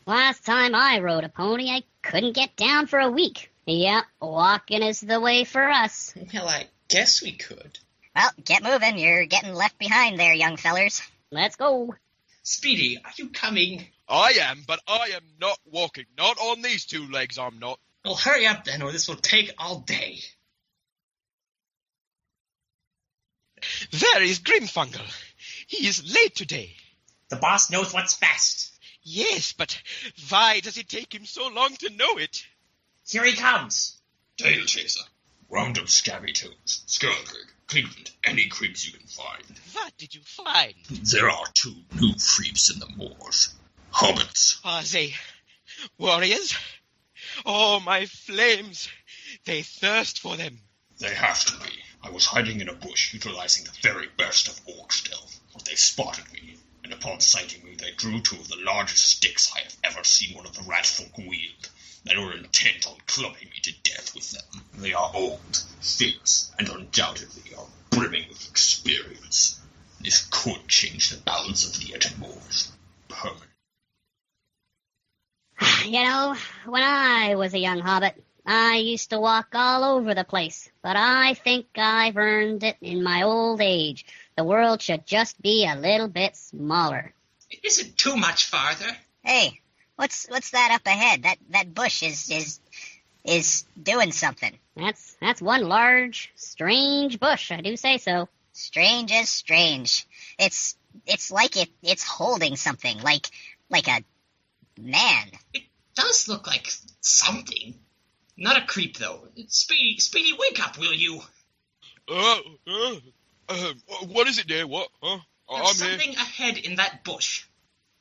Last time I rode a pony, I couldn't get down for a week. Yep, walking is the way for us. Well, I guess we could. Well, get moving. You're getting left behind there, young fellers. Let's go. Speedy, are you coming? I am, but I am not walking. Not on these two legs, I'm not. Well, hurry up then, or this will take all day. There is Grimfungle. He is late today. The boss knows what's best. Yes, but why does it take him so long to know it? Here he comes. Tail Chaser. Round up Scabby Toads, Skirlgrig, Cleveland, any creeps you can find. What did you find? There are 2 new creeps in the moors. Hobbits. Are they warriors? Oh, my flames. They thirst for them. They have to be. I was hiding in a bush, utilizing the very best of orc stealth, but they spotted me, and upon sighting me they drew 2 of the largest sticks I have ever seen one of the rat folk wield. They were intent on clubbing me to death with them. They are old, fierce, and undoubtedly are brimming with experience. This could change the balance of the Etten Moors permanently. You know, when I was a young hobbit, I used to walk all over the place, but I think I've earned it in my old age. The world should just be a little bit smaller. It isn't too much farther. Hey, what's that up ahead? That bush is doing something. That's one large, strange bush, I do say so. Strange as strange. It's like it's holding something, like a man. It does look like something. Not a creep, though. Speedy, wake up, will you? What is it, dear? What? Huh? There's I'm something here. ahead in that bush.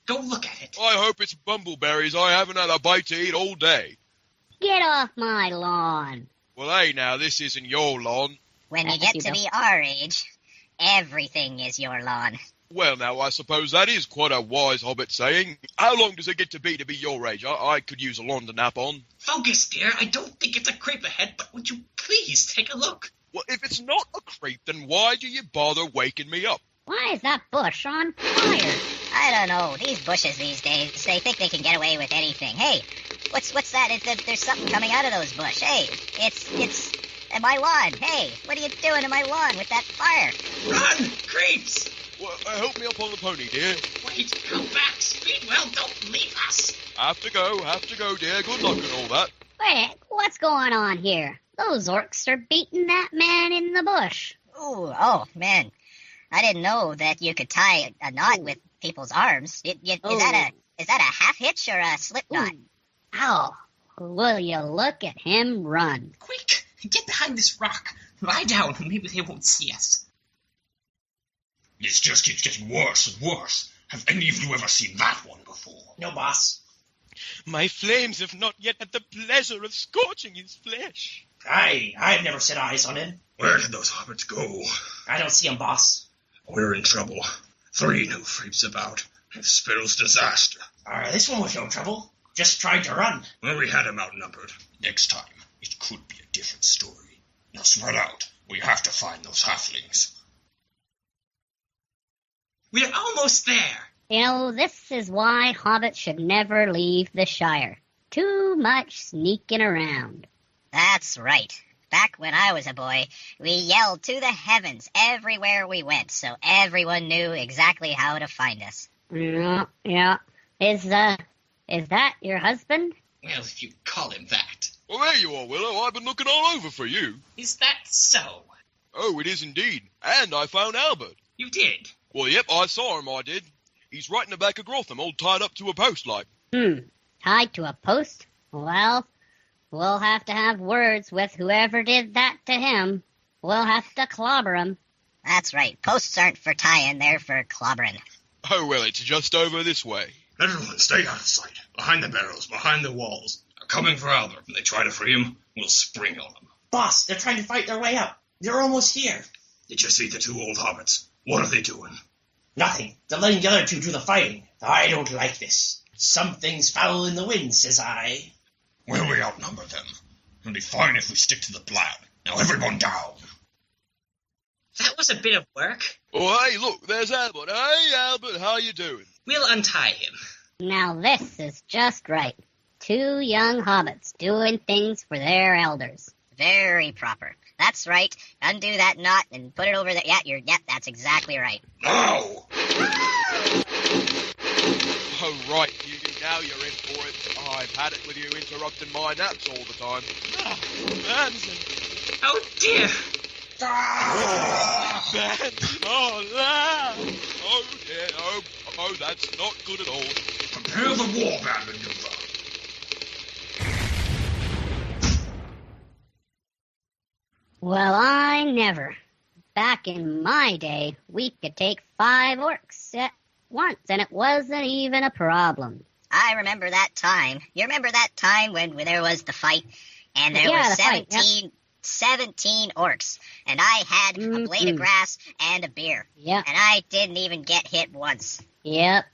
Go look at it. I hope it's bumbleberries. I haven't had a bite to eat all day. Get off my lawn. Well, hey, now, this isn't your lawn. When you get to be our age, everything is your lawn. Well, now, I suppose that is quite a wise hobbit saying. How long does it get to be your age? I could use a lawn to nap on. Focus, dear. I don't think it's a creep ahead, but would you please take a look? Well, if it's not a creep, then why do you bother waking me up? Why is that bush on fire? I don't know. These bushes these days, they think they can get away with anything. Hey, what's that? There's something coming out of those bush. Hey, it's my lawn. Hey, what are you doing in my lawn with that fire? Run, creeps! Well, help me up on the pony, dear. Wait, come back, Speedwell. Don't leave us. Have to go, dear. Good luck and all that. Wait, what's going on here? Those orcs are beating that man in the bush. Ooh, oh, man. I didn't know that you could tie a knot with people's arms. Is that a half hitch or a slip knot? Ow. Will you look at him run? Quick, get behind this rock. Lie down, and maybe they won't see us. This just keeps getting worse and worse. Have any of you ever seen that one before? No, boss. My flames have not yet had the pleasure of scorching his flesh. I've never set eyes on him. Where did those hobbits go? I don't see him, boss. We're in trouble. 3 new creeps about. It spells disaster. This one was no trouble. Just tried to run. Well, we had him outnumbered. Next time, it could be a different story. Now spread out. We have to find those halflings. We're almost there. You know, this is why hobbits should never leave the Shire. Too much sneaking around. That's right. Back when I was a boy, we yelled to the heavens everywhere we went, so everyone knew exactly how to find us. Yeah. Is that your husband? Well, if you call him that. Well, there you are, Willow. I've been looking all over for you. Is that so? Oh, it is indeed. And I found Albert. You did? Well, yep, I saw him, I did. He's right in the back of Grotham, all tied up to a post, like. Tied to a post? Well, we'll have to have words with whoever did that to him. We'll have to clobber him. That's right. Posts aren't for tying, they're for clobbering. Oh, well, it's just over this way. Everyone, stay out of sight. Behind the barrels, behind the walls. They're coming for Albert. When they try to free him, we'll spring on them. Boss, they're trying to fight their way up. They're almost here. Did you see the two old hobbits? What are they doing? Nothing. They're letting the other two do the fighting. I don't like this. Something's foul in the wind, says I. Well, we outnumber them. It'll be fine if we stick to the plan. Now everyone down. That was a bit of work. Oh, hey, look, there's Albert. Hey, Albert, how you doing? We'll untie him. Now this is just right. Two young hobbits doing things for their elders. Very proper. That's right. Undo that knot and put it over there. Yeah, that's exactly right. No! Oh, right, now you're in for it. I've had it with you interrupting my naps all the time. Manson. Oh, dear. Manson. Oh, no. Oh, dear. Oh, that's not good at all. Prepare the warband maneuver. Well, I never. Back in my day, we could take 5 orcs at once, and it wasn't even a problem. I remember that time. You remember that time when there was the fight, and there were 17 orcs, and I had a blade of grass and a beer. Yep. And I didn't even get hit once. Yep.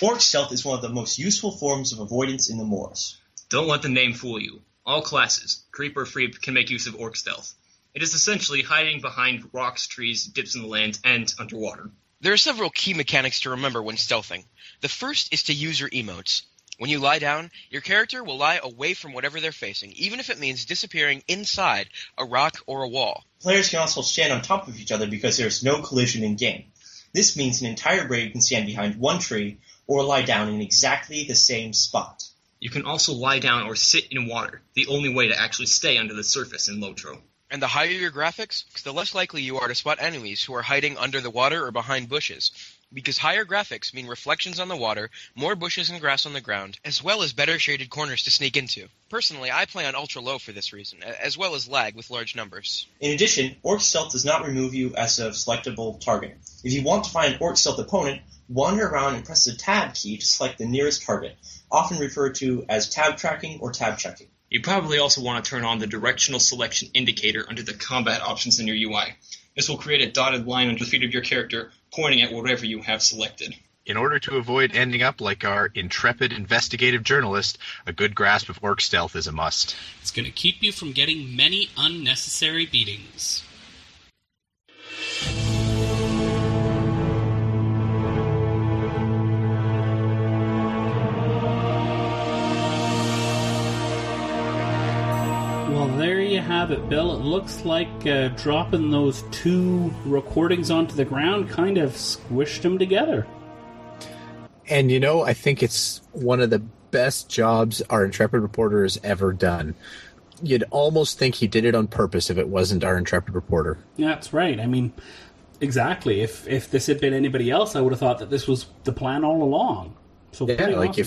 Orc stealth is one of the most useful forms of avoidance in the moors. Don't let the name fool you. All classes, creep or freep, can make use of orc stealth. It is essentially hiding behind rocks, trees, dips in the land, and underwater. There are several key mechanics to remember when stealthing. The first is to use your emotes. When you lie down, your character will lie away from whatever they're facing, even if it means disappearing inside a rock or a wall. Players can also stand on top of each other because there is no collision in game. This means an entire raid can stand behind one tree or lie down in exactly the same spot. You can also lie down or sit in water, the only way to actually stay under the surface in LOTRO. And the higher your graphics, the less likely you are to spot enemies who are hiding under the water or behind bushes. Because higher graphics mean reflections on the water, more bushes and grass on the ground, as well as better shaded corners to sneak into. Personally, I play on ultra low for this reason, as well as lag with large numbers. In addition, Orc Stealth does not remove you as a selectable target. If you want to find an Orc Stealth opponent, wander around and press the Tab key to select the nearest target, often referred to as tab tracking or tab checking. You probably also want to turn on the directional selection indicator under the combat options in your UI. This will create a dotted line under the feet of your character, pointing at whatever you have selected. In order to avoid ending up like our intrepid investigative journalist, a good grasp of orc stealth is a must. It's going to keep you from getting many unnecessary beatings. Well, there you have it, Bill. It looks like dropping those 2 recordings onto the ground kind of squished them together. And, I think it's one of the best jobs our intrepid reporter has ever done. You'd almost think he did it on purpose if it wasn't our intrepid reporter. That's right. I mean, exactly. If this had been anybody else, I would have thought that this was the plan all along. So yeah, like awesome.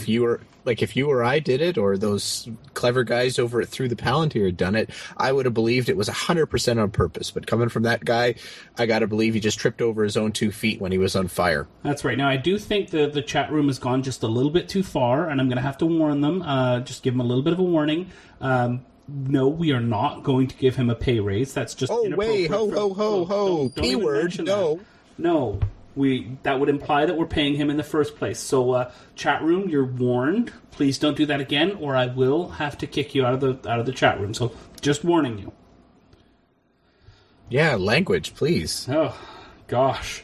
if you or I did it, or those clever guys over at Through the Palantir had done it, I would have believed it was 100% on purpose. But coming from that guy, I got to believe he just tripped over his own 2 feet when he was on fire. That's right. Now, I do think the chat room has gone just a little bit too far, and I'm going to have to warn them, just give them a little bit of a warning. No, we are not going to give him a pay raise. That's just inappropriate. Ho. P-word, no. No. That would imply that we're paying him in the first place. So, chat room, you're warned. Please don't do that again, or I will have to kick you out of the chat room. So, just warning you. Yeah, language, please. Oh, gosh.